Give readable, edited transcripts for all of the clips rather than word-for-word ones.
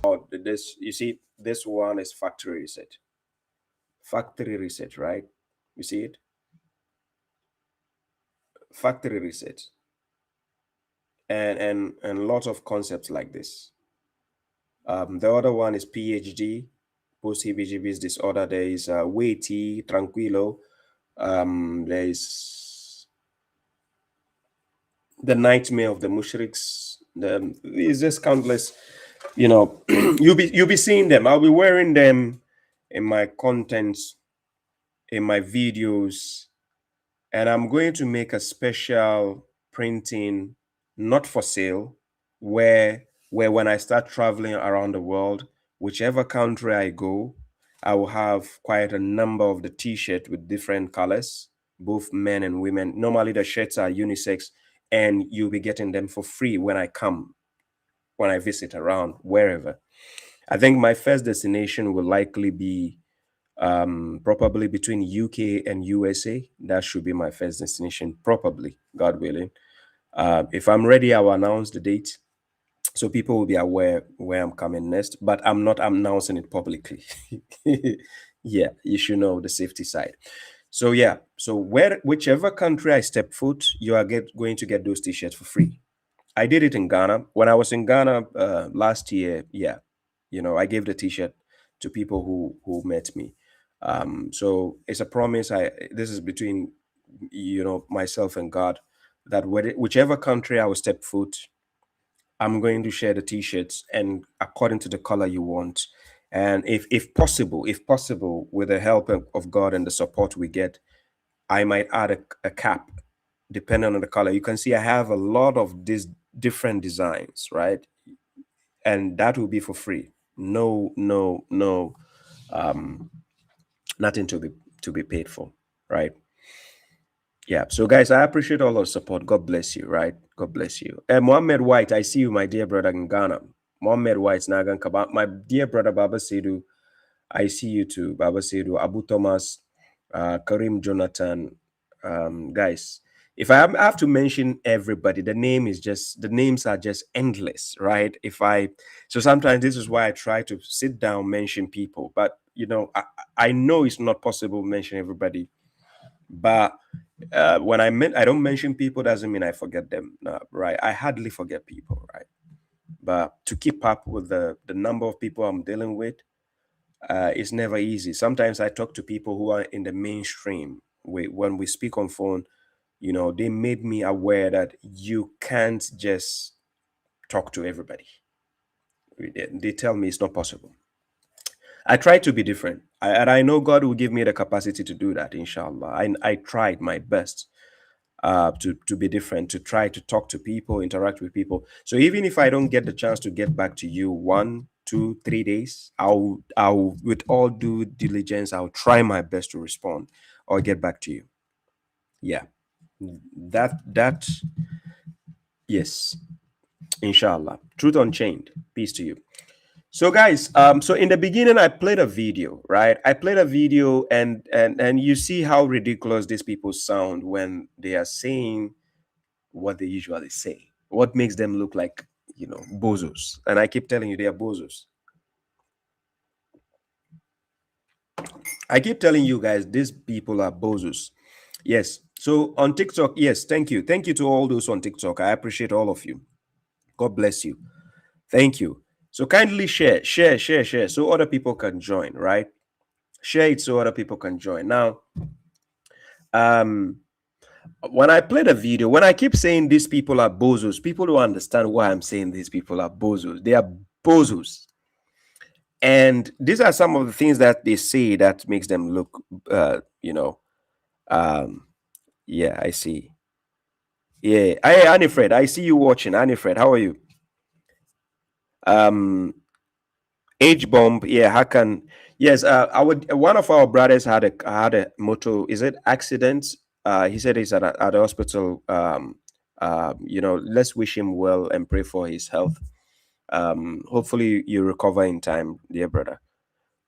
Oh, this, you see, this one is factory reset. Factory reset, right? You see it? Factory reset. And lots of concepts like this. The other one is PhD, post HBGB's disorder. There is weighty, tranquilo. There is the nightmare of the mushriks. It's just countless. You'll be seeing them. I'll be wearing them in my contents, in my videos, and I'm going to make a special printing, not for sale, where when I start traveling around the world, whichever country I go, I will have quite a number of the t-shirt with different colors, both men and women. Normally the shirts are unisex, and you'll be getting them for free when I visit around wherever. I think my first destination will likely be probably between UK and USA. That should be my first destination, probably, God willing. If I'm ready, I will announce the date so people will be aware where I'm coming next, but I'm not announcing it publicly. Yeah, you should know the safety side. So yeah, so whichever country I step foot, you are going to get those t-shirts for free. I did it in Ghana. When I was in Ghana last year, yeah, I gave the t-shirt to people who met me. So it's a promise. This is between myself and God, that whichever country I will step foot, I'm going to share the t-shirts and according to the color you want. And if possible, with the help of God and the support we get, I might add a cap depending on the color. You can see I have a lot of these different designs, right? And that will be for free. No, nothing to be paid for, right? Yeah. So guys, I appreciate all the support. God bless you, right? God bless you. Mohammed White, I see you, my dear brother in Ghana. Mohammed White, Nagan Kabak, my dear brother Baba Sedu. I see you too, Baba Sedu, Abu Thomas, Karim Jonathan. Guys, if I have to mention everybody, the names are just endless, right? So sometimes this is why I try to sit down, mention people, but I know it's not possible to mention everybody. But when I don't mention people doesn't mean I forget them, right? I hardly forget people, right? But to keep up with the number of people I'm dealing with, it's never easy. Sometimes I talk to people who are in the mainstream. When we speak on phone, they made me aware that you can't just talk to everybody. They tell me it's not possible. I try to be different, and I know God will give me the capacity to do that, inshallah. I tried my best to be different, to try to talk to people, interact with people. So even if I don't get the chance to get back to you 1, 2, 3 days, I'll with all due diligence, I'll try my best to respond or get back to you. Yeah, that yes, inshallah. Truth Unchained. Peace to you. So guys, so in the beginning I played a video, right? I played a video and you see how ridiculous these people sound when they are saying what they usually say. What makes them look like, bozos. And I keep telling you they are bozos. I keep telling you guys these people are bozos. Yes. So on TikTok, yes, thank you. Thank you to all those on TikTok. I appreciate all of you. God bless you. Thank you. So kindly share, so other people can join, right? Share it so other people can join. Now, when I play the video, when I keep saying these people are bozos, people don't understand why I'm saying these people are bozos. They are bozos. And these are some of the things that they say that makes them look, yeah, I see. Yeah. Hey, Anifred, I see you watching. Anifred, how are you? H bomb, yeah, how can yes, one of our brothers had a motor, is it accident? He said he's at the hospital. Let's wish him well and pray for his health. Hopefully you recover in time, dear brother.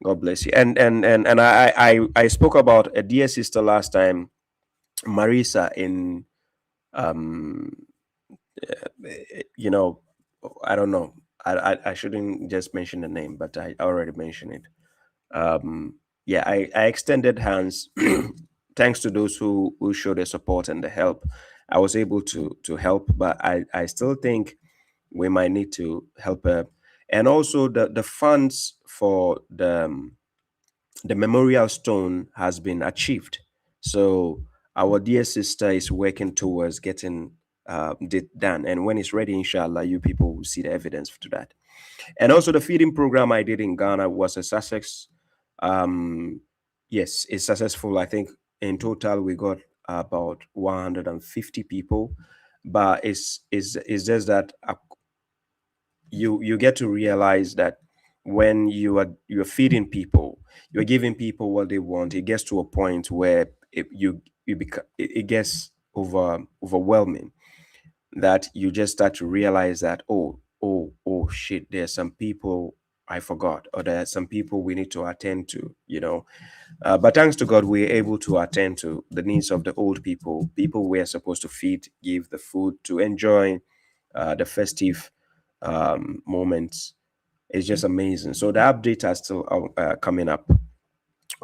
God bless you. And I spoke about a dear sister last time, Marisa, in I don't know. I shouldn't just mention the name, but I already mentioned it. Yeah, I extended hands. Thanks to those who showed the support and the help, I was able to help. But I still think we might need to help her, and also the funds for the memorial stone has been achieved. So our dear sister is working towards getting it done, and when it's ready, inshallah, you people will see the evidence to that. And also the feeding program I did in Ghana was a success. Yes, it's successful. I think in total we got about 150 people, but it's just that you get to realize that when you're feeding people, you're giving people what they want. It gets to a point where it gets overwhelming, that you just start to realize that, oh shit, there's some people I forgot, or there are some people we need to attend to, but thanks to God, we're able to attend to the needs of the old people we're supposed to feed, give the food to enjoy the festive moments. It's just amazing. So the updates are still coming up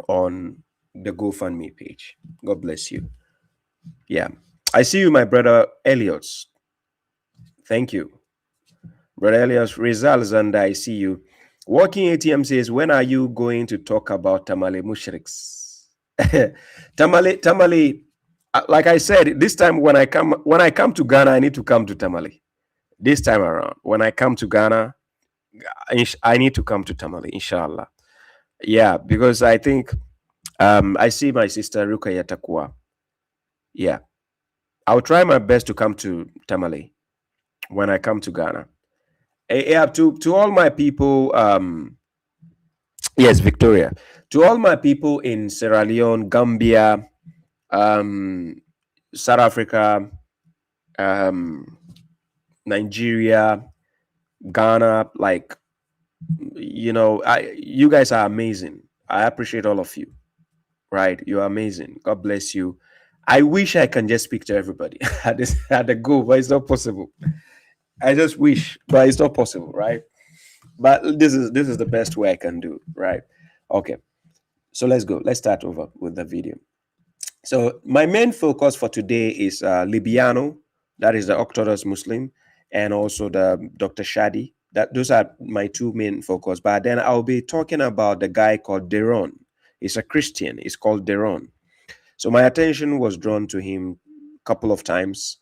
on the GoFundMe page. God bless you. Yeah, I see you, my brother Elliot. Thank you. Brother Elias Rizal, and I see you. Walking ATM says, when are you going to talk about Tamale Mushriks? Tamale, like I said, this time when I come to Ghana, I need to come to Tamale. This time around, when I come to Ghana, I need to come to Tamale, inshallah. Yeah, because I think I see my sister Rukaya Takwa. Yeah, I'll try my best to come to Tamale when I come to Ghana. Yeah, to all my people, yes, Victoria, to all my people in Sierra Leone, Gambia, South Africa, Nigeria, Ghana, like, you guys are amazing. I appreciate all of you. Right, you're amazing. God bless you. I wish I can just speak to everybody at the go, but it's not possible. I just wish, but it's not possible, right? But this is the best way I can do, right? Okay, so let's go. Let's start over with the video. So my main focus for today is Libyano, that is the Orthodox Muslim, and also the Dr. Shadi. Those are my two main focus. But then I'll be talking about the guy called Deron. He's a Christian. He's called Deron. So my attention was drawn to him a couple of times.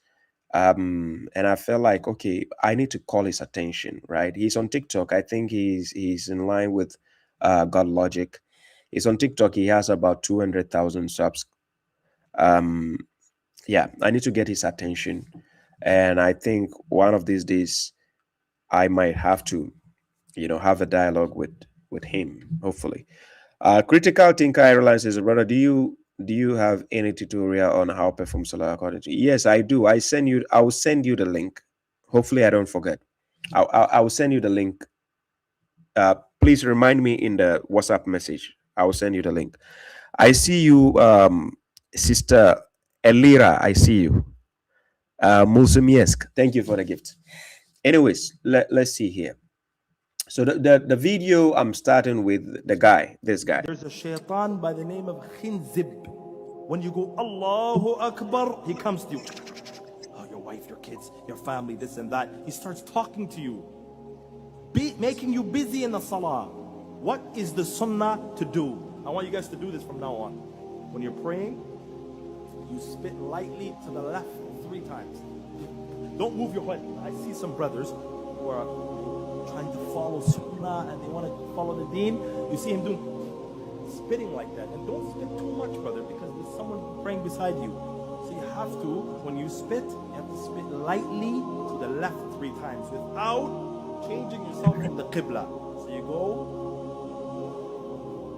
And I felt like, okay, I need to call his attention, right? He's on TikTok. I think he's in line with God Logic. He's on TikTok. He has about 200,000 subs. Yeah, I need to get his attention. And I think one of these days I might have to, have a dialogue with him, hopefully. Critical Thinker Airlines says, brother, do you have any tutorial on how perform Salah according to you? Yes, I do. I will send you the link. Hopefully I don't forget. I will send you the link. Please remind me in the WhatsApp message. I will send you the link. I see you, Sister Elira. I see you. Mulsumiesk. Thank you for the gift. Anyways, let's see here. So the video, I'm starting with the guy, this guy. There's a shaitan by the name of Khinzib. When you go Allahu Akbar, he comes to you. Oh, your wife, your kids, your family, this and that. He starts talking to you, making you busy in the salah. What is the sunnah to do? I want you guys to do this from now on. When you're praying, you spit lightly to the left 3 times. Don't move your head. I see some brothers who are trying to follow sunnah and they want to follow the deen. You see him doing spitting like that. And don't spit too much, brother, because there's someone praying beside you. So you have to, when you spit, you have to spit lightly to the left 3 times without changing yourself from the qibla. So you go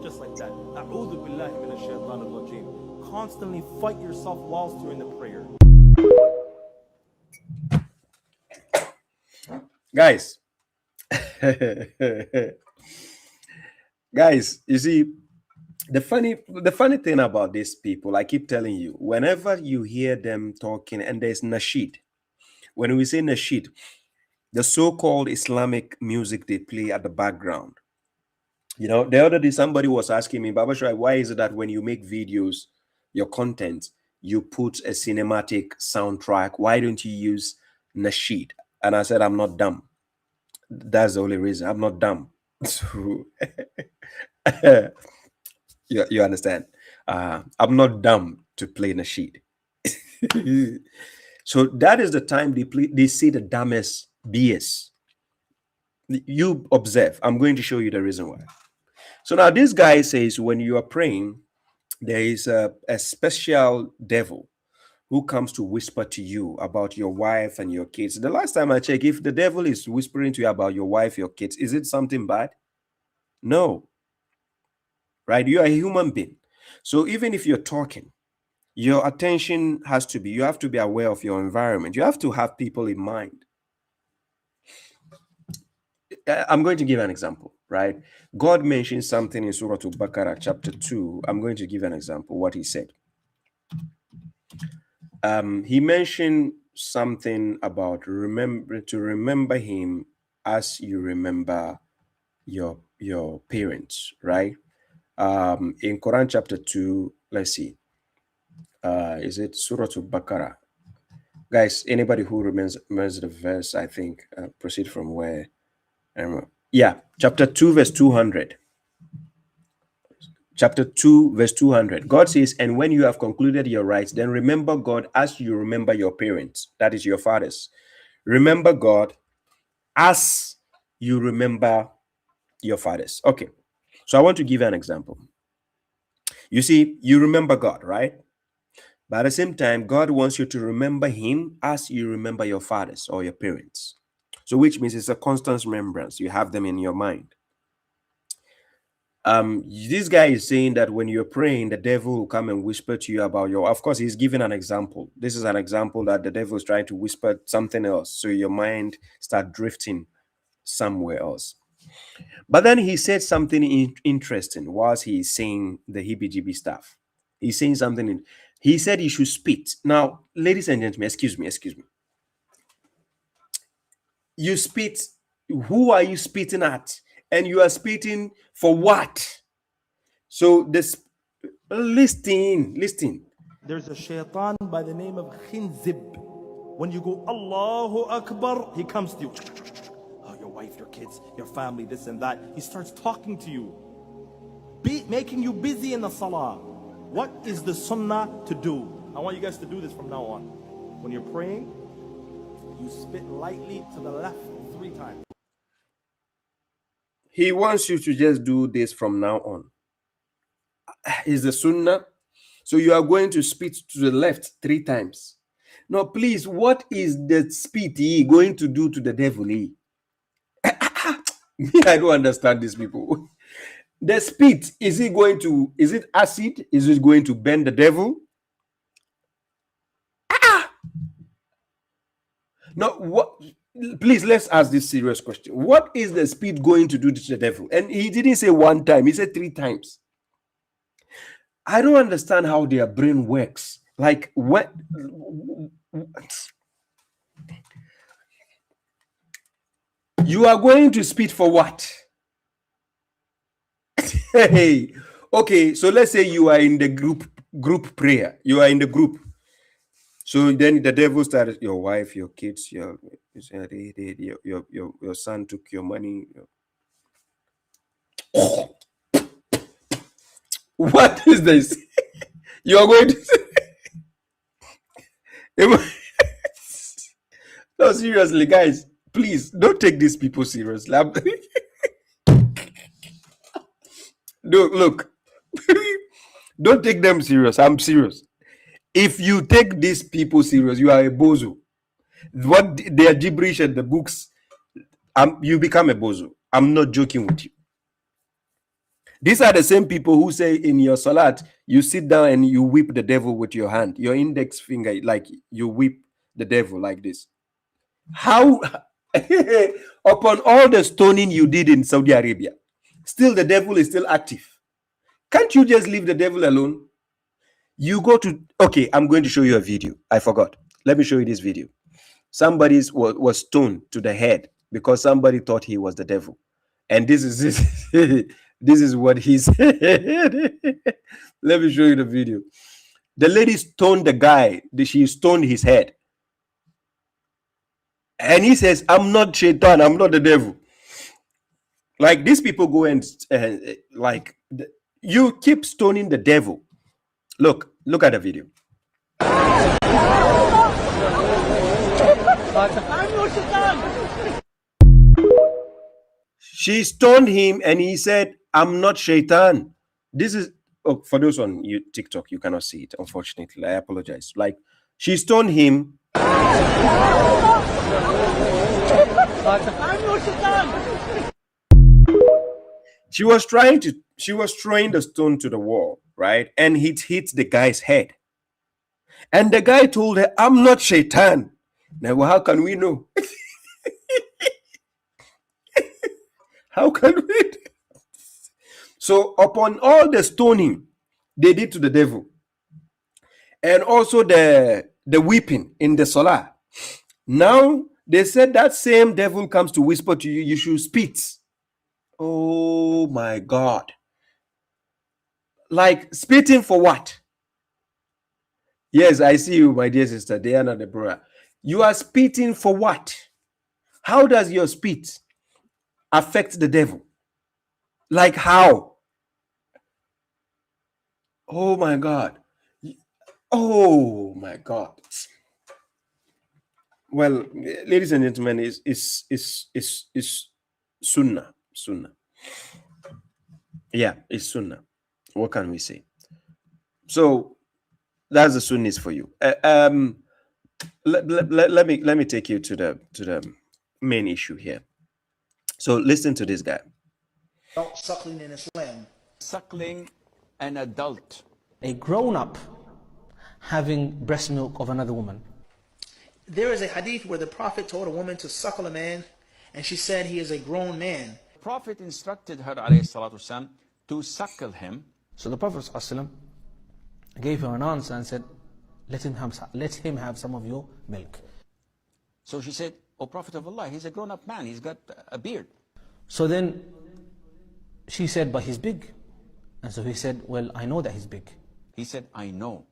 just like that. A'udhu billahi minash shaitanir rajim. Constantly fight yourself whilst you're in the prayer. Guys, guys, you see, the funny thing about these people, I keep telling you, whenever you hear them talking, and there's nasheed. When we say nasheed, the so-called Islamic music they play at the background. You know, the other day somebody was asking me, Baba Shai, why is it that when you make videos, your content, you put a cinematic soundtrack? Why don't you use nasheed? And I said, I'm not dumb. That's the only reason. I'm not dumb. So, you understand? I'm not dumb to play nasheed. So that is the time they say the dumbest BS. You observe. I'm going to show you the reason why. So now this guy says when you are praying, there is a special devil who comes to whisper to you about your wife and your kids. The last time I checked, if the devil is whispering to you about your wife, your kids, is it something bad? No. Right? You are a human being. So even if you're talking, your attention has to be, you have to be aware of your environment. You have to have people in mind. I'm going to give an example, right? God mentioned something in Surah Al-Baqarah chapter 2. I'm going to give an example, what he said. He mentioned something about remember him as you remember your parents, right? In Quran chapter 2, let's see. Is it Surah Al-Baqarah? Guys, anybody who remembers the verse, I think, proceed from where. Yeah, chapter 2, verse 200. Chapter 2, verse 200. God says, and when you have concluded your rites, then remember God as you remember your parents, that is your fathers. Remember God as you remember your fathers. Okay, so I want to give an example. You see, you remember God, right? But at the same time, God wants you to remember him as you remember your fathers or your parents. So which means it's a constant remembrance. You have them in your mind. This guy is saying that when you're praying, the devil will come and whisper to you about your, of course, he's giving an example. This is an example that the devil is trying to whisper something else. So your mind start drifting somewhere else. But then he said something interesting whilst he's saying the heebie-jeebie stuff. He's saying something. He said he should spit. Now, ladies and gentlemen, excuse me. You spit. Who are you spitting at? And you are spitting for what? So this, listen. There's a shaitan by the name of Khinzib. When you go Allahu Akbar, he comes to you. Oh, your wife, your kids, your family, this and that. He starts talking to you, making you busy in the salah. What is the sunnah to do? I want you guys to do this from now on. When you're praying, you spit lightly to the left 3 times. He wants you to just do this from now on. Is the sunnah. So you are going to spit to the left 3 times. Now, please, what is the spit going to do to the devil? Me, I don't understand these people. The spit, is it acid? Is it going to bend the devil? No, what? Please, let's ask this serious question. What is the spit going to do to the devil? And he didn't say 1 time, he said 3 times. I don't understand how their brain works. Like, what? You are going to spit for what? Hey, okay, so let's say you are in the group prayer. You are in the group. So then the devil started, your wife, your kids, your son took your money. What is this? You are going to no, seriously, guys, please don't take these people seriously. Look, don't take them serious. I'm serious. If you take these people serious, you are a bozo. What they are gibberish at the books, you become a bozo. I'm not joking with you. These are the same people who say in your salat, you sit down and you whip the devil with your hand, your index finger, like you whip the devil like this. How, upon all the stoning you did in Saudi Arabia, still the devil is still active. Can't you just leave the devil alone? You go to, okay, I'm going to show you a video. I forgot. Let me show you this video. somebody was stoned to the head because somebody thought he was the devil. And this is this is what he said. Let me show you the video. The lady stoned the guy. She stoned his head. And he says, I'm not Shaitan, I'm not the devil. Like, these people go and like, you keep stoning the devil. Look at the video. She stoned him and he said, I'm not Shaitan. This is, oh, for those on TikTok, you cannot see it, unfortunately. I apologize. Like, she stoned him. She was throwing the stone to the wall, right? And it hit the guy's head. And the guy told her, I'm not Shaitan. Now, well, how can we know? How can we? So upon all the stoning they did to the devil, and also the weeping in the salah, now they said that same devil comes to whisper to you, you should spit. Oh my God. Like, spitting for what? Yes, I see you, my dear sister, Diana Deborah. You are spitting for what? How does your spit affect the devil? Like, how? Oh my God. Oh my God. Well, ladies and gentlemen, is Sunnah. Sunnah. Yeah, it's Sunnah. What can we say? So that's the Sunnis for you. Let me take you to the main issue here. So listen to this guy. Suckling in Islam. Suckling an adult. A grown-up having breast milk of another woman. There is a hadith where the Prophet told a woman to suckle a man, and she said he is a grown man. The Prophet instructed her والسلام, to suckle him. So the Prophet ﷺ gave her an answer and said, let him have some of your milk. So she said, O Prophet of Allah, he's a grown-up man, he's got a beard. So then she said, but he's big. And so he said, well, I know that he's big. He said, I know.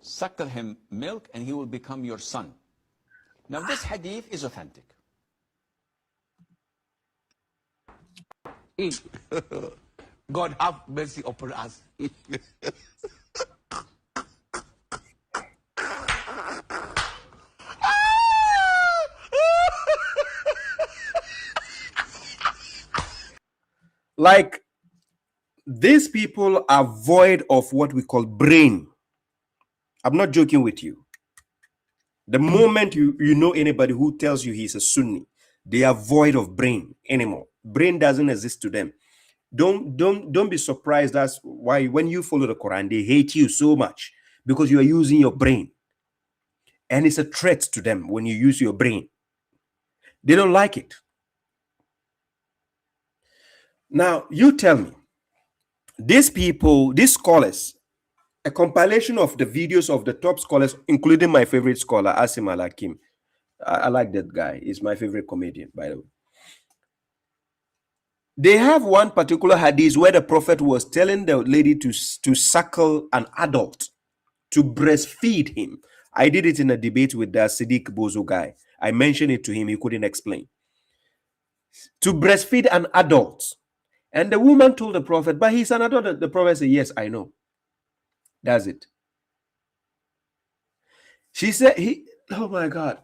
Suckle him milk and he will become your son. Now this hadith is authentic. God have mercy upon us. Like, these people are void of what we call brain. I'm not joking with you. The moment you know anybody who tells you he's a Sunni, they are void of brain anymore. Brain doesn't exist to them. Don't be surprised. That's why when you follow the Quran, they hate you so much, because you are using your brain. And it's a threat to them when you use your brain. They don't like it. Now, you tell me, these people, these scholars, a compilation of the videos of the top scholars, including my favorite scholar, Asim Al-Hakim. I like that guy. He's my favorite comedian, by the way. They have one particular hadith where the Prophet was telling the lady to suckle an adult, to breastfeed him. I did it in a debate with the Siddiq Bozo guy. I mentioned it to him. He couldn't explain. To breastfeed an adult. And the woman told the Prophet, but he's an adult. The Prophet said, yes, I know. That's it. She said, oh my God.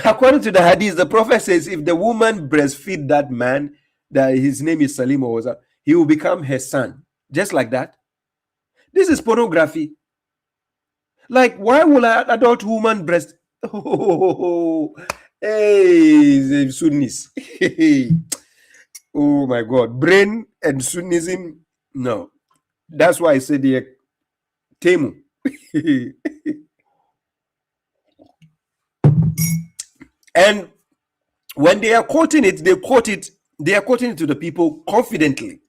According to the hadith, the Prophet says, if the woman breastfeed that man, that his name is Salim or he will become her son. Just like that. This is pornography. Like, why will an adult woman breast? Oh, hey, Sunnis. Oh my God. Brain and Sunnism. No. That's why I said the Temu. And when they are quoting it, they are quoting it to the people confidently.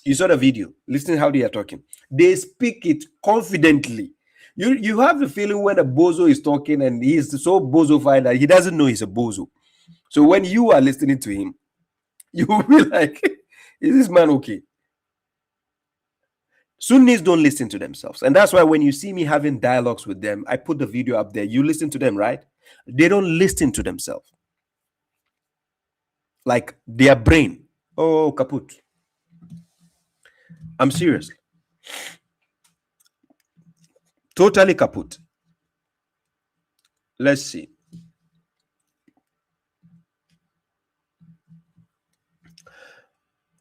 You saw the video. Listen how they are talking. They speak it confidently. You have the feeling when a bozo is talking and he's so bozofied that he doesn't know he's a bozo. So when you are listening to him, you will be like, is this man okay? Sunnis don't listen to themselves. And that's why when you see me having dialogues with them, I put the video up there. You listen to them, right? They don't listen to themselves. Like their brain. Oh, kaput. I'm serious. Totally kaput. Let's see.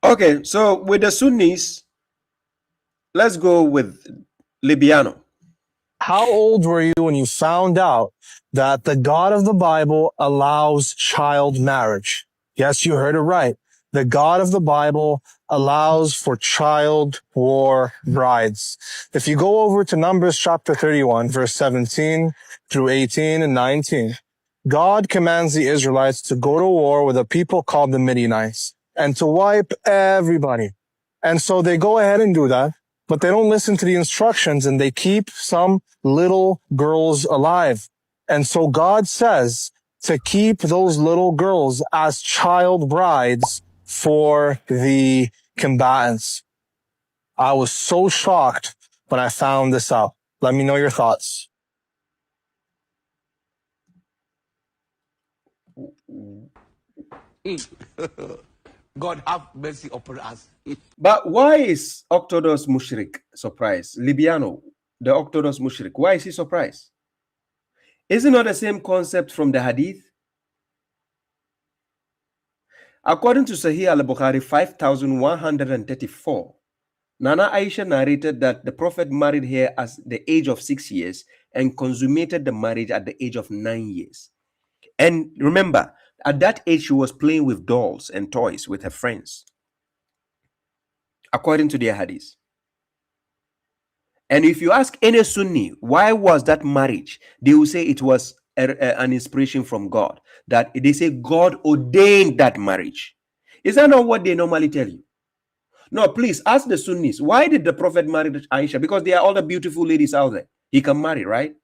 Okay, so with the Sunnis, let's go with Libyano. How old were you when you found out that the God of the Bible allows child marriage? Yes, you heard it right. The God of the Bible allows for child war brides. If you go over to Numbers chapter 31, verse 17 through 18 and 19, God commands the Israelites to go to war with a people called the Midianites and to wipe everybody. And so they go ahead and do that, but they don't listen to the instructions and they keep some little girls alive. And so God says to keep those little girls as child brides for the combatants. I was so shocked when I found this out. Let me know your thoughts. God have mercy upon us. But why is Orthodox Mushrik surprised? Libyano, the Orthodox Mushrik, why is he surprised? Is it not the same concept from the Hadith? According to Sahih al-Bukhari 5134, Nana Aisha narrated that the Prophet married her at the age of 6 years and consummated the marriage at the age of 9 years. And remember, at that age, she was playing with dolls and toys with her friends, according to their Hadith. And if you ask any Sunni, why was that marriage? They will say it was an inspiration from God. That they say God ordained that marriage. Is that not what they normally tell you? No, please ask the Sunnis. Why did the Prophet marry Aisha? Because they are all the beautiful ladies out there. He can marry, right?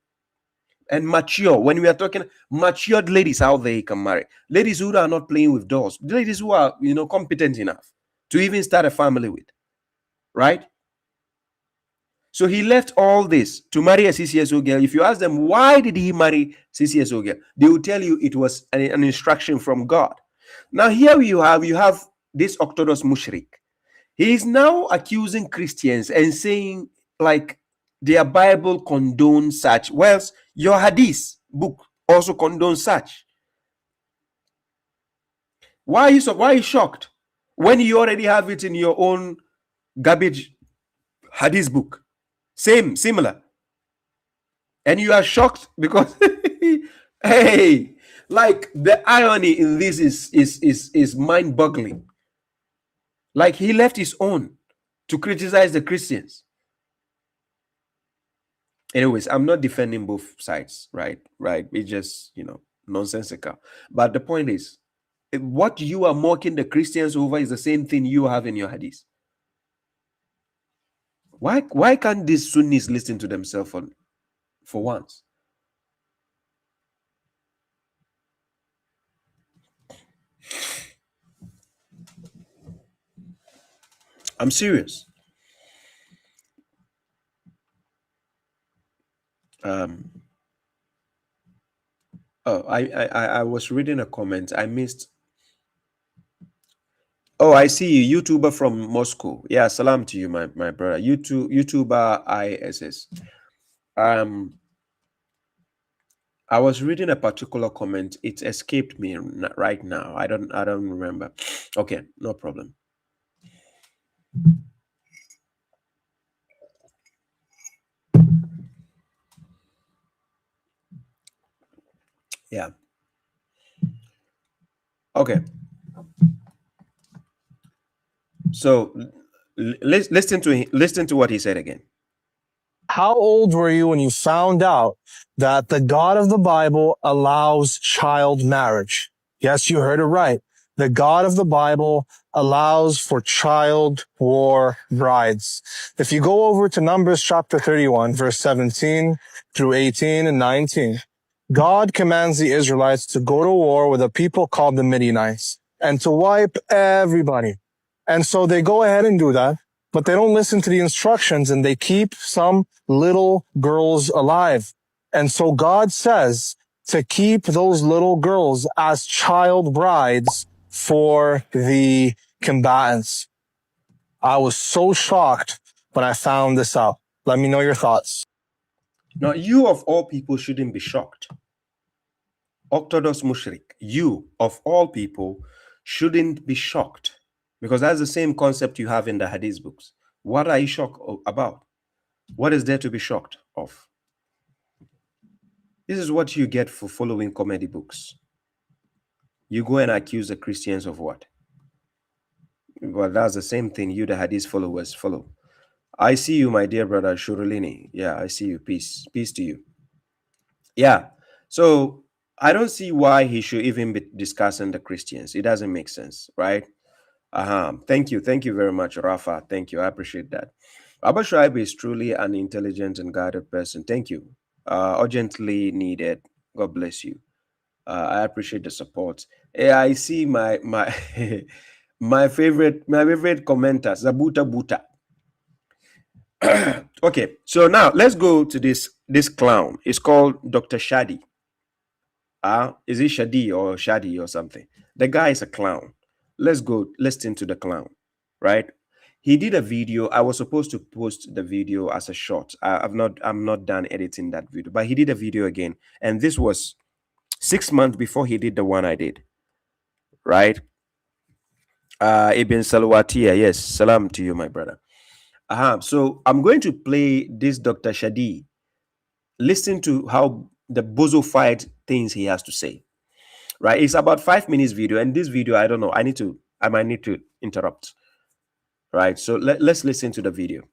And mature. When we are talking matured ladies out there, he can marry. Ladies who are not playing with dolls. Ladies who are, competent enough to even start a family with, right? So he left all this to marry a 6 years old girl. If you ask them, why did he marry 6 years old girl? They will tell you it was an instruction from God. Now here you have this Orthodox Mushrik. He is now accusing Christians and saying like their Bible condones such. Well, your Hadith book also condones such. Why are you shocked when you already have it in your own garbage Hadith book? Similar. And you are shocked because hey, like the irony in this is mind-boggling. Like he left his own to criticize the Christians. Anyways, I'm not defending both sides, right? It's just, nonsensical. But the point is, what you are mocking the Christians over is the same thing you have in your Hadith. Why can't these Sunnis listen to themselves for once? I'm serious. I was reading a comment. I missed. Oh, I see you, YouTuber from Moscow. Yeah, salam to you, my brother. YouTuber ISS. I was reading a particular comment. It escaped me right now. I don't remember. Okay, no problem. Yeah. Okay. So listen to what he said again. How old were you when you found out that the God of the Bible allows child marriage? Yes, you heard it right. The God of the Bible allows for child war brides. If you go over to Numbers chapter 31, verse 17 through 18 and 19, God commands the Israelites to go to war with a people called the Midianites and to wipe everybody. And so they go ahead and do that, but they don't listen to the instructions and they keep some little girls alive. And so God says to keep those little girls as child brides for the combatants. I was so shocked when I found this out. Let me know your thoughts. Now, you of all people shouldn't be shocked. Orthodox Mushrik, you of all people shouldn't be shocked, because that's the same concept you have in the Hadith books. What are you shocked about? What is there to be shocked of? This is what you get for following comedy books. You go and accuse the Christians of what? Well, that's the same thing you, the Hadith followers, follow. I see you, my dear brother Shurulini. Yeah, I see you. Peace. Peace to you. Yeah. So I don't see why he should even be discussing the Christians. It doesn't make sense, right? Thank you. Thank you very much, Rafa. Thank you. I appreciate that. Abba Shuaib is truly an intelligent and guided person. Thank you. Urgently needed. God bless you. I appreciate the support. I see my my favorite commenter, Zabuta Buta. Okay, so now let's go to this clown. It's called Dr. Shadi. Is it Shadi or Shadi or something? The guy is a clown. Let's go listen to the clown, right? He did a video. I was supposed to post the video as a short. I'm not done editing that video, but he did a video again, and this was 6 months before he did the one I did, right? Ibn Salwatia, yes, salam to you, my brother. So I'm going to play this Dr. Shadi. Listen to how the bozo-fied things he has to say. Right? It's about 5 minutes video, and this video, I don't know. I might need to interrupt. Right? So let's listen to the video.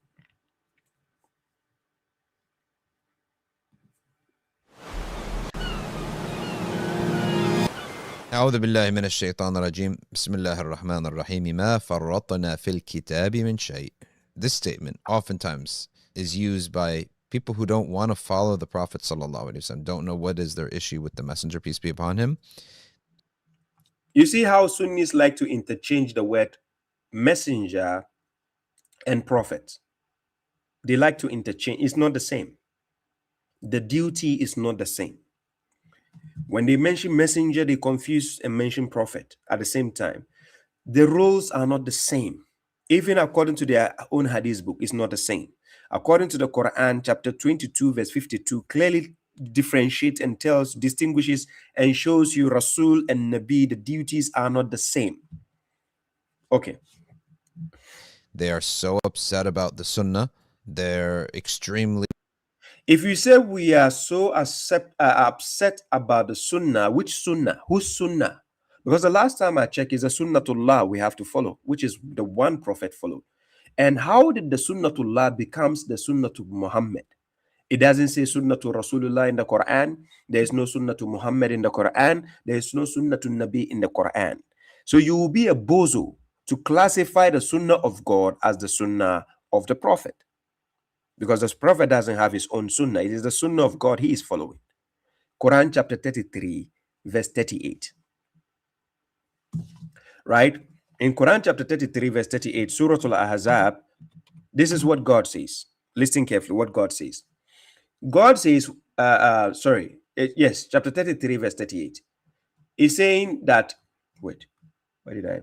أعوذ بالله من الشيطان الرجيم بسم الله الرحمن الرحيم ما فرطنا في الكتاب من شيء. This statement oftentimes is used by people who don't want to follow the Prophet ﷺ, don't know what is their issue with the Messenger, peace be upon him. You see how Sunnis like to interchange the word messenger and prophet. They like to interchange. It's not the same. The duty is not the same. When they mention messenger, they confuse and mention prophet at the same time. The roles are not the same. Even according to their own hadith book, it's not the same. According to the Quran, chapter 22, verse 52, clearly differentiates and distinguishes and shows you Rasul and Nabi, the duties are not the same. Okay. They are so upset about the Sunnah. They're extremely... If you say we are so upset about the Sunnah, which Sunnah? Whose Sunnah? Because the last time I checked, is a Sunnatullah we have to follow, which is the one Prophet followed. And how did the Sunnatullah becomes the Sunnah to Muhammad? It doesn't say Sunnah to Rasulullah in the Quran. There is no Sunnah to Muhammad in the Quran. There is no Sunnah to Nabi in the Quran. So you will be a bozo to classify the Sunnah of God as the Sunnah of the Prophet. Because the Prophet doesn't have his own Sunnah. It is the Sunnah of God he is following. Quran chapter 33, verse 38. Right? In Quran chapter 33, verse 38, Surah Al-Ahzab, this is what God says. Listen carefully what God says. God says, yes, chapter 33, verse 38. He's saying that, wait, where did I?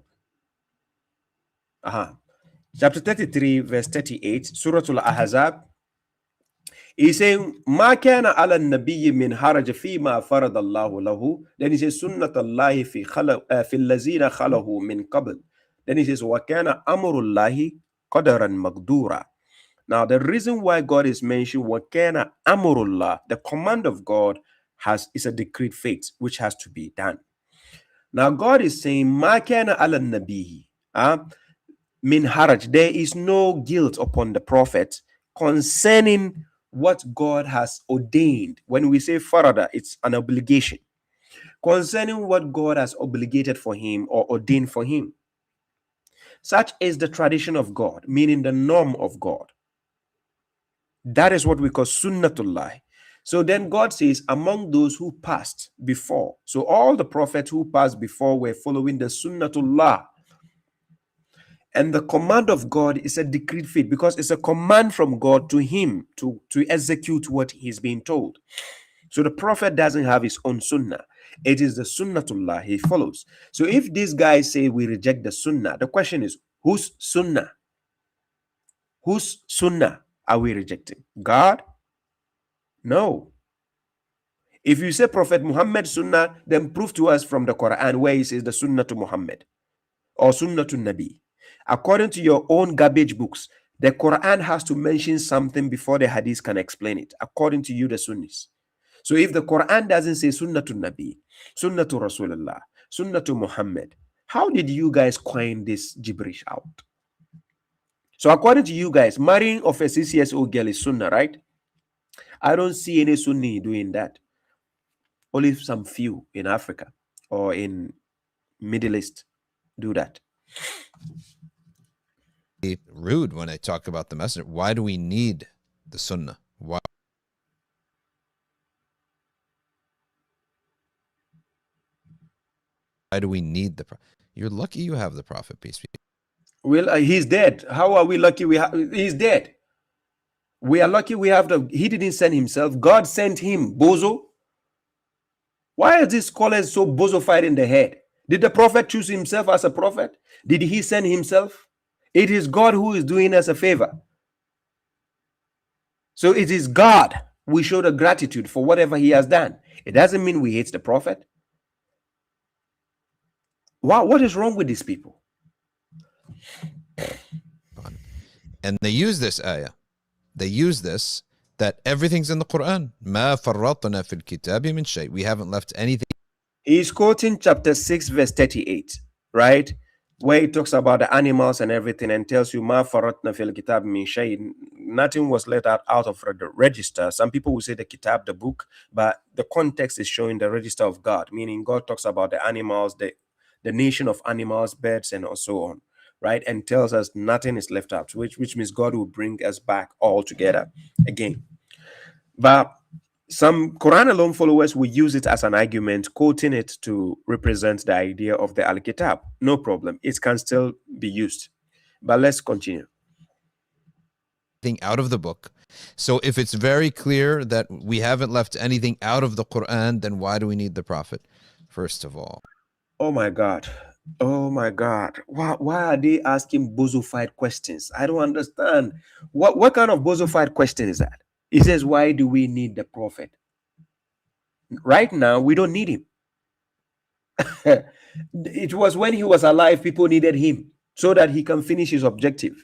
Chapter 33, verse 38, Surah Al-Ahzab. He's saying, Ma kana ala nabiyyi min haraj fima faradallahu lahu. Then he says, Sunnatullahi fi allazina khalahu min qabl. Then he says, Wa kana amrullahi qadaran magdura. Now, the reason why God is mentioned, Wa kana amrullah, the command of God is a decreed fate, which has to be done. Now, God is saying, Ma kana ala nabiyyi. Min haraj, there is no guilt upon the prophet concerning what God has ordained. When we say farada, it's an obligation. Concerning what God has obligated for him or ordained for him. Such is the tradition of God, meaning the norm of God. That is what we call sunnatullah. So then God says, among those who passed before, so all the prophets who passed before were following the sunnatullah. And the command of God is a decreed faith, because it's a command from God to him to execute what he's being told. So the prophet doesn't have his own sunnah. It is the sunnatullah he follows. So if these guys say we reject the sunnah, the question is, whose sunnah? Whose sunnah are we rejecting? God? No. If you say Prophet Muhammad sunnah, then prove to us from the Quran where he says the sunnah to Muhammad or sunnah to Nabi. According to your own garbage books, the Quran has to mention something before the Hadith can explain it, according to you, the Sunnis. So if the Quran doesn't say sunnah to Nabi, sunnah to Rasulullah, sunnah to Muhammad, how did you guys coin this gibberish out? So according to you guys, marrying of a CCSO girl is sunnah, right? I don't see any Sunni doing that. Only some few in Africa or in Middle East do that. Rude when I talk about the messenger. Why do we need the sunnah? Why do we need the prophet? You're lucky you have the prophet, peace be. Well, he's dead. How are we lucky he's dead? We are lucky we have he didn't send himself. God sent him, bozo. Why are these scholars so bozofied in the head? Did the prophet choose himself as a prophet? Did he send himself? It is God who is doing us a favor. So it is God we show the gratitude for whatever he has done. It doesn't mean we hate the prophet. What is wrong with these people? And they use this ayah. They use this that everything's in the Quran. ما فرطنا في الكتاب من شيء. We haven't left anything. He's quoting chapter 6, verse 38, right? Where he talks about the animals and everything and tells you, Ma faratna fil kitab min shay. Nothing was let out of the register. Some people will say the kitab, the book, but the context is showing the register of God, meaning God talks about the animals, the nation of animals, birds, and so on, right? And tells us nothing is left out, which means God will bring us back all together again. But some Quran alone followers will use it as an argument, quoting it to represent the idea of the Al-Kitab. No problem. It can still be used. But let's continue. Anything out of the book. So if it's very clear that we haven't left anything out of the Quran, then why do we need the prophet? First of all. Oh my God. Oh my God. Why are they asking bozofied questions? I don't understand. What kind of bozofied question is that? He says, why do we need the prophet? Right now, we don't need him. It was when he was alive, people needed him so that he can finish his objective.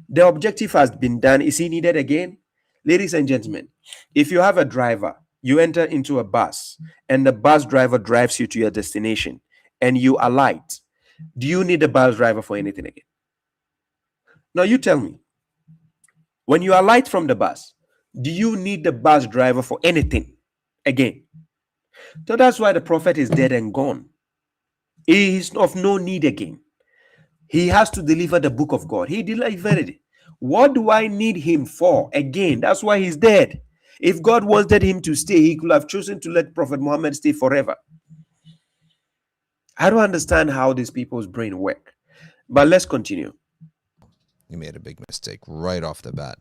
The objective has been done. Is he needed again? Ladies and gentlemen, if you have a driver, you enter into a bus and the bus driver drives you to your destination and you alight, do you need the bus driver for anything again? Now you tell me, when you alight from the bus, do you need the bus driver for anything again? So that's why the prophet is dead and gone. He is of no need again. He has to deliver the book of God. He delivered it. What do I need him for again? That's why he's dead. If God wanted him to stay, he could have chosen to let Prophet Muhammad stay forever. I don't understand how these people's brain work. But let's continue. You made a big mistake right off the bat.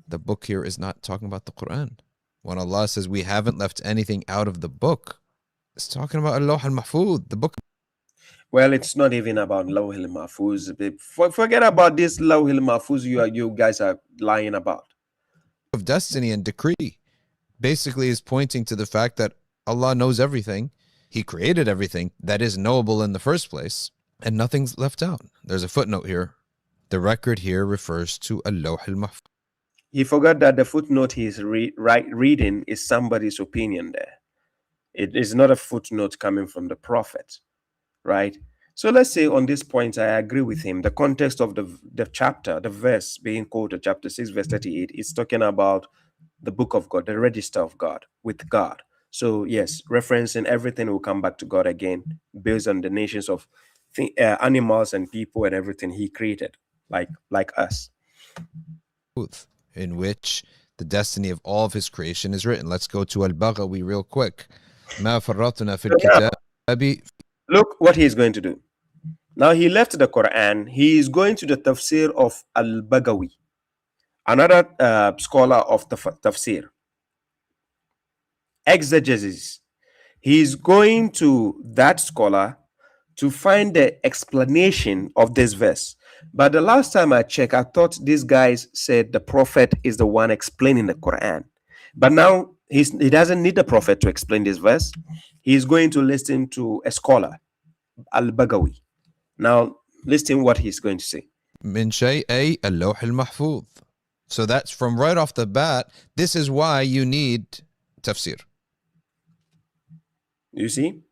The book here is not talking about the Quran. When Allah says we haven't left anything out of the book, it's talking about Allah al-Mahfuz, the book. Well, it's not even about Lawh al-Mahfuz. Forget about this Lawh al-Mahfuz you guys are lying about. Of destiny and decree basically is pointing to the fact that Allah knows everything. He created everything that is knowable in the first place, and nothing's left out. There's a footnote here. The record here refers to Allah al-Mahfuz. He forgot that the footnote he's reading is somebody's opinion there. It is not a footnote coming from the prophet, right? So let's say on this point, I agree with him. The context of the chapter, the verse being quoted, chapter 6, verse 38, is talking about the book of God, the register of God, with God. So yes, referencing everything will come back to God again, based on the nations of animals and people and everything he created, like us. In which the destiny of all of his creation is written. Let's go to Al-Baghawi real quick. ما فرطنا في الكتاب. Look what he's going to do. Now he left the Quran. He is going to the tafsir of Al-Baghawi, another scholar of tafsir, exegesis. He is going to that scholar to find the explanation of this verse. But the last time I checked, I thought these guys said the prophet is the one explaining the Quran. But now he doesn't need the prophet to explain this verse. He's going to listen to a scholar, Al-Baghawi. Now, listen what he's going to say. من شيء أي اللوح المحفوظ. So that's from right off the bat. This is why you need tafsir. You see?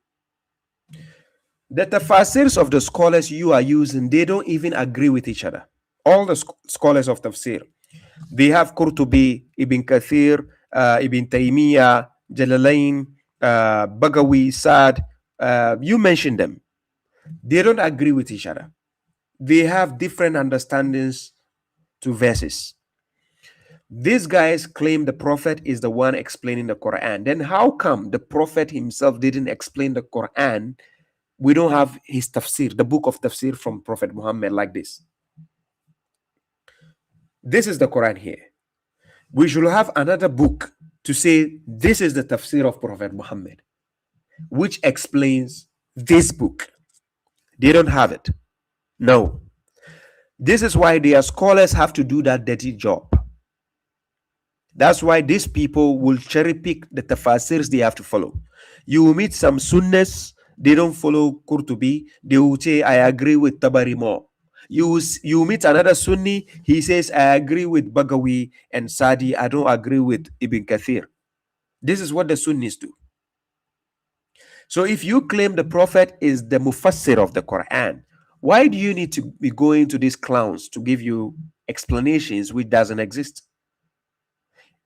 The tafsirs of the scholars you are using, they don't even agree with each other. All the scholars of tafsir. They have Qurtubi, Ibn Kathir, Ibn Taymiyyah, Jalalain, Baghawi, Saad. You mentioned them. They don't agree with each other. They have different understandings to verses. These guys claim the prophet is the one explaining the Quran. Then how come the prophet himself didn't explain the Quran? We don't have his tafsir, the book of tafsir from Prophet Muhammad like this. This is the Quran here. We should have another book to say this is the tafsir of Prophet Muhammad, which explains this book. They don't have it. No. This is why their scholars have to do that dirty job. That's why these people will cherry pick the tafsirs they have to follow. You will meet some Sunnis, they don't follow Qurtubi. They will say, I agree with Tabari more. You meet another Sunni, he says, I agree with Baghawi and Sadi, I don't agree with Ibn Kathir. This is what the Sunnis do. So if you claim the prophet is the mufassir of the Quran, why do you need to be going to these clowns to give you explanations which doesn't exist?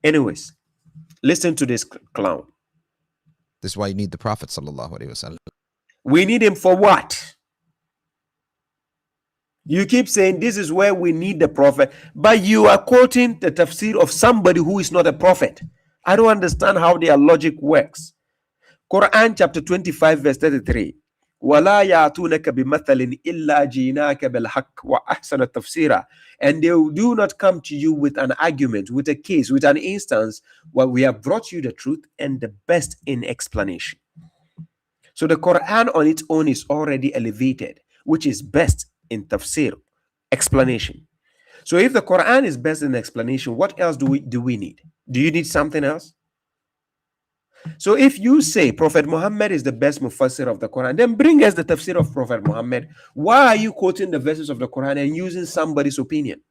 Anyways, listen to this clown. This is why you need the Prophet sallallahu alaihi wasallam. We need him for what? You keep saying this is where we need the prophet, but you are quoting the tafsir of somebody who is not a prophet. I don't understand how their logic works. Quran chapter 25 verse 33. وَلَا يَعْتُونَكَ بِمَثَلٍ إِلَّا جِينَاكَ بِالْحَقِّ وَأَحْسَنَ التَّفْسِيرَ. And they do not come to you with an argument, with a case, with an instance, where we have brought you the truth and the best in explanation. So the Quran on its own is already elevated, which is best in tafsir, explanation. So if the Quran is best in explanation, what else do we need? Do you need something else? So if you say Prophet Muhammad is the best mufassir of the Quran, then bring us the tafsir of Prophet Muhammad. Why are you quoting the verses of the Quran and using somebody's opinion?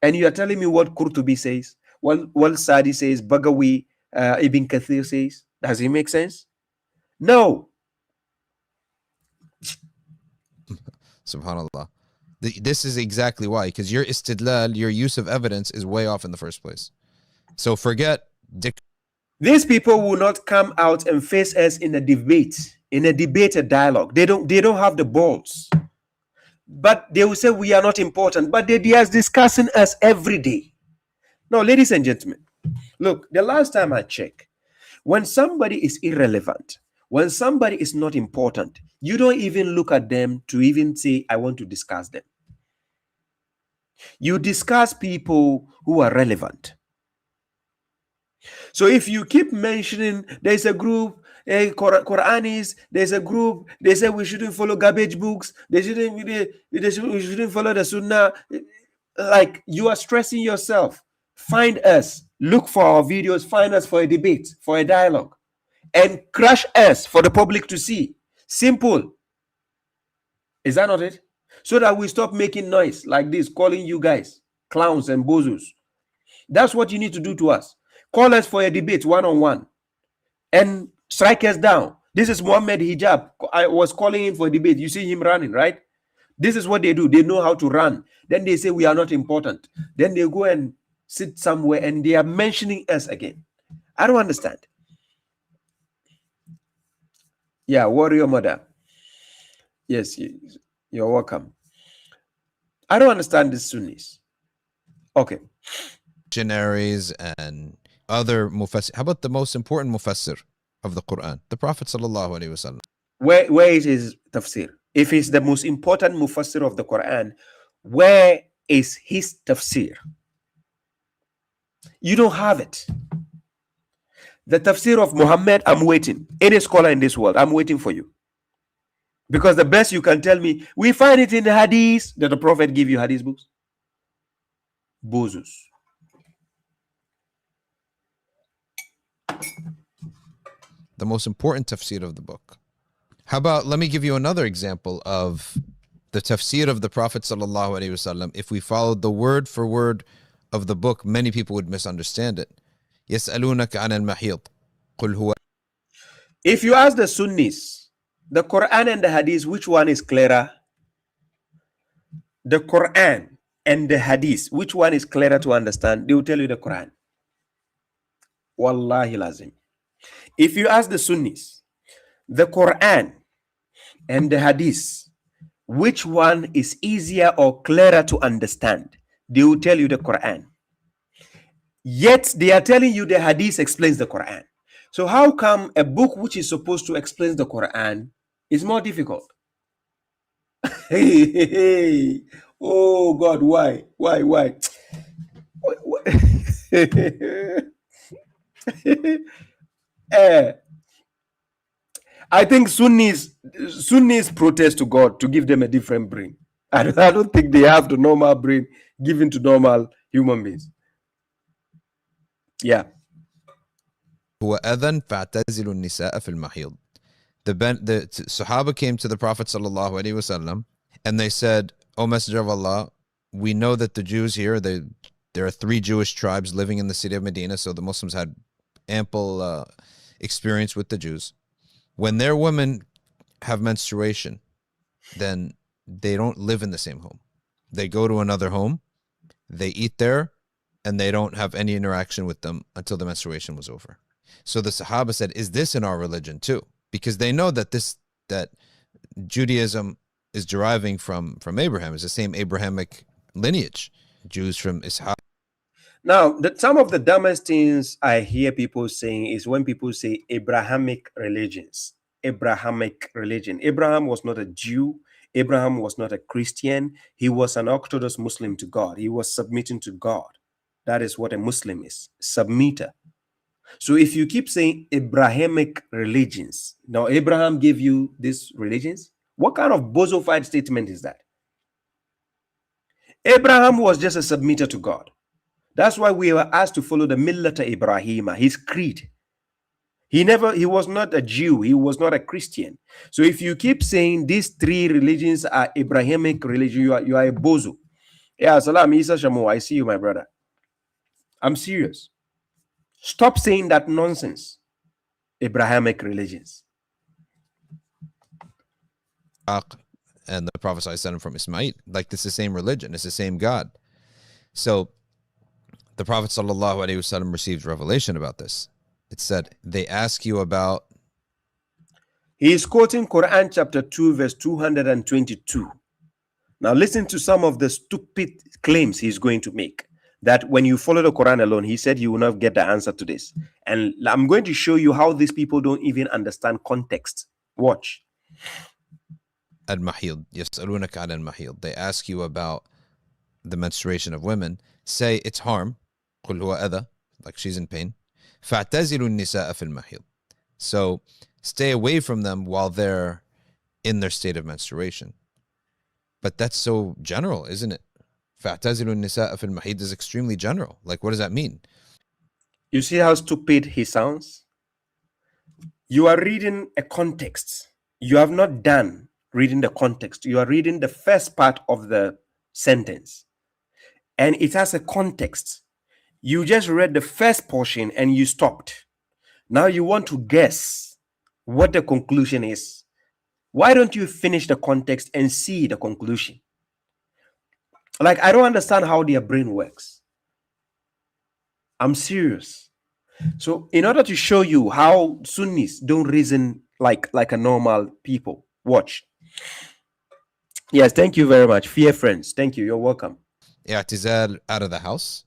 And you are telling me what Qurtubi says, what Sadi says, Baghawi, Ibn Kathir says. Does it make sense? No. Subhanallah. This is exactly why, because your istidlal, your use of evidence is way off in the first place. So forget These people will not come out and face us in a debate, a dialogue. They don't have the balls. But they will say we are not important, but they are discussing us every day. Now, ladies and gentlemen, look, the last time I checked, when somebody is irrelevant, when somebody is not important, you don't even look at them to even say, I want to discuss them. You discuss people who are relevant. So if you keep mentioning there's a group, Quranis, there's a group, they say we shouldn't follow garbage books, we shouldn't follow the Sunnah, like you are stressing yourself. Find us, look for our videos, find us for a debate, for a dialogue, and crush us for the public to see. Simple. Is that not it? So that we stop making noise like this, calling you guys clowns and bozos. That's what you need to do to us. Call us for a debate one-on-one and strike us down. This is Muhammad Hijab. I was calling him for a debate. You see him running, right? This is what they do. They know how to run. Then they say we are not important. Then they go and sit somewhere and they are mentioning us again. I don't understand. Yeah, warrior mother. Yes, you're welcome. I don't understand these Sunnis. Okay. Dictionaries and other mufassir. How about the most important mufassir of the Quran? The Prophet sallallahu alaihi wasallam. Where is his tafsir? If he's the most important mufassir of the Quran, where is his tafsir? You don't have it. The tafsir of Muhammad, I'm waiting. Any scholar in this world, I'm waiting for you. Because the best you can tell me, we find it in the Hadith. Did the Prophet give you Hadith books? Bozus. The most important tafsir of the book. How about, let me give you another example of the tafsir of the Prophet sallallahu alaihi wasallam. If we followed the word for word of the book, many people would misunderstand it. يسألونك عن المحيض قل هو. If you ask the Sunnis, the Quran and the Hadith, which one is clearer? The Quran and the Hadith, which one is clearer to understand? They will tell you the Quran. Wallahi lazim. If you ask the Sunnis, the Quran and the Hadith, which one is easier or clearer to understand? They will tell you the Quran. Yet they are telling you the Hadith explains the Quran. So how come a book which is supposed to explain the Quran is more difficult? Hey. Oh God, why? I think Sunnis protest to God to give them a different brain. I don't think they have the normal brain given to normal human beings. Yeah. هو أذن فاعتزلوا النساء في المحيض. The Sahaba came to the Prophet sallallahu alaihi wasallam and they said, "O Messenger of Allah, we know that the Jews here, there are 3 Jewish tribes living in the city of Medina, so the Muslims had ample experience with the Jews. When their women have menstruation, then they don't live in the same home. They go to another home, they eat there, and they don't have any interaction with them until the menstruation was over." So the Sahaba said, is this in our religion too? Because they know that that Judaism is deriving from Abraham. It's the same Abrahamic lineage. Jews from Ishaq. Now, some of the dumbest things I hear people saying is when people say Abrahamic religions. Abrahamic religion. Abraham was not a Jew. Abraham was not a Christian. He was an Orthodox Muslim to God. He was submitting to God. That is what a Muslim is, submitter. So if you keep saying Abrahamic religions, now Abraham gave you these religions, what kind of bozofied statement is that? Abraham was just a submitter to God. That's why we were asked to follow the Millata Ibrahima, his creed. He was not a Jew. He was not a Christian. So if you keep saying these 3 religions are Abrahamic religion, you are a bozo. Yeah, Salam Isa Shamu, I see you, my brother. I'm serious. Stop saying that nonsense. Abrahamic religions. And the Prophet sent him from Ismail. Like, it's the same religion. It's the same God. So the Prophet sallallahu alaihi wasallam received revelation about this. It said, they ask you about. He is quoting Quran chapter 2, verse 222. Now listen to some of the stupid claims he's going to make. That when you follow the Quran alone, he said you will not get the answer to this. And I'm going to show you how these people don't even understand context. Watch. Al-Mahid. يسألونك عن المحيض. They ask you about the menstruation of women. Say it's harm. قل هو أذى. Like she's in pain. فاعتزلوا النساء في المحيض. So stay away from them while they're in their state of menstruation. But that's so general, isn't it? فاعتزلوا النساء في المحيض is extremely general. Like, what does that mean? You see how stupid he sounds? You are reading a context. You have not done reading the context. You are reading the first part of the sentence. And it has a context. You just read the first portion and you stopped. Now you want to guess what the conclusion is. Why don't you finish the context and see the conclusion? Like, I don't understand how their brain works. I'm serious. So in order to show you how Sunnis don't reason like a normal people, watch. Yes, thank you very much. Fear friends. Thank you. You're welcome. اعتزال out of the house.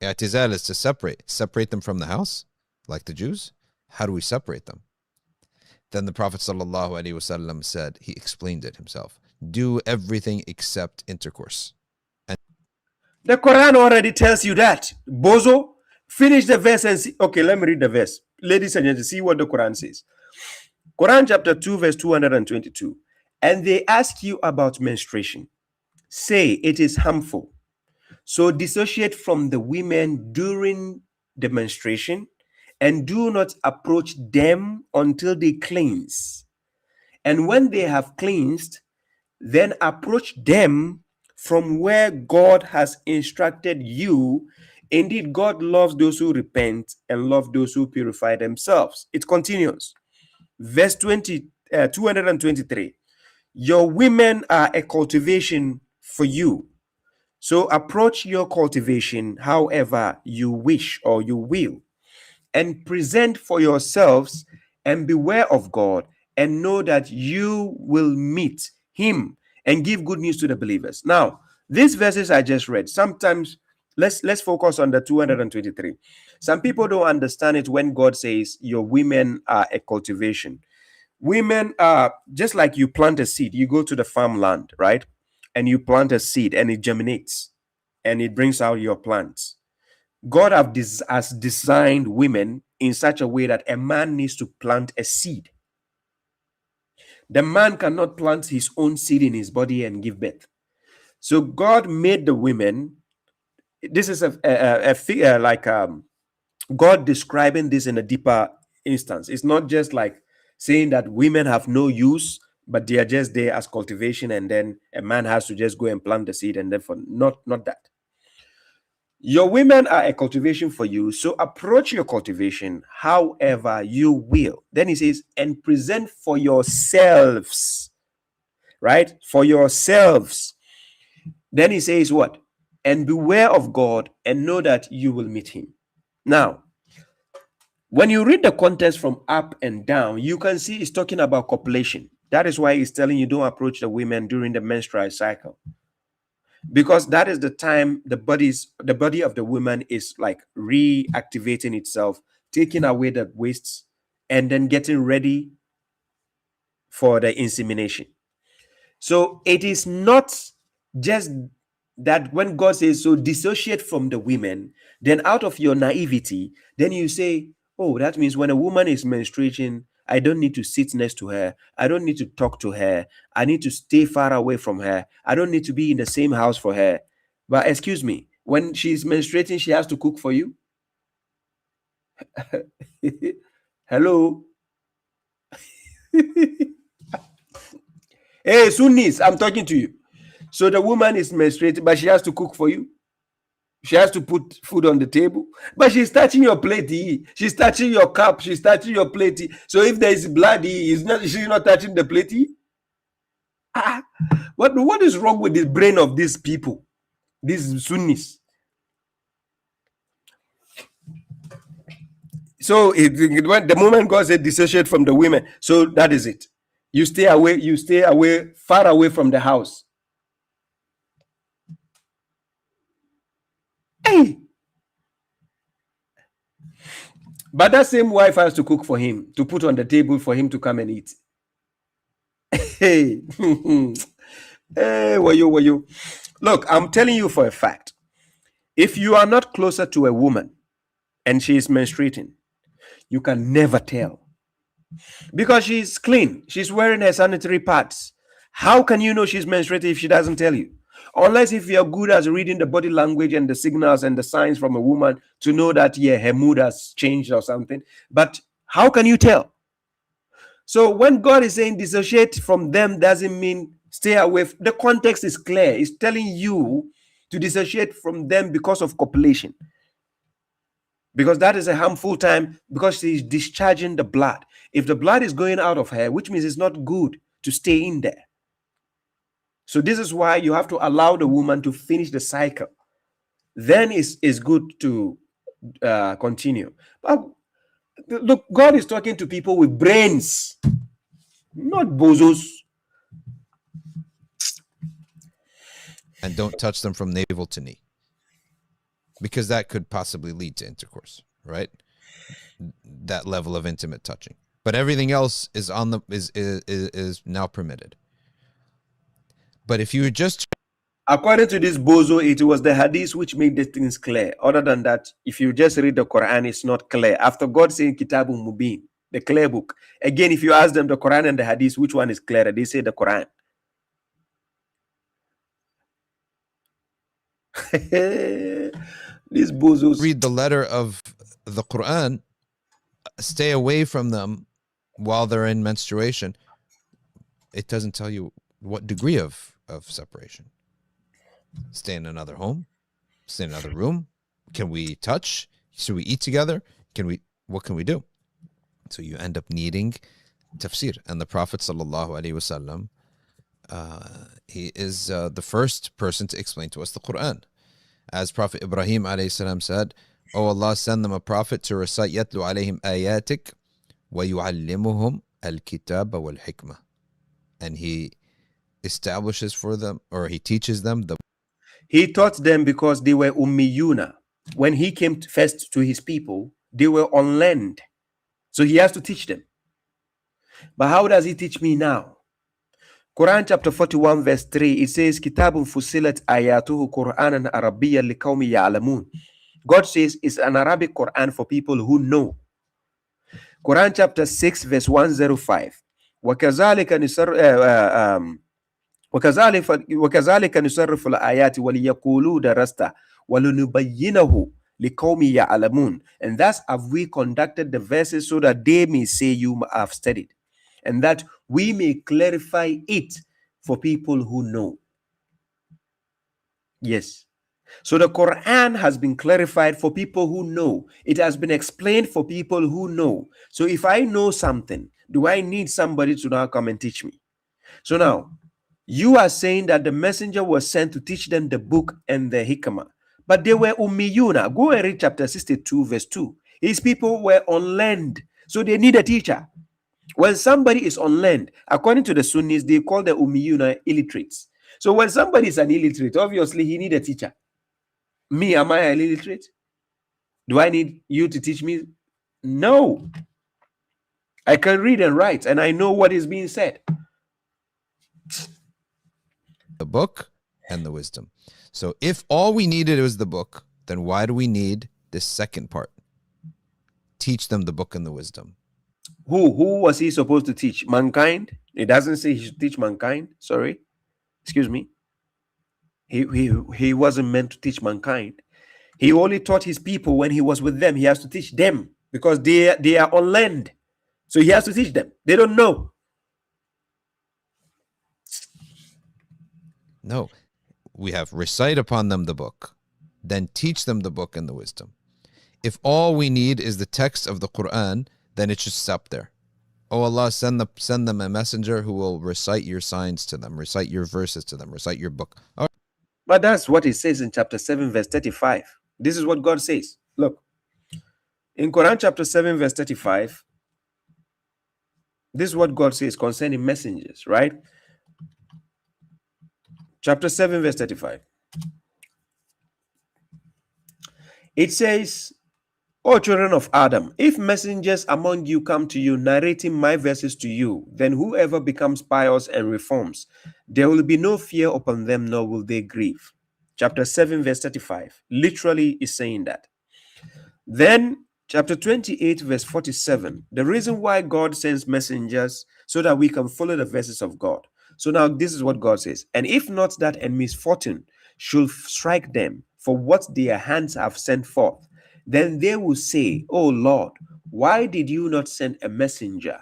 اعتزال is to separate them from the house, like the Jews. How do we separate them? Then the Prophet ﷺ said, he explained it himself. Do everything except intercourse. The Quran already tells you that. Bozo, finish the verse and see. Okay, let me read the verse. Ladies and gentlemen, see what the Quran says. Quran chapter 2, verse 222. And they ask you about menstruation. Say it is harmful. So dissociate from the women during the menstruation and do not approach them until they cleanse. And when they have cleansed, then approach them from where God has instructed you. Indeed, God loves those who repent and love those who purify themselves. It continues. Verse 223. Your women are a cultivation for you. So approach your cultivation however you wish or you will, and present for yourselves, and beware of God, and know that you will meet him, and give good news to the believers. Now, these verses I just read, sometimes let's focus on the 223. Some people don't understand it when God says your women are a cultivation. Women are just like you plant a seed. You go to the farmland, right? And you plant a seed and it germinates and it brings out your plants. God has designed women in such a way that a man needs to plant a seed. The man cannot plant his own seed in his body and give birth. So God made the women. This is a figure like God describing this in a deeper instance. It's not just like saying that women have no use, but they are just there as cultivation, and then a man has to just go and plant the seed, and therefore not that. Your women are a cultivation for you, so approach your cultivation however you will. Then he says, and present for yourselves, right? For yourselves. Then he says what? And beware of God and know that you will meet him. Now, when you read the context from up and down, you can see it's talking about copulation. That is why he's telling you don't approach the women during the menstrual cycle, because that is the time the body of the woman is like reactivating itself, taking away the wastes, and then getting ready for the insemination. So it is not just that when God says, so dissociate from the women, then out of your naivety, then you say, oh, that means when a woman is menstruating, I don't need to sit next to her. I don't need to talk to her. I need to stay far away from her. I don't need to be in the same house for her. But excuse me, when she's menstruating, she has to cook for you? Hello? Hey, Sunnis, I'm talking to you. So the woman is menstruating, but she has to cook for you. She has to put food on the table, but she's touching your plate. She's touching your cup. She's touching your plate. So if there is blood, she's not touching the plate. What is wrong with the brain of these people, these Sunnis? So when the moment God said dissociate from the women, so that is it. You stay away, far away from the house. Hey. But that same wife has to cook for him, to put on the table for him to come and eat. Hey, hey, were you? Look, I'm telling you for a fact, if you are not closer to a woman and she is menstruating, you can never tell, because she's clean. She's wearing her sanitary pads. How can you know she's menstruating if she doesn't tell you? Unless if you're good at reading the body language and the signals and the signs from a woman to know that, yeah, her mood has changed or something. But how can you tell? So when God is saying dissociate from them, doesn't mean stay away. The context is clear. It's telling you to dissociate from them because of copulation. Because that is a harmful time, because she's discharging the blood. If the blood is going out of her, which means it's not good to stay in there. So this is why you have to allow the woman to finish the cycle. Then it's good to continue. But look, God is talking to people with brains, not bozos. and don't touch them from navel to knee, because that could possibly lead to intercourse, right? That level of intimate touching. But everything else is on the is now permitted. But if you just According to this bozo, it was the hadith which made the things clear. Other than that, if you just read the Quran, it's not clear. After God saying Kitabun Mubin, the clear book. Again, if you ask them the Quran and the hadith, which one is clearer? They say the Quran. These bozos. read the letter of the Quran, stay away from them while they're in menstruation, it doesn't tell you what degree of separation. Stay in another home, stay in another room. Can we touch? Should we eat together? What can we do? So you end up needing tafsir. And the Prophet ﷺ, he is the first person to explain to us the Quran. As Prophet Ibrahim ﷺ said, "Oh Allah, send them a prophet to recite yatlu alayhim ayatik wa yu'allimuhum al-kitaba wal-hikmah." And he establishes for them, or he teaches them the... He taught them because they were ummiyuna. When he came first to his people, they were on land. So he has to teach them. But how does he teach me now? Quran chapter 41 verse 3, it says, Kitabun fusilat ayatuhu Qur'anan Arabiyyan liqawmi ya'lamun. God says it's an Arabic Quran for people who know. Quran chapter 6 verse 105. وَكَذَلِكَ نُصَرِّفُ الْآيَاتِ وَلِيَقُولُوا دَرَسْتَ وَلِنُبَيِّنَهُ لِقَوْمِ يَعْلَمُونَ. And thus have we conducted the verses so that they may say you have studied, and that we may clarify it for people who know. Yes. So the Quran has been clarified for people who know. It has been explained for people who know. So if I know something, do I need somebody to now come and teach me? So now, you are saying that the messenger was sent to teach them the book and the hikmah. But they were ummiyuna. Go and read chapter 62 verse 2. His people were on land, so they need a teacher. When somebody is on land, according to the Sunnis, they call the ummiyuna illiterates. So when somebody is an illiterate, obviously he needs a teacher. Me, am I an illiterate? Do I need you to teach me? No. I can read and write, and I know what is being said. The book and the wisdom. So if all we needed was the book, then why do we need this second part? Teach them the book and the wisdom. Who was he supposed to teach? Mankind? It doesn't say he should teach mankind. Sorry. Excuse me. He wasn't meant to teach mankind. He only taught his people when he was with them. He has to teach them because they are on land. So he has to teach them. They don't know. No. We have recite upon them the book, then teach them the book and the wisdom. If all we need is the text of the Quran, then it should stop there. Oh Allah, send them a messenger who will recite your signs to them, recite your verses to them, recite your book. All right. But that's what it says in chapter 7 verse 35. This is what God says. Look, in Quran chapter 7 verse 35, this is what God says concerning messengers, right? Chapter 7 verse 35. It says, O children of Adam, if messengers among you come to you narrating my verses to you, then whoever becomes pious and reforms, there will be no fear upon them, nor will they grieve. Chapter 7 verse 35 literally is saying that. Then chapter 28 verse 47, the reason why God sends messengers so that we can follow the verses of God. So now this is what God says. And if not that, and misfortune should strike them for what their hands have sent forth, then they will say, Oh Lord, why did you not send a messenger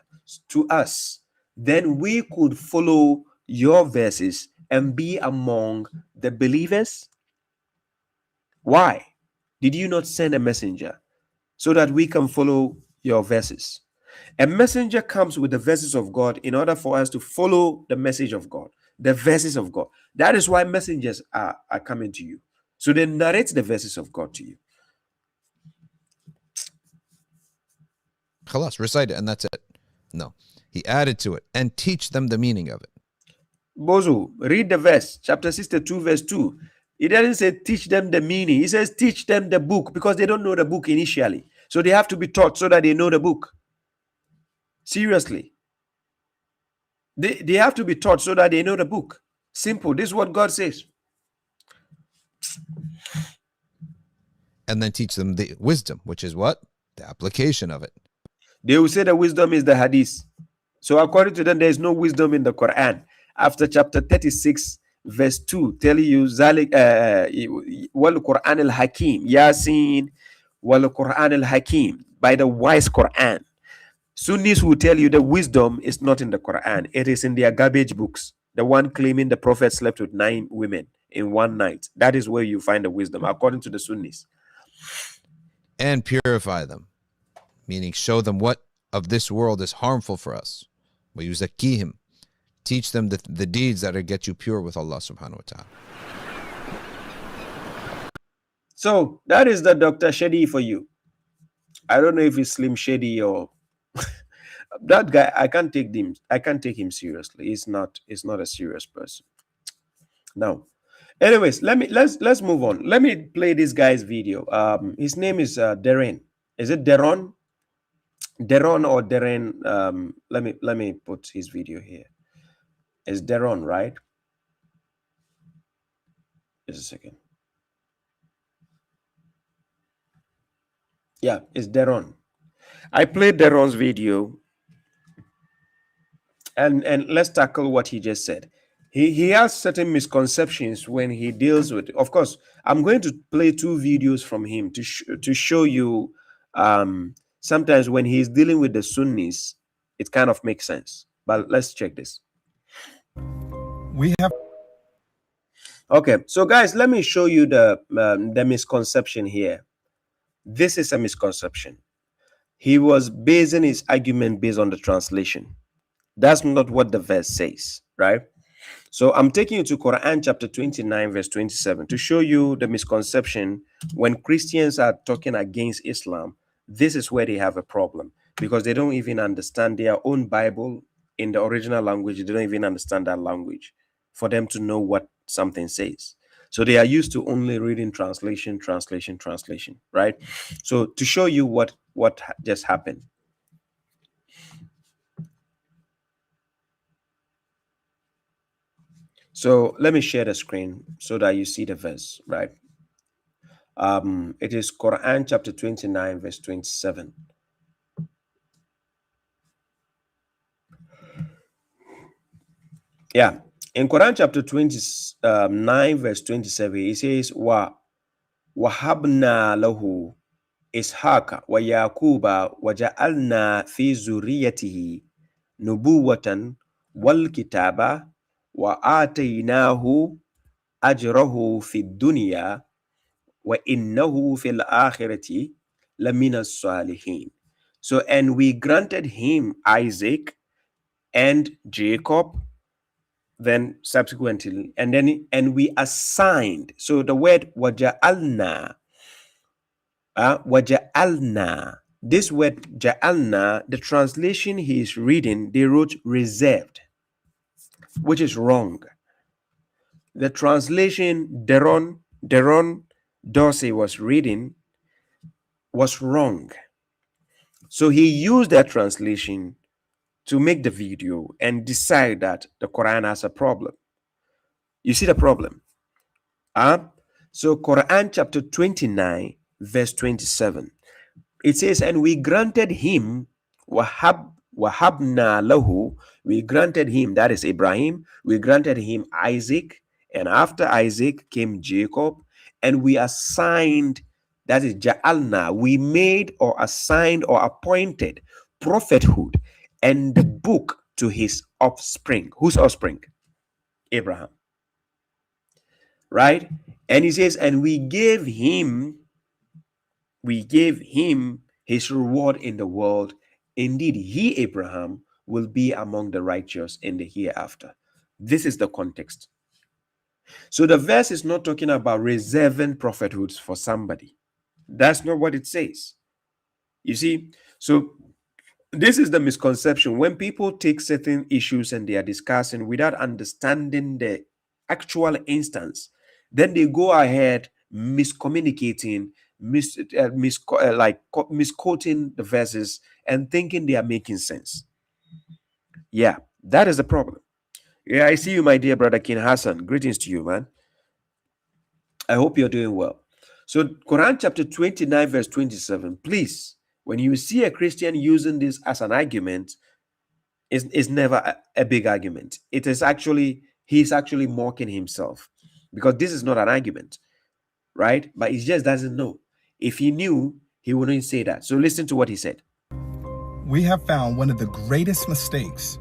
to us? Then we could follow your verses and be among the believers. Why did you not send a messenger so that we can follow your verses? A messenger comes with the verses of God in order for us to follow the message of God, the verses of God. That is why messengers are coming to you. So they narrate the verses of God to you. Khalas, recite it and that's it. No. He added to it and teach them the meaning of it. Bozo, read the verse, chapter 62, verse 2. It doesn't say teach them the meaning. It says teach them the book because they don't know the book initially. So they have to be taught so that they know the book. Seriously. They have to be taught so that they know the book. Simple. This is what God says. And then teach them the wisdom, which is what? The application of it. They will say the wisdom is the Hadith. So according to them, there is no wisdom in the Quran. After chapter 36, verse 2, telling you Zalik wal Quran al Hakim, Yasin wal Quran al Hakim, by the wise Quran. Sunnis will tell you the wisdom is not in the Quran. It is in their garbage books. The one claiming the Prophet slept with 9 women in one night. That is where you find the wisdom, according to the Sunnis. And purify them, meaning show them what of this world is harmful for us. وَيُزَكِّيهِمْ, teach them the deeds that will get you pure with Allah subhanahu wa ta'ala. So that is the Dr. Shadi for you. I don't know if it's Slim Shady or that guy. I can't take him seriously. He's not a serious person. No. Anyways, let's move on. Let me play this guy's video. His name is Deron. Is it Deron? Deron or Deron? Let me put his video here. It's Deron, right? Just a second. Yeah, it's Deron. I played Deron's video, and let's tackle what he just said. He has certain misconceptions when he deals with. Of course, I'm going to play 2 videos from him to show you. Sometimes when he's dealing with the Sunnis, it kind of makes sense. But let's check this. We have. Okay, so guys, let me show you the misconception here. This is a misconception. He was basing his argument based on the translation. That's not what the verse says, right? So I'm taking you to Quran chapter 29, verse 27 to show you the misconception when Christians are talking against Islam. This is where they have a problem because they don't even understand their own Bible in the original language. They don't even understand that language for them to know what something says. So they are used to only reading translation, right? So to show you what just happened. So let me share the screen so that you see the verse, right? It is Quran chapter 29, verse 27. Yeah. In Quran chapter 29, verse 27, it says, وَهَبْنَا لَهُ إِسْحَاقَ وَيَعْقُوبَ وَجَعَلْنَا فِي ذُرِّيَّتِهِ نُبُوَّةً وَالْكِتَابَ وَآتَيْنَاهُ أَجْرَهُ فِي الدُّنْيَا وَإِنَّهُ فِي الْآخِرَةِ لَمِنَ الصَّالِحِينَ. So, and we granted him Isaac and Jacob, then subsequently, and we assigned. So the word waja'alna, this word ja'alna, the translation he is reading, they wrote reserved, which is wrong. The translation Deron Dorsey was reading was wrong. So he used that translation to make the video and decide that the Quran has a problem. You see the problem? So Quran chapter 29, verse 27. It says, and we granted him wahabna lahu, we granted him, that is Ibrahim, we granted him Isaac, and after Isaac came Jacob, and we assigned, that is Ja'alna, we made or assigned or appointed prophethood and the book to his offspring. Whose offspring? Abraham. Right? And he says, and we gave him his reward in the world. Indeed, he, Abraham, will be among the righteous in the hereafter. This is the context. So the verse is not talking about reserving prophethoods for somebody. That's not what it says. You see, so This is the misconception. When people take certain issues and they are discussing without understanding the actual instance, then they go ahead miscommunicating, misquoting the verses and thinking they are making sense. Yeah, that is the problem. Yeah, I see you, my dear brother King Hassan. Greetings to you, man. I hope you're doing well. So, Quran chapter 29, verse 27. Please, when you see a Christian using this as an argument, it's never a big argument. It is actually, he's actually mocking himself, because this is not an argument, right? But he just doesn't know. If he knew, he wouldn't say that. So listen to what he said. We have found one of the greatest mistakes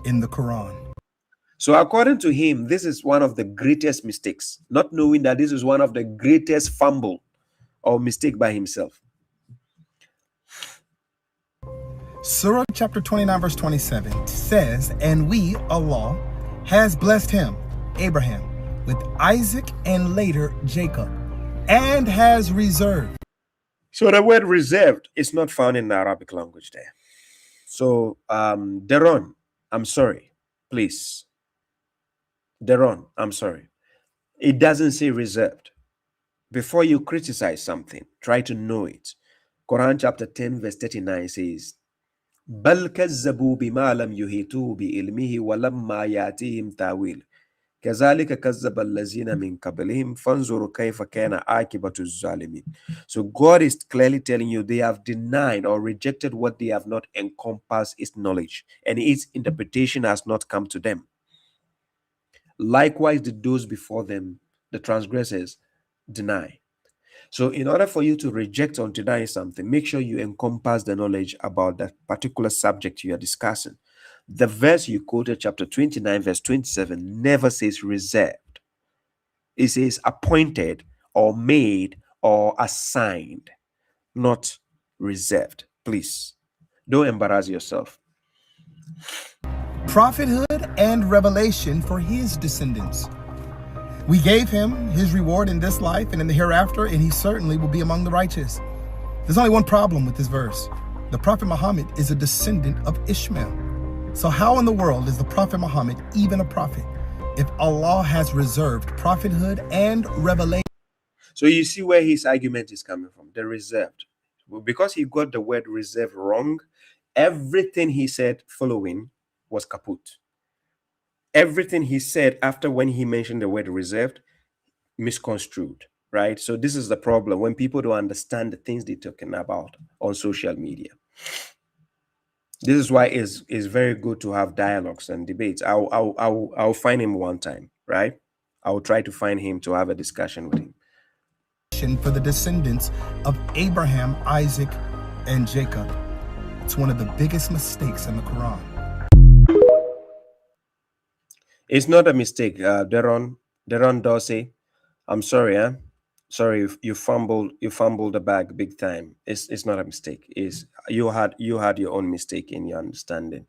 in the Quran. So according to him, this is one of the greatest mistakes, not knowing that this is one of the greatest fumble or mistake by himself. Surah chapter 29 verse 27 says, and we, Allah, has blessed him, Abraham, with Isaac and later Jacob, and has reserved. So the word reserved is not found in the Arabic language there. So Deron, I'm sorry, please. Deron, I'm sorry. It doesn't say reserved. Before you criticize something, try to know it. Quran chapter 10 verse 39 says, بل كذبوا بما لم يحيطوا بعلمه ولما يأتيهم تأويل كذلك كذب الذين من قبلهم فانظروا كيف كان عاقبة الظالمين. So God is clearly telling you they have denied or rejected what they have not encompassed its knowledge, and its interpretation has not come to them. Likewise did those before them, the transgressors, deny. So in order for you to reject or deny something, make sure you encompass the knowledge about that particular subject you are discussing. The verse you quoted, chapter 29, verse 27, never says reserved. It says appointed or made or assigned, not reserved. Please, don't embarrass yourself. Prophethood and revelation for his descendants. We gave him his reward in this life and in the hereafter, and he certainly will be among the righteous. There's only one problem with this verse. The Prophet Muhammad is a descendant of Ishmael. So how in the world is the Prophet Muhammad even a prophet if Allah has reserved prophethood and revelation? So you see where his argument is coming from, the reserved. Well, because he got the word reserved wrong, everything he said following was kaput. Everything he said after when he mentioned the word reserved, misconstrued, right? So this is the problem when people don't understand the things they're talking about on social media. This is why it's very good to have dialogues and debates. I'll find him one time, right? I'll try to find him to have a discussion with him. For the descendants of Abraham, Isaac, and Jacob. It's one of the biggest mistakes in the Quran. It's not a mistake, Deron Dorsey. I'm sorry, sorry, you fumbled the bag big time. It's not a mistake. You had your own mistake in your understanding,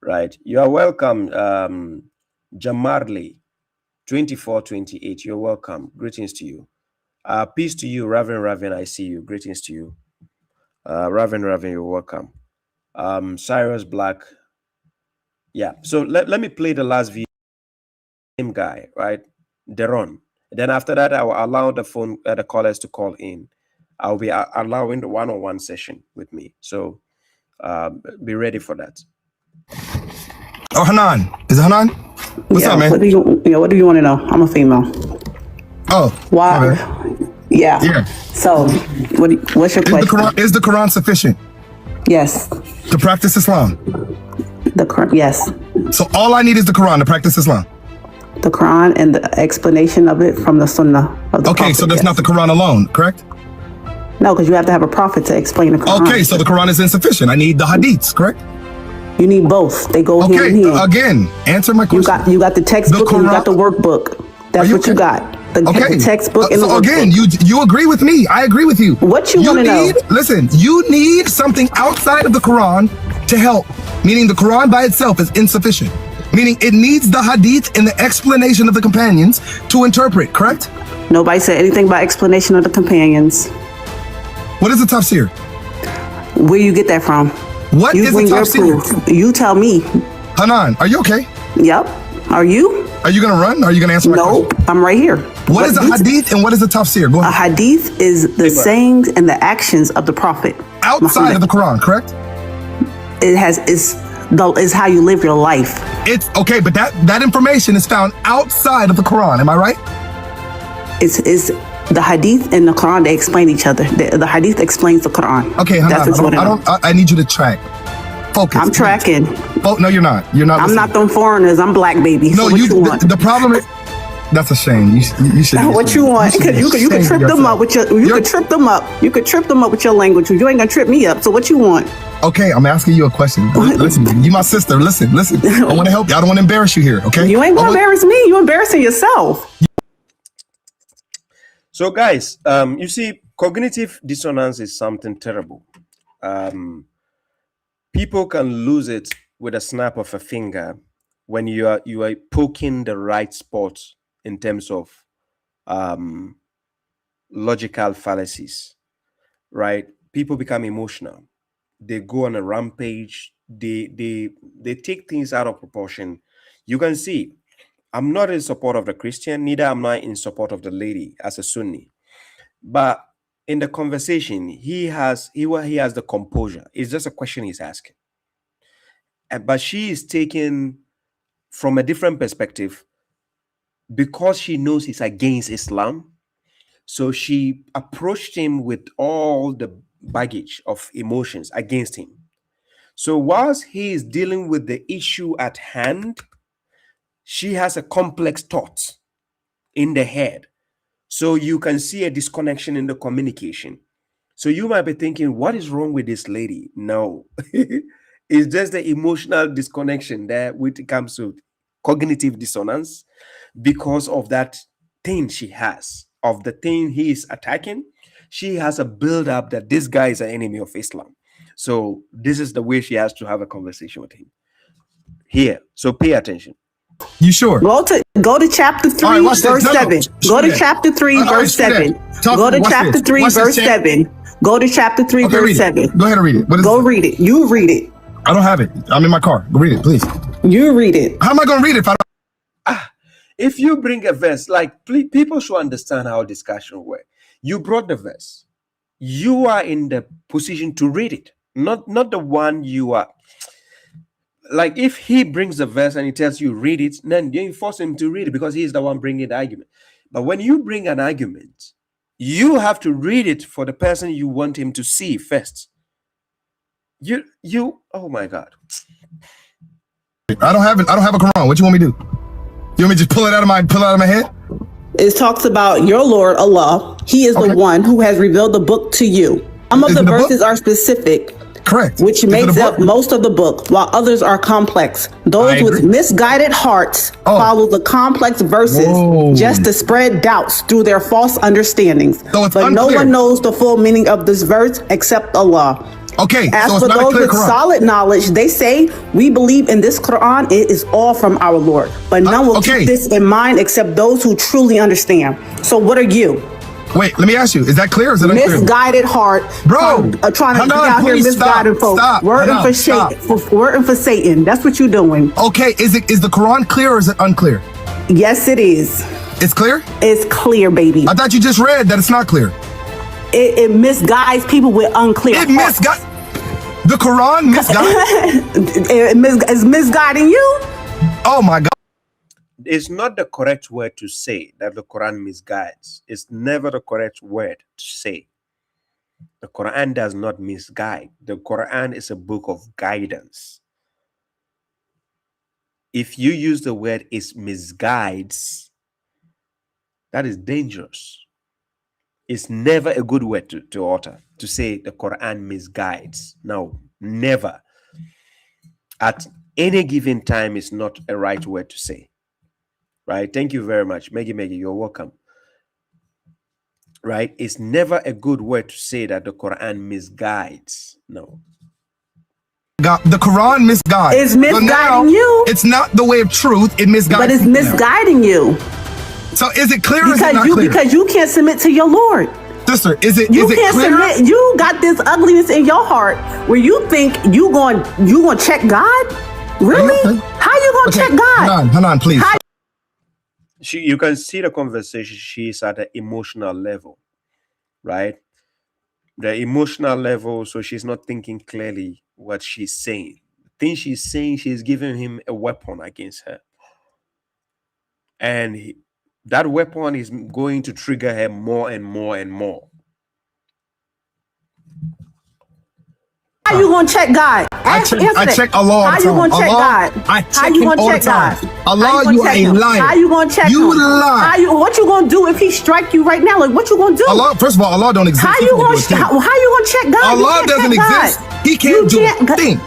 right? You are welcome, Jamarli 2428. You're welcome. Greetings to you. Peace to you, Raven. I see you. Greetings to you, Raven. You're welcome. Cyrus Black. Yeah. So let me play the last video. Same guy, right? Deron. Then after that, I will allow the callers to call in. I'll be allowing the one-on-one session with me. So be ready for that. Oh, Hanan. Is it Hanan? What's up, man? What do you want to know? I'm a female. Oh. Why? Yeah. So, what's your question? Is the Quran sufficient? Yes. To practice Islam? Yes. So all I need is the Quran to practice Islam? The Quran and the explanation of it from the Sunnah of the Prophet, so that's not the Quran alone, correct? No, because you have to have a prophet to explain the Quran. Okay, so the Quran is insufficient. I need the Hadiths, correct? You need both. They go hand in hand. Again, answer my question. You got the textbook and you got the workbook. That's what you got. The textbook and the workbook. Again, you agree with me. I agree with you. What you want to know? Listen, you need something outside of the Quran to help. Meaning the Quran by itself is insufficient. Meaning it needs the Hadith and the explanation of the companions to interpret, correct? Nobody said anything about explanation of the companions. What is the tafsir? Where you get that from? What You is a bring your tafsir? proof. You tell me. Hanan, are you okay? Yep. Are you? Are you gonna run? Are you gonna answer my Nope. question? I'm right here. What is a hadith and what is a tafsir? Go A ahead. hadith is the sayings and the actions of the Prophet. Outside of the Quran, correct? It is how you live your life. It's okay, but that information is found outside of the Quran. Am I right? It's the hadith and the Quran, they explain each other. The hadith explains the Quran. Okay, Hanan, I need you to track. Focus. I'm tracking. Oh, no, you're not. You're not. I'm not them foreigners. I'm black, baby. No, so what you want? The problem is, that's a shame. You should. What you want? Because you could trip them up with your. You could trip them up. You could trip them up with your language. You ain't gonna trip me up. So what you want? Okay, I'm asking you a question. Listen, you my sister. Listen. I want to help you. I don't want to embarrass you here. Okay. You ain't gonna embarrass me. You embarrassing yourself. So, guys, you see, cognitive dissonance is something terrible. People can lose it with a snap of a finger when you are poking the right spot in terms of logical fallacies, right? People become emotional. They go on a rampage. They take things out of proportion. You can see, I'm not in support of the Christian, neither am I in support of the lady as a Sunni. But in the conversation, he has the composure. It's just a question he's asking. But she is taken from a different perspective because she knows he's against Islam. So she approached him with all the baggage of emotions against him. So whilst he is dealing with the issue at hand, she has a complex thought in the head. So you can see a disconnection in the communication. So you might be thinking, what is wrong with this lady? No, it's just the emotional disconnection there when it comes to cognitive dissonance because of that thing she has, of the thing he is attacking. She has a build-up that this guy is an enemy of Islam. So this is the way she has to have a conversation with him. Here, so pay attention. You sure? Go to chapter 3, verse 7. Go to chapter 3, verse 7. Go to chapter 3, verse 7. Go to chapter 3, verse 7. Go ahead and read it. Go read it. You read it. I don't have it. I'm in my car. Go read it, please. You read it. How am I going to read it if I don't? If you bring a verse, like people should understand how discussion works. You brought the verse. You are in the position to read it, not the one you are. Like if he brings the verse and he tells you read it, then you force him to read it because he is the one bringing the argument. But when you bring an argument, you have to read it for the person you want him to see first. Oh my God. I don't have a Quran. What you want me to do? You want me to just pull it out of my head? It talks about your Lord Allah. He is the one who has revealed the book to you. Some of the verses are specific. Correct. Which makes up most of the book, while others are complex. Those with misguided hearts follow the complex verses just to spread doubts through their false understandings. But no one knows the full meaning of this verse except Allah. Okay. As for those with solid knowledge, they say, we believe in this Quran, it is all from our Lord. But none will keep this in mind except those who truly understand. So what are you? Wait, let me ask you, is that clear or is it unclear? Misguided heart. Bro, trying to be out here misguided folks. Wording for Satan. That's what you're doing. Okay, is the Quran clear or is it unclear? Yes, it is. It's clear? It's clear, baby. I thought you just read that it's not clear. It misguides people with unclear hearts. The Quran misguides? It's misguiding you? Oh my God. It's not the correct word to say that the Quran misguides. It's never the correct word to say. The Quran does not misguide. The Quran is a book of guidance. If you use the word "is misguides," that is dangerous. It's never a good word to utter, to say the Quran misguides. No, never. At any given time, it's not a right word to say. Right? Thank you very much. Maggie, you're welcome. Right? It's never a good word to say that the Quran misguides. No. The Quran misguides. It's misguiding you. It's not the way of truth. It misguides. But it's misguiding you. So is it clear or is it not clear? Because you can't submit to your Lord. Sister, is it You can't clear? submit. You got this ugliness in your heart where you think you going check God? Really? How you gonna check God? Hold on, please. You can see the conversation. She's at an emotional level, right? The emotional level, so she's not thinking clearly what she's saying. The thing she's saying, she's giving him a weapon against her. And that weapon is going to trigger her more and more and more. How you gonna check God? I check Allah. How you gonna check God? How you gonna check God? Allah, you are a liar. How you gonna check you him? lie. What you gonna do if he strike you right now? Like, what you gonna do? Allah, first of all, Allah don't exist. How you gonna check God? Allah doesn't exist. He can't do a thing.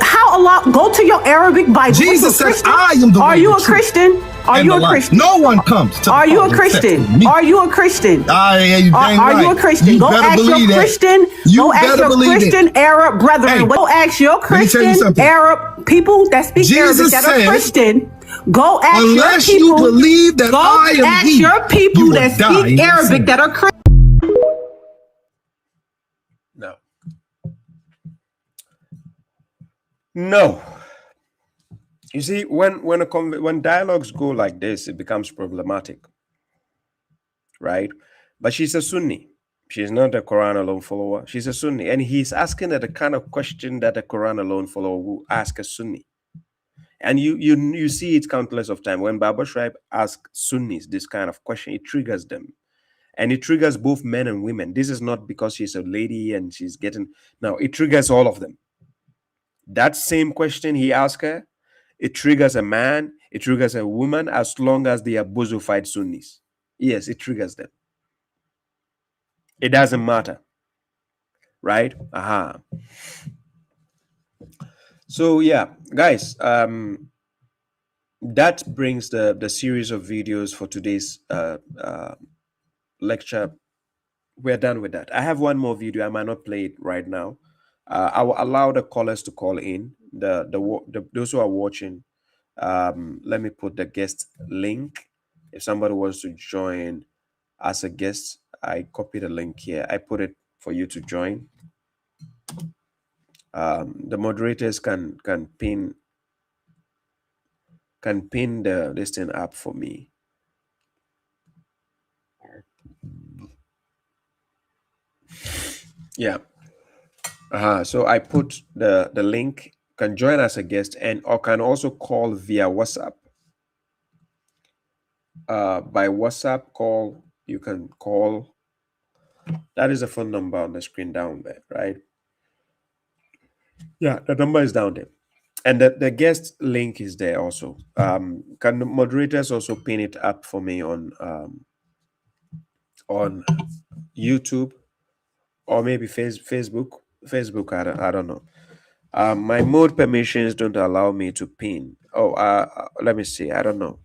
How Allah? Go to your Arabic Bible. Jesus says, "I am the way." Are you a Christian? Are you a Christian? No one comes to Are you a Christian? Are you a Christian? Are you a Christian? Go ask your Christian. Go ask your Christian Arab brethren. Go ask your Christian Arab people that speak Arabic that are Christian. Go ask unless your people. You believe that go I am ask he, your people that speak Arabic that are Christian. No. You see, when dialogues go like this, it becomes problematic, right? But she's a Sunni. She's not a Quran alone follower. She's a Sunni, and he's asking her the kind of question that a Quran alone follower will ask a Sunni. And you see it countless of time when Baba Shraib asks Sunnis this kind of question, it triggers them, and it triggers both men and women. This is not because she's a lady and she's getting no. It triggers all of them. That same question he asked her, it triggers a man, it triggers a woman, as long as they are Bozofied Sunnis. Yes, it triggers them. It doesn't matter. Right? Aha. So yeah, guys, that brings the series of videos for today's lecture. We're done with that. I have one more video. I might not play it right now. I will allow the callers to call in. Those who are watching, let me put the guest link. If somebody wants to join as a guest, I copy the link here. I put it for you to join. The moderators can pin this thing up for me. Yeah. So I put the link. Can join as a guest or can also call via WhatsApp. By WhatsApp call, you can call. That is the phone number on the screen down there, right? Yeah, the number is down there. And the guest link is there also. Can the moderators also pin it up for me on YouTube or maybe Facebook? Facebook, I don't know. My mode permissions don't allow me to pin. Oh, let me see. I don't know.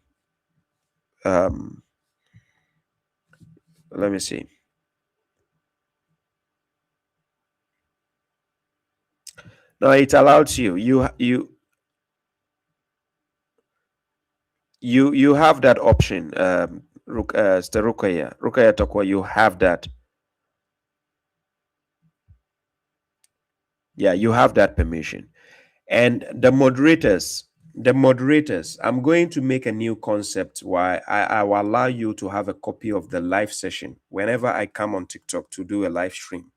Let me see. No, it allows you. You have that option. Rukaya Tokwa, you have that. Yeah, you have that permission. And the moderators, I'm going to make a new concept where I will allow you to have a copy of the live session whenever I come on TikTok to do a live stream.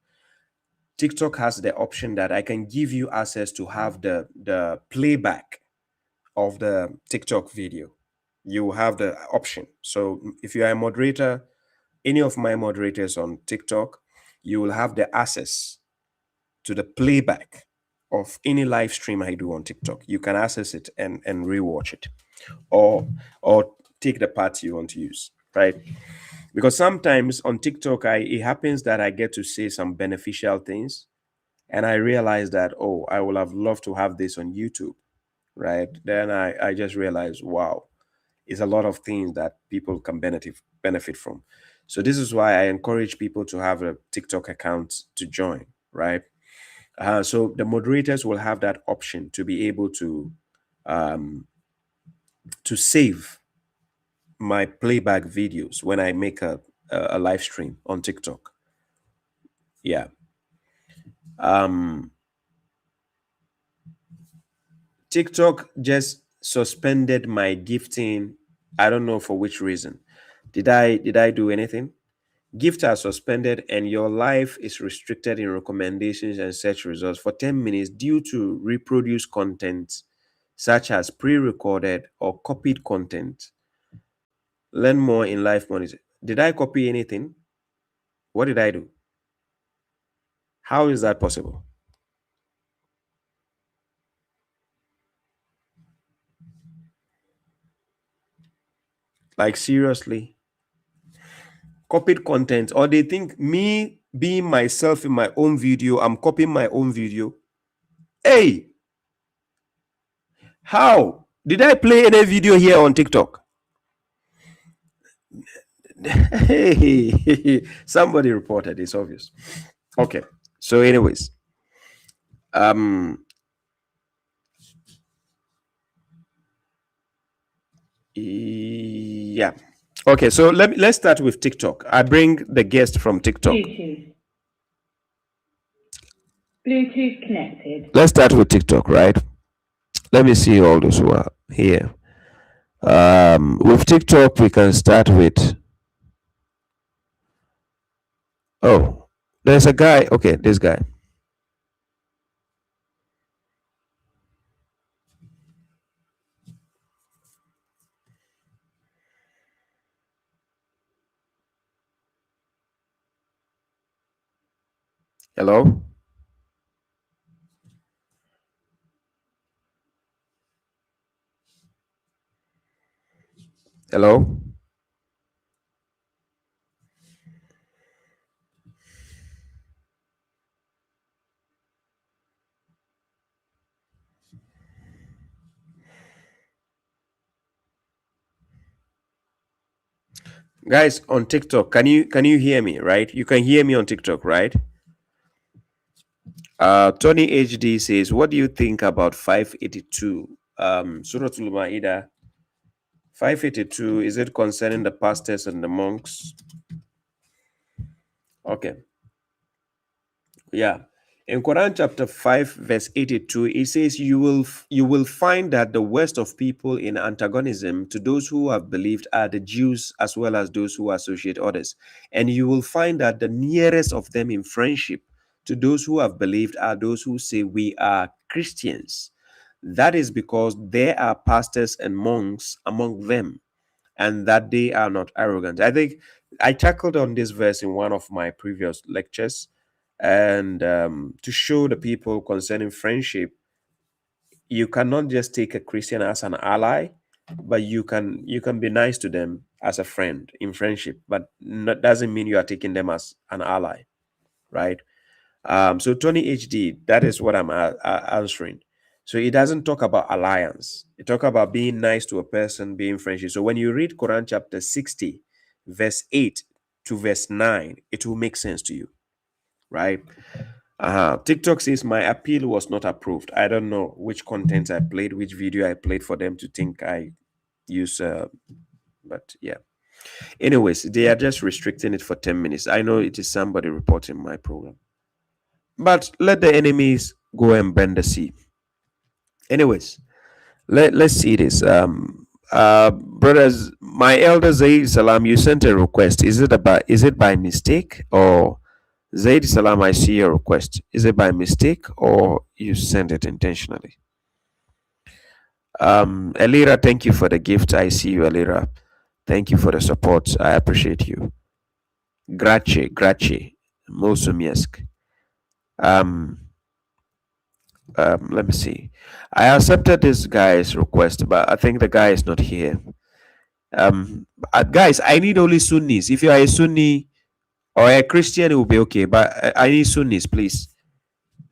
TikTok has the option that I can give you access to have the playback of the TikTok video. You have the option. So if you are a moderator, any of my moderators on TikTok, you will have the access to the playback of any live stream I do on TikTok. You can access it and rewatch it, or take the part you want to use, right? Because sometimes on TikTok, it happens that I get to say some beneficial things, and I realize that, oh, I would have loved to have this on YouTube, right? Then I just realized, wow, it's a lot of things that people can benefit from. So this is why I encourage people to have a TikTok account to join, right? So the moderators will have that option to be able to save my playback videos when I make a live stream on TikTok. Yeah. TikTok just suspended my gifting. I don't know for which reason. Did I do anything? Gifts are suspended and your life is restricted in recommendations and search results for 10 minutes due to reproduced content such as pre-recorded or copied content. Learn more in Life Monitor. Did I copy anything? What did I do? How is that possible? Like seriously? Copied content, or they think me being myself in my own video, I'm copying my own video. Hey, how did I play any video here on TikTok? Hey, somebody reported. It's obvious. Okay, so anyways, yeah. Okay, so let's start with TikTok. I bring the guest from TikTok. Bluetooth connected. Let's start with TikTok, right? Let me see all those who are here. With TikTok, we can start with. Oh, there's a guy. Okay, this guy. Hello? Hello? Guys on TikTok, can you hear me, right? You can hear me on TikTok, right? Tony HD says, what do you think about 582? Surah Al-Ma'idah 582, is it concerning the pastors and the monks? Okay. Yeah. In Quran chapter 5 verse 82, it says you will find that the worst of people in antagonism to those who have believed are the Jews as well as those who associate others. And you will find that the nearest of them in friendship to those who have believed are those who say we are Christians. That is because there are pastors and monks among them, and that they are not arrogant. I think I tackled on this verse in one of my previous lectures, and to show the people concerning friendship, you cannot just take a Christian as an ally, but you can be nice to them as a friend in friendship, but that doesn't mean you are taking them as an ally, right? So Tony HD, that is what I'm answering. So it doesn't talk about alliance. It talk about being nice to a person, being friendship. So when you read Quran chapter 60, verse 8 to verse 9, it will make sense to you, right? TikTok says my appeal was not approved. I don't know which content I played, which video I played for them to think I use, but yeah. Anyways, they are just restricting it for 10 minutes. I know it is somebody reporting my program, but let the enemies go and bend the sea. Anyways, let's see this. Brothers, my elder Zaid Salam, you sent a request. Is it by mistake, or Zaid Salam, I see your request. Is it by mistake or you sent it intentionally? Elira, thank you for the gift. I see you, Elira. Thank you for the support. I appreciate you. Grazie, Mosumiesk. Let me see. I accepted this guy's request, but I think the guy is not here. Guys, I need only Sunnis. If you are a Sunni or a Christian, it will be okay, but I need Sunnis, please.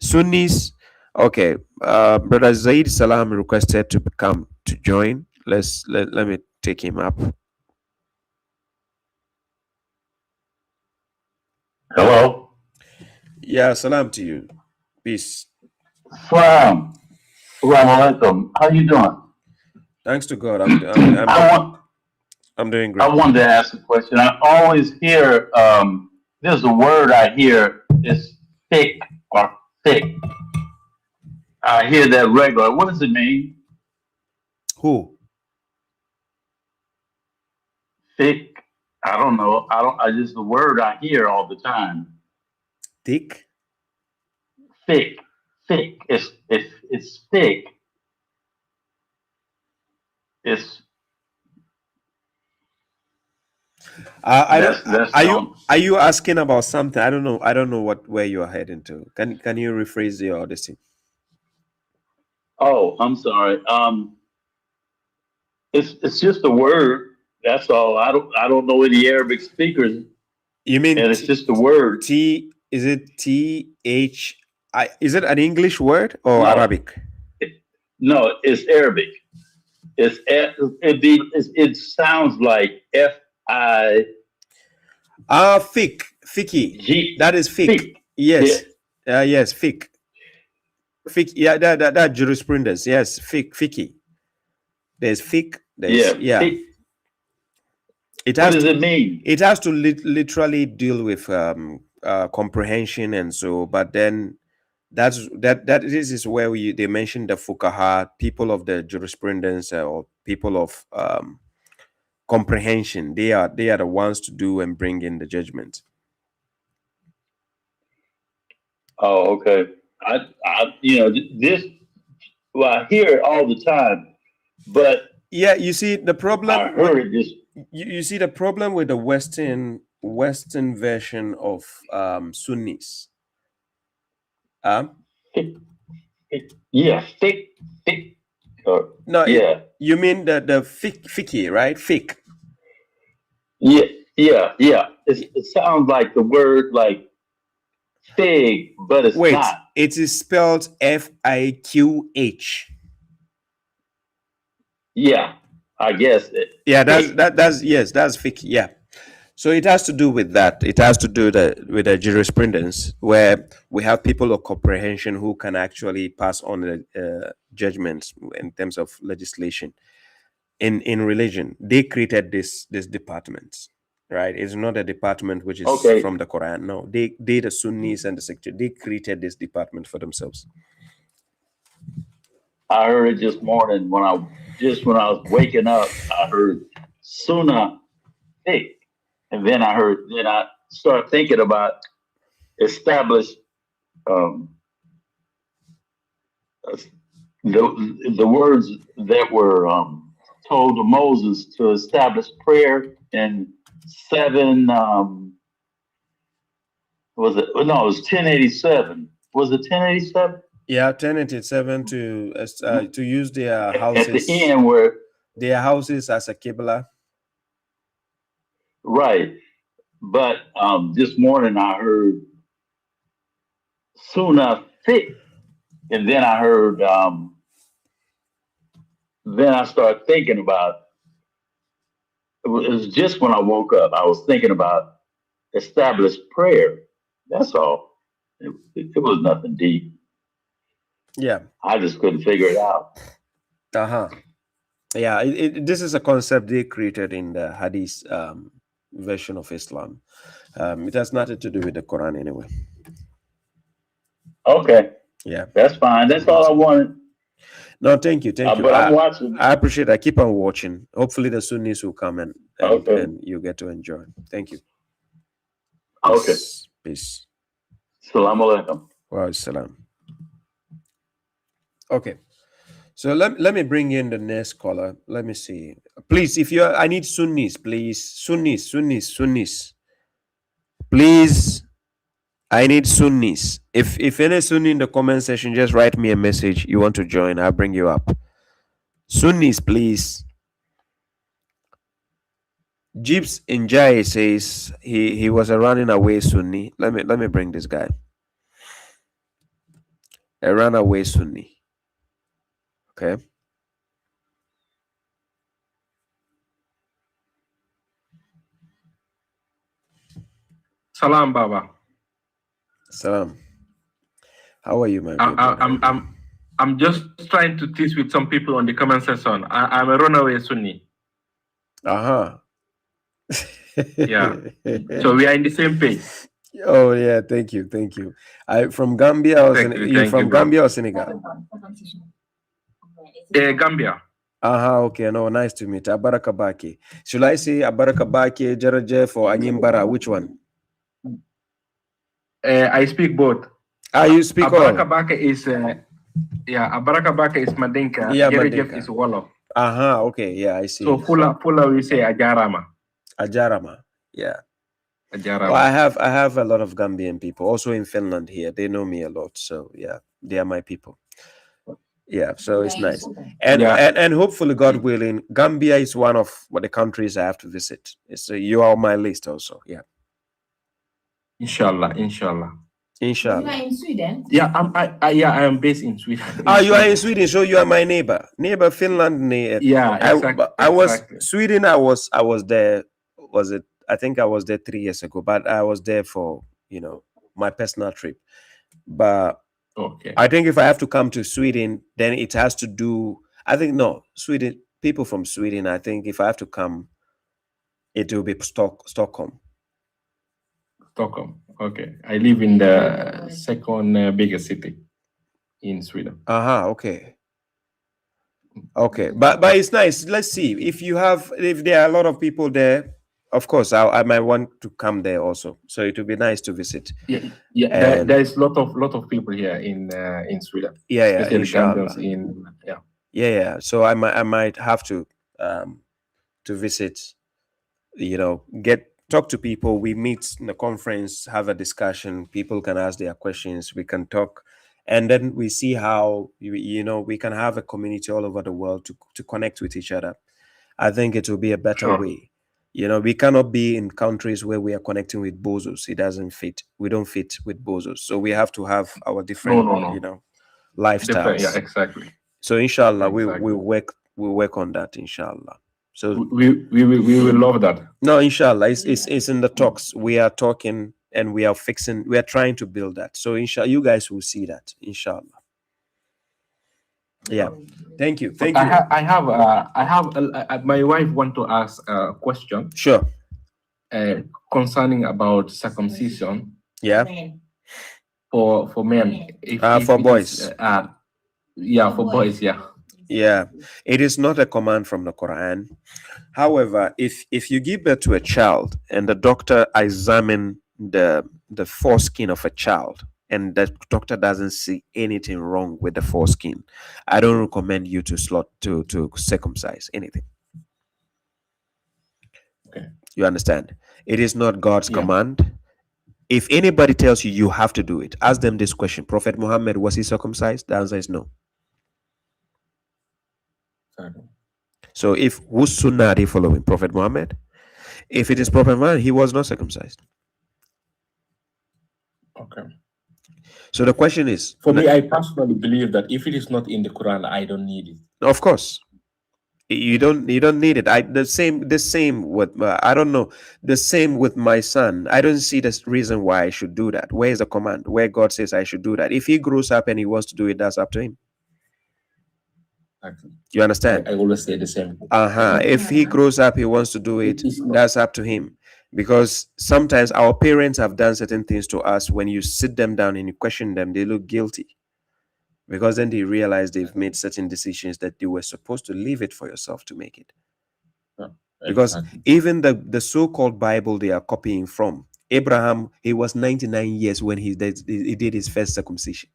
Sunnis. Okay. Brother Zaid Salam requested to join. Let me take him up. Hello. Yeah, salam to you. Peace. Salam. Assalamu alaikum. How you doing? Thanks to God, I'm doing great. I wanted to ask a question. I always hear there's a word I hear is thick or thick. I hear that regular. What does it mean? Who? Thick. I don't know. I just the word I hear all the time. Thick? Thick. Thick. It's thick. It's I don't. that's Are you asking about something? I don't know. I don't know where you are heading to. Can you rephrase your odyssey? Oh, I'm sorry. It's just a word. That's all. I don't know any Arabic speakers. You mean? And it's just a word. Is it TH? Is it an English word or No. Arabic? No, it's Arabic. It sounds like FI. Fiqh. That is fiqh. Yes. Yes, fiqh. Fiqh. Yeah, that jurisprudence. Yes, fiqh. There's fiqh. Fiqh. What does it mean? It has to literally deal with comprehension and so. But then this is where they mention the fuqaha, people of the jurisprudence or people of comprehension. They are the ones to do and bring in the judgment. Oh, okay. I this. Well, I hear it all the time, but yeah, you see the problem. I heard it just. You see the problem with the Western version of Sunnis. Yeah, thick. No, yeah. You mean the fiqh, right? Fiqh. Yeah. It sounds like the word like fig, but it's not. It is spelled FIQH. Yeah, I guess it. Yeah, that's fiqh. Yeah. So it has to do with that. It has to do with the jurisprudence where we have people of comprehension who can actually pass on the judgments in terms of legislation. In religion, they created this department, right? It's not a department which is from the Quran. No, they the Sunnis and the sector, they created this department for themselves. I heard it this morning when I was waking up. I heard Sunnah thick. And then I started thinking about established the words that were told to Moses to establish prayer in 7 was it? No, it was 1087. Was it 1087? Yeah, 1087 to use their houses at the end where their houses as a qibla. Right. But this morning I heard Sunnah thick. And then I heard then I started thinking about it was just when I woke up, I was thinking about established prayer. That's all. It was nothing deep. Yeah. I just couldn't figure it out. Yeah, this is a concept they created in the Hadith version of Islam. It has nothing to do with the Quran anyway. Okay. Yeah. That's fine. That's all I wanted. No, thank you. But I'm watching. I appreciate it. I keep on watching. Hopefully the Sunnis will come and you get to enjoy. Thank you. Okay. Peace. Assalamu alaikum. Wa salam. Okay. So let me bring in the next caller. Let me see. Please, I need Sunnis, please. Sunnis. Please, I need Sunnis. If any Sunni in the comment section, just write me a message. You want to join, I'll bring you up. Sunnis, please. Jeeps Njai says he was a running away Sunni. Let me bring this guy. A runaway Sunni. Okay. Salam, Baba. Salam. How are you, man? I'm just trying to tease with some people on the comment section. I'm a runaway Sunni. Yeah. So we are in the same page. Oh yeah, thank you, thank you. I from Gambia or you from bro. Gambia or Senegal? Gambia. Okay, no, nice to meet. Abaraka Baki. Should I say Abaraka Baki, Jerajef, or Anyimbara? Which one? I speak both. You speak all? Abaraka is Abaraka is Mandinka. Yeah, Jerejef Mandinka. is Wolof. Okay, yeah, I see. So Fula we say Ajarama. Ajarama, yeah. Ajarama. Well, I have a lot of Gambian people also in Finland here. They know me a lot, so yeah, they are my people. Yeah, so it's nice, and hopefully, God willing, Gambia is one of the countries I have to visit. You are on my list also. Yeah, Inshallah. You are in Sweden? Yeah, I am based in Sweden. You are in Sweden, so you are my neighbor, Finland. Yeah, exactly. I was Sweden. I was there. Was it? I think I was there 3 years ago, but I was there for my personal trip. But okay, I think if I have to come to Sweden, then it has to do. I think no, Sweden people from Sweden. I think if I have to come, it will be Stockholm. Stockholm. Okay, I live in the second biggest city in Sweden. Okay. Okay, but it's nice. Let's see if there are a lot of people there. Of course, I might want to come there also. So it would be nice to visit. Yeah. There is lot of people here in Sweden. Yeah, especially Yeah. So I might have to visit. Talk to people. We meet in the conference, have a discussion. People can ask their questions. We can talk, and then we see how we can have a community all over the world to connect with each other. I think it will be a better way. We cannot be in countries where we are connecting with bozos. It doesn't fit. We don't fit with bozos. So we have to have our different, lifestyles. Different, yeah, exactly. So inshallah, we'll work on that, inshallah. So we will love that. No, inshallah, it's in the talks. We are talking and we are trying to build that. So inshallah, you guys will see that, inshallah. Yeah, thank you. I have my wife want to ask a question. Sure. Concerning about circumcision. Yeah. For men. For boys. For boys. Yeah. Yeah, it is not a command from the Quran. However, if you give birth to a child and the doctor examine the foreskin of a child and the doctor doesn't see anything wrong with the foreskin, I don't recommend you to circumcise anything. Okay. You understand? It is not God's command. If anybody tells you you have to do it, ask them this question: Prophet Muhammad, was he circumcised? The answer is no. So whose sunnah are they following? Prophet Muhammad? If it is Prophet Muhammad, he was not circumcised. Okay. So the question is, for me, I personally believe that if it is not in the Quran, I don't need it. Of course, you don't need it. The same with I don't know. The same with my son. I don't see the reason why I should do that. Where is the command? Where God says I should do that? If he grows up and he wants to do it, that's up to him. You understand? I always say the same. If he grows up, he wants to do it, that's up to him. Because sometimes our parents have done certain things to us. When you sit them down and you question them, they look guilty. Because then they realize they've made certain decisions that you were supposed to leave it for yourself to make it. Because even the so-called Bible they are copying from, Abraham, he was 99 years when he did his first circumcision.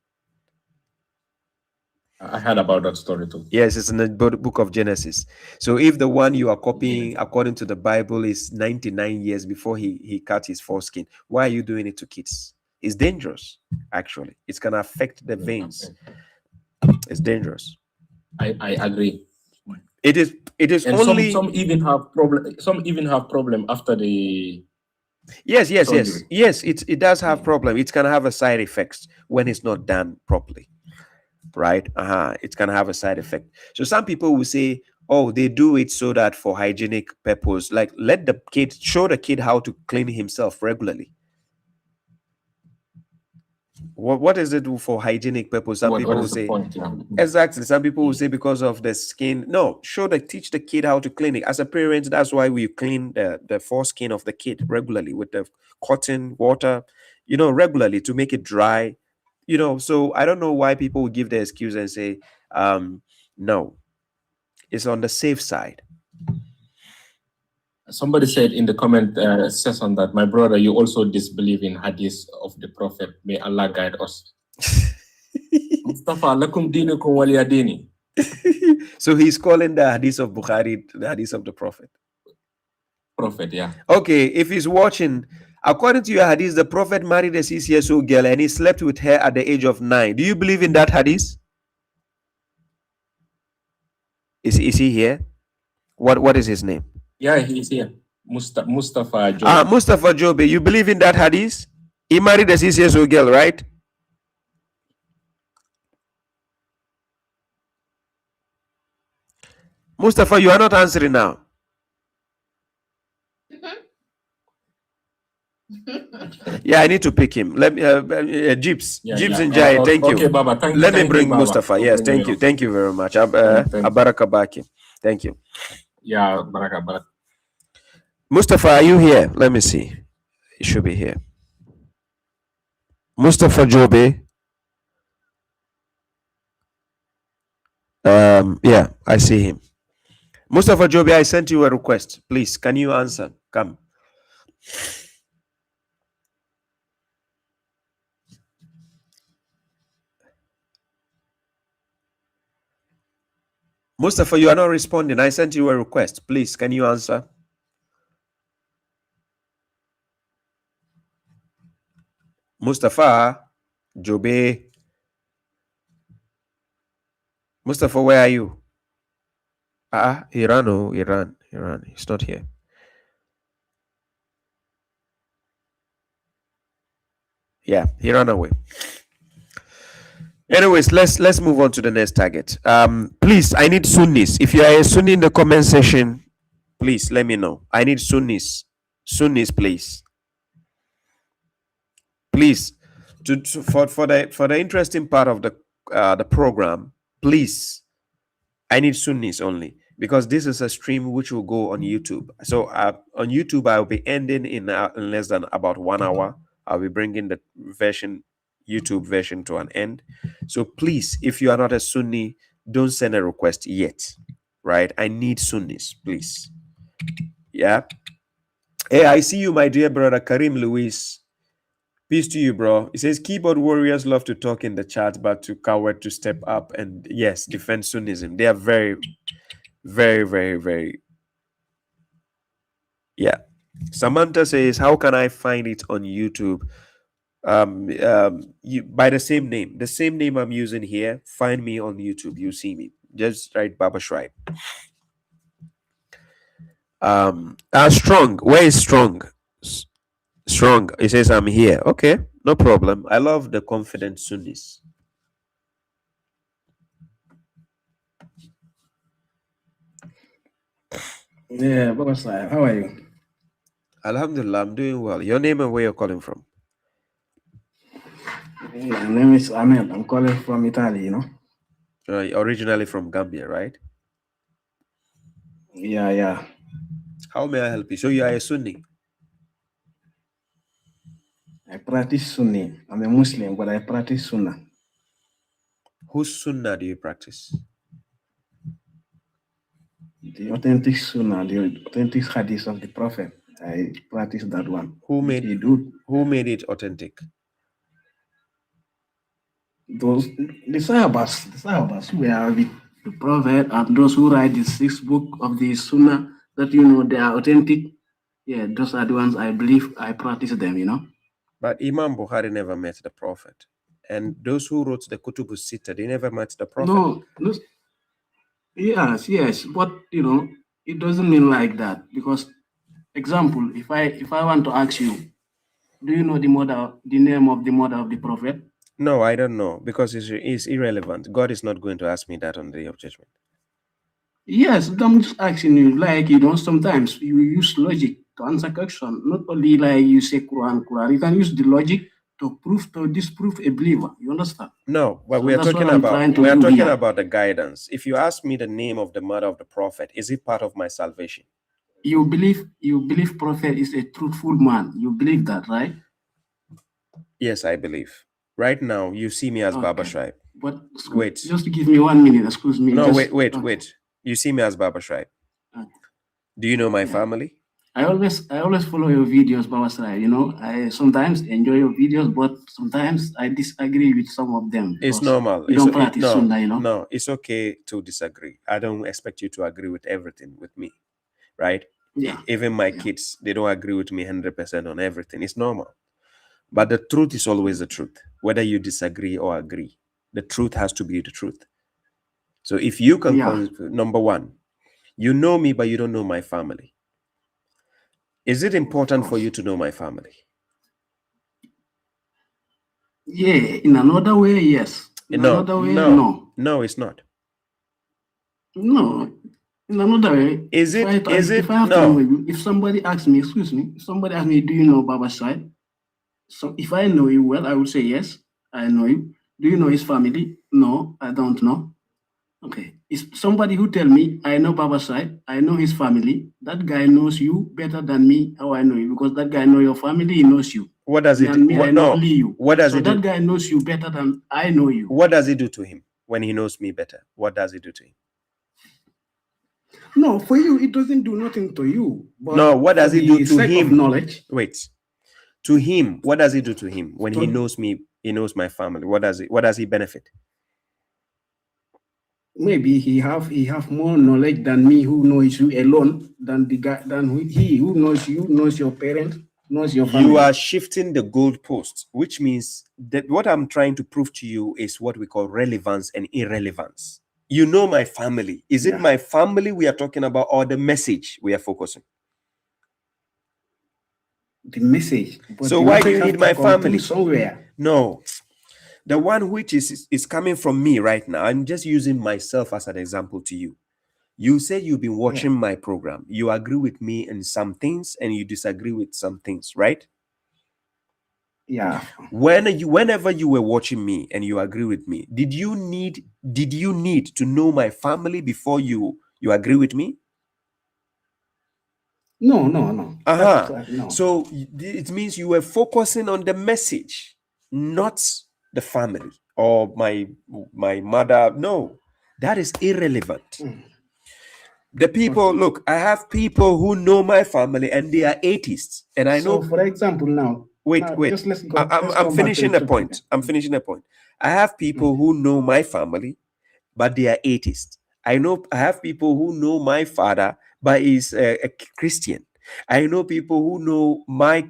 I heard about that story too. Yes, it's in the book of Genesis. So if the one you are copying according to the Bible is 99 years before he cut his foreskin, why are you doing it to kids? It's dangerous, actually. It's going to affect the veins. It's dangerous. I agree. It is and only some even have problem after the Yes. It does have problem. It's going to have a side effects when it's not done properly. Right? It's gonna have a side effect. So some people will say, oh, they do it so that for hygienic purpose, like show the kid how to clean himself regularly. What is it for hygienic purpose? Some people will say exactly. Some people will say because of the skin. No, teach the kid how to clean it. As a parent, that's why we clean the foreskin of the kid regularly with the cotton water, regularly to make it dry. So I don't know why people will give the excuse and say, no, it's on the safe side. Somebody said in the comment section that, my brother, you also disbelieve in hadith of the Prophet. May Allah guide us. Mustafa, lakum dinukum waliya dini. So he's calling the hadith of Bukhari the hadith of the Prophet. Prophet, yeah. Okay, if he's watching, according to your hadith, the Prophet married a 6-year-old girl and he slept with her at the age of 9. Do you believe in that hadith? Is he here? What is his name? Yeah, he's here. Mustafa Jobe. Mustafa Jobe, you believe in that hadith? He married a 6-year-old girl, right? Mustafa, you are not answering now. Yeah, I need to pick him. Let me Jeeps and Jai, thank you. Okay, Baba, Let me bring Baba. Mustafa. Yes, thank you. Thank you very much. Abaraka Baki. Thank you. Yeah, Baraka. Mustafa, are you here? Let me see. He should be here. Mustafa Jobe. Yeah, I see him. Mustafa Jobe, I sent you a request. Please, can you answer? Come. Mustafa, you are not responding. I sent you a request. Please, can you answer? Mustafa Jobe. Mustafa, where are you? Iran. He's not here. Yeah, he ran away. Anyways, let's move on to the next target. Please, I need Sunnis. If you are a Sunni in the comment section, please let me know. I need Sunnis. Sunnis, please. Please, for the interesting part of the program, please, I need Sunnis only, because this is a stream which will go on YouTube. So on YouTube, I will be ending in less than about 1 hour. I'll be bringing the YouTube version to an end. So please, if you are not a Sunni, don't send a request yet, right? I need Sunnis, please. Yeah. Hey, I see you, my dear brother Karim Luis. Peace to you, bro. He says keyboard warriors love to talk in the chat, but too coward to step up and yes, defend Sunnism. They are very, very, very, very. Yeah. Samantha says, how can I find it on YouTube? By the same name I'm using here. Find me on YouTube. You see me. Just write Baba Shrine. Strong. Where is Strong? Strong. He says I'm here. Okay, no problem. I love the confident Sunnis. Yeah, Baba Sahib, how are you? Alhamdulillah, I'm doing well. Your name and where you're calling from? My name is Ahmed. I'm calling from Italy, Originally from Gambia, right? Yeah. How may I help you? So you are a Sunni? I practice Sunni. I'm a Muslim, but I practice Sunnah. Whose Sunnah do you practice? The authentic Sunnah, the authentic Hadith of the Prophet. I practice that one. Who made it authentic? The Sahabas who are with the Prophet, and those who write the 6th book of the Sunnah, that they are authentic. Yeah, those are the ones I believe I practice them, But Imam Bukhari never met the Prophet. And those who wrote the Kutub Sitta, they never met the Prophet. No. Yes, but it doesn't mean like that, because example, if I want to ask you, do you know the name of the mother of the Prophet? No, I don't know, because it's irrelevant. God is not going to ask me that on the Day of Judgment. Yes, I'm just asking you, sometimes you use logic to answer question, not only like you say Quran. You can use the logic to disprove a believer. You understand? No, but So we are that's talking what I'm about trying to we are do talking here. about the guidance. If you ask me the name of the mother of the prophet, is it part of my salvation? You believe prophet is a truthful man. You believe that, right? Yes, I believe. Right now, you see me as Baba Shraib. But Wait. just give me 1 minute. Excuse me. No, just, wait. You see me as Baba Shraib. Do you know my family? I always follow your videos, Baba Shraib. You know, I sometimes enjoy your videos, but sometimes I disagree with some of them. It's normal. You don't practice Sunnah, you know. No, it's okay to disagree. I don't expect you to agree with everything with me, right? Yeah. Even my kids, they don't agree with me 100% on everything. It's normal. But the truth is always the truth, whether you disagree or agree. The truth has to be the truth. So if you can, number one, you know me, but you don't know my family. Is it important for you to know my family? Yeah, in another way, yes. In another way, no. No, it's not. No, in another way. If somebody asks me, excuse me, if somebody asks me, do you know Baba Shraib? So if I know you well, I would say yes, I know you. Do you know his family? No, I don't know. Okay. If somebody who tell me I know Baba Shraib, I know his family, that guy knows you better than me, how I know you, because that guy know your family, he knows you. What does it do? What does it do? That guy knows you better than I know you. What does it do to him when he knows me better? What does it do to him? No, for you, it doesn't do nothing to you. But no, what does it do to him? Knowledge. Wait. To him, what does it do to him when he knows me, he knows my family? What does he benefit? Maybe he have more knowledge than me, who knows you alone, than the guy he who knows you, knows your parents, knows your family. You are shifting the goalpost, which means that what I'm trying to prove to you is what we call relevance and irrelevance. You know my family. Is it my family we are talking about, or the message we are focusing? The message. So why do you need my family? Somewhere. No. The one which is coming from me right now, I'm just using myself as an example to you. You said you've been watching my program. You agree with me in some things and you disagree with some things, right? Yeah. Whenever you were watching me and you agree with me, did you need to know my family before you agree with me? No. No. So it means you were focusing on the message, not the family or my mother. No, that is irrelevant. The people, look, I have people who know my family and they are atheists, and I know. So, for example, now. Wait. Just let's go. I'm finishing the point. I'm finishing the point. I have people who know my family, but they are atheists. I have people who know my father, but he's a Christian. I know people who know my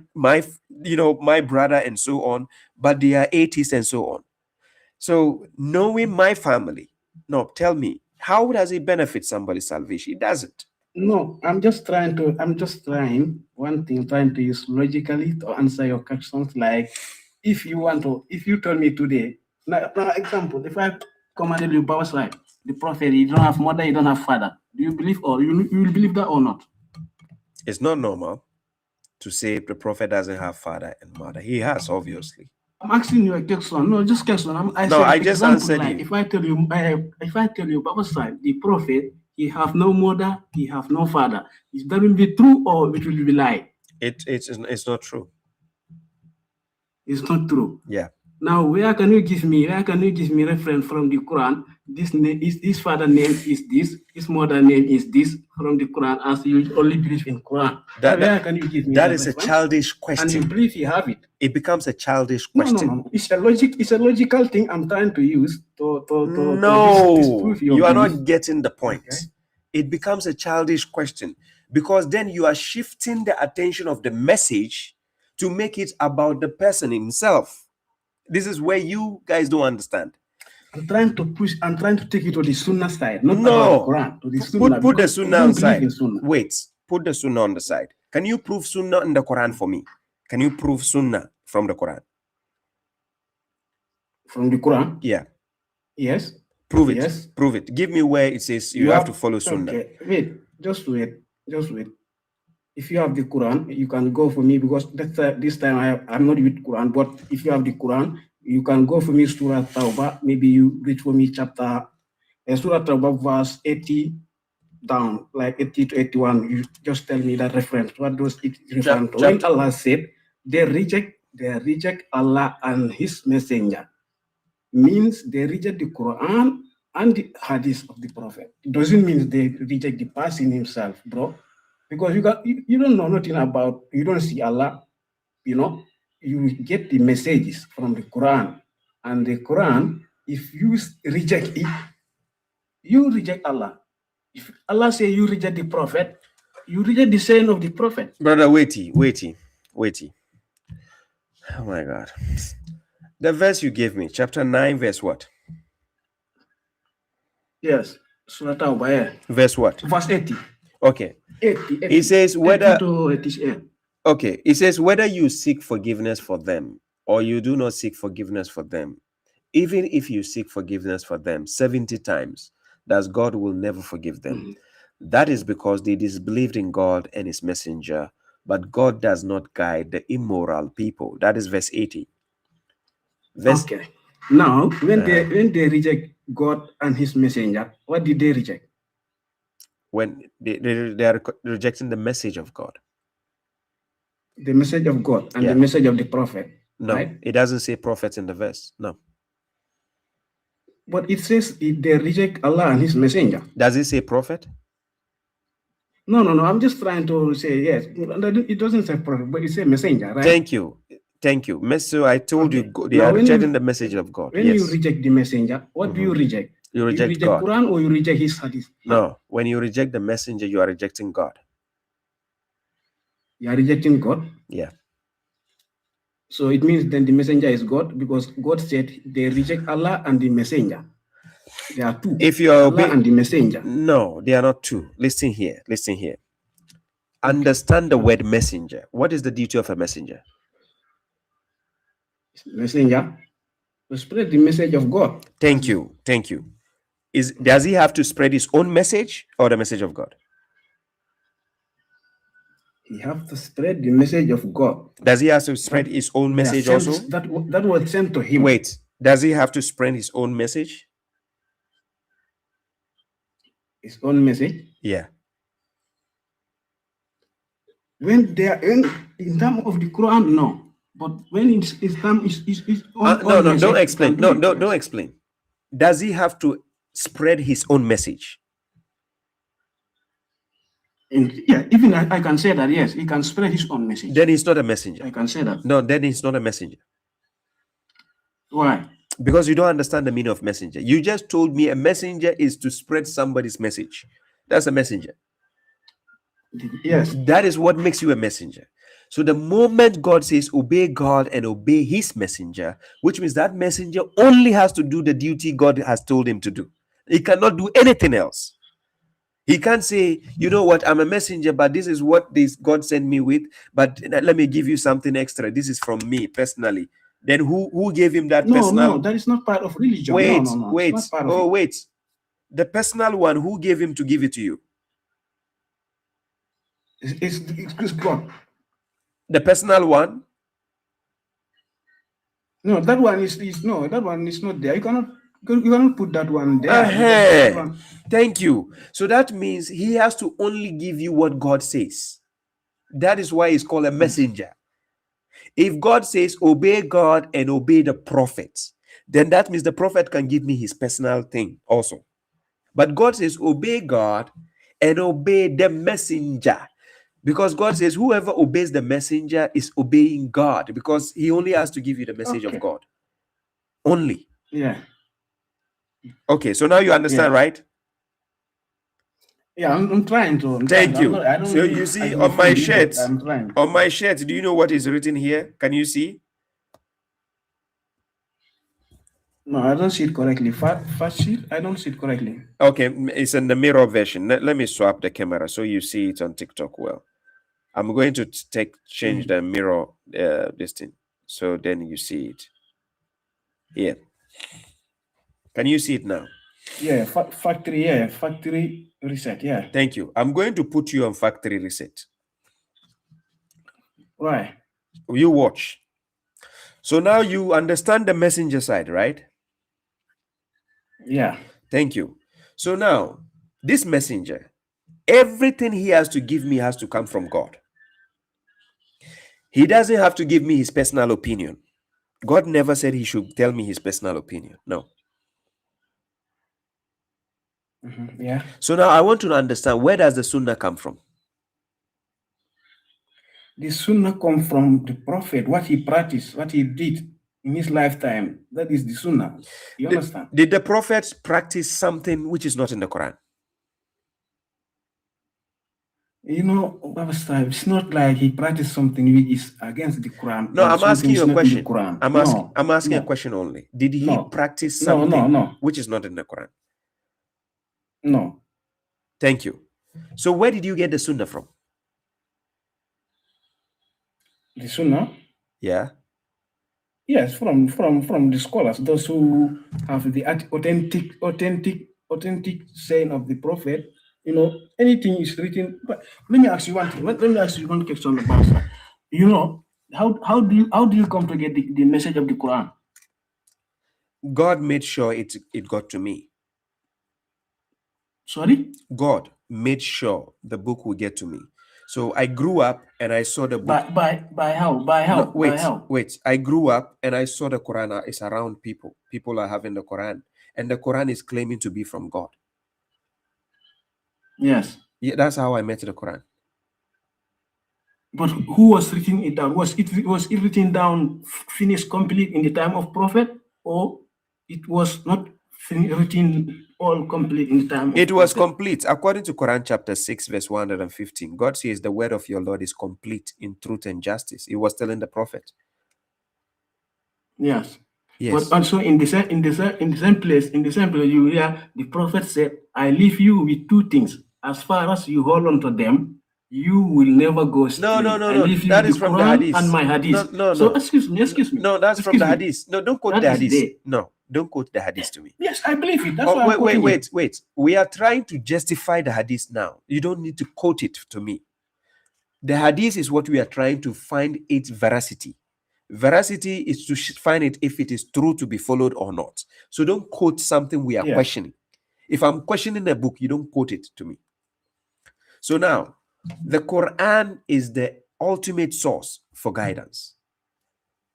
brother and so on, but they are atheists and so on. So knowing my family, no, tell me, how does it benefit somebody's salvation? It doesn't. No, I'm just trying to use logically to answer your questions. Like, if you told me today, now example, if I commanded you, Baba Shraib, the prophet, you don't have mother, you don't have father. Do you believe, or you will believe that or not? It's not normal to say the prophet doesn't have father and mother. He has, obviously. I'm asking you a question. No, just question. I just answered you. If I tell you, Baba Shraib, the prophet, he have no mother, he have no father. Is that will be true or it will be lie? It's not true. It's not true. Yeah. Now, where can you give me reference from the Quran? His father name is this, his mother name is this from the Quran, as you only believe in Quran. Where can you give me that is reference? A childish question. And you believe you have it. It becomes a childish question. No. It's a logical thing I'm trying to use to disprove your belief. Not getting the point. Okay. It becomes a childish question because then you are shifting the attention of the message to make it about the person himself. This is where you guys don't understand. I'm trying to take you to the Sunnah side, not about Quran. To the Sunnah, put the Sunnah on the side. Wait, put the Sunnah on the side. Can you prove Sunnah in the Quran for me? Can you prove Sunnah from the Quran? From the Quran? Yeah. Yes. Prove it. Yes. Prove it. Give me where it says you have to follow Sunnah. Okay. Wait. Just wait. if you have the Quran, you can go for me because this time I'm not with Quran. But if you have the Quran, you can go for me Surah Tawbah. Maybe you read for me chapter Surah Tawbah verse 80 down, like 80 to 81. You just tell me that reference. What does it refer to? When Allah said they reject Allah and His Messenger, means they reject the Quran and the Hadith of the Prophet. It doesn't mean they reject the person himself, bro. Because you don't know nothing about, you don't see Allah, you get the messages from the Quran. And the Quran, if you reject it, you reject Allah. If Allah say you reject the Prophet, you reject the saying of the Prophet. Brother, waity. Oh my God. The verse you gave me, chapter 9, verse what? Yes. Surah Tawbah. Verse what? Verse 80. Okay. 80. It says whether 80 to 88. Okay, it says whether you seek forgiveness for them or you do not seek forgiveness for them, even if you seek forgiveness for them 70 times, that God will never forgive them. That is because they disbelieved in God and His messenger, but God does not guide the immoral people. That is verse 80. Okay. Now, when they reject God and His messenger, what did they reject? When they are rejecting the message of God. The message of God and the message of the prophet. No, right? It doesn't say prophet in the verse. No. But it says they reject Allah and His messenger. Does it say prophet? No. I'm just trying to say, yes. It doesn't say prophet, but it says messenger, right? Thank you. So I told you they are rejecting the message of God. When you reject the messenger, what do you reject? You reject God. Quran or you reject His Hadith? No. When you reject the messenger, you are rejecting God. You are rejecting God? Yeah. So it means then the messenger is God, because God said they reject Allah and the messenger. There are two. If you are Allah and the messenger. No, they are not two. Listen here. Understand the word messenger. What is the duty of a messenger? Messenger to spread the message of God. Thank you. Does he have to spread his own message or the message of God? He has to spread the message of God. Does he have to spread his own message also? That was sent to him. Wait, does he have to spread his own message? His own message? Yeah. When they are in terms of the Quran, no. But when it's term is no, don't explain. Don't explain. Does he have to spread his own message? Even I can say that, yes, he can spread his own message. Then he's not a messenger. I can say that. No, then he's not a messenger. Why? Because you don't understand the meaning of messenger. You just told me a messenger is to spread somebody's message. That's a messenger. Yes. That is what makes you a messenger. So the moment God says obey God and obey His messenger, which means that messenger only has to do the duty God has told him to do. He cannot do anything else. He can't say, you know what, I'm a messenger, but this is what God sent me with, but let me give you something extra. This is from me personally. Then who gave him that personal? No, that is not part of religion. Wait. Wait. The personal one, who gave him to give it to you? It's God. The personal one? No, that one is not there. You cannot put that one there. Thank you. So that means he has to only give you what God says. That is why he's called a messenger. If God says obey God and obey the prophets, then that means the prophet can give me his personal thing also. But God says obey God and obey the messenger. Because God says whoever obeys the messenger is obeying God, because he only has to give you the message of God. Only. Yeah. Okay, so now you understand, right? Yeah, I'm trying to. Thank you. So you see on my shirt, do you know what is written here? Can you see? No, I don't see it correctly. Fast sheet, I don't see it correctly. Okay, it's in the mirror version. Let me swap the camera so you see it on TikTok well. I'm going to change the mirror this thing, so then you see it. Yeah. Can you see it now? Yeah, factory reset. Yeah. Thank you. I'm going to put you on factory reset. Why? You watch. So now you understand the messenger side, right? Yeah. Thank you. So now, this messenger, everything he has to give me has to come from God. He doesn't have to give me his personal opinion. God never said he should tell me his personal opinion. No. Yeah. So now I want to understand, where does the Sunnah come from? The Sunnah come from the Prophet, what he practiced, what he did in his lifetime. That is the Sunnah. You understand? Did the Prophet practice something which is not in the Quran? You know, it's not like he practiced something which is against the Quran. No, I'm asking you a question. I'm asking a No. question only. Did he No. practice something No. which is not in the Quran? No. Thank you. So where did you get the Sunnah from? The Sunnah? Yeah. Yes, from the scholars, those who have the authentic saying of the Prophet. You know, anything is written. But let me ask you one thing. Let me ask you one question about that. You know, how do you come to get the message of the Quran? God made sure it got to me. Sorry? God made sure the book would get to me. So I grew up and I saw the book. By how? By how? No, wait, by how? wait. I grew up and I saw the Quran is around people. People are having the Quran, and the Quran is claiming to be from God. Yes. Yeah, that's how I met the Quran. But who was writing it down? Was it written down, finished complete in the time of Prophet, or it was not written all complete in the time of It was Prophet? complete. According to Quran chapter 6, verse 115, God says the word of your Lord is complete in truth and justice. He was telling the Prophet. Yes. Yes. But also in the same place, you hear the Prophet said, "I leave you with two things. As far as you hold on to them, you will never go astray. No. I leave you That with is the from the Quran Hadith. and my Hadith." No. So excuse me. No, that's from the Hadith. No, don't quote That the is Hadith. there. No, don't quote the Hadith to me. Yes, I believe it. That's why I'm quoting it. Wait. We are trying to justify the Hadith now. You don't need to quote it to me. The Hadith is what we are trying to find its veracity. Veracity is to find it if it is true to be followed or not. So don't quote something we are questioning. If I'm questioning a book, you don't quote it to me. So now, the Quran is the ultimate source for guidance.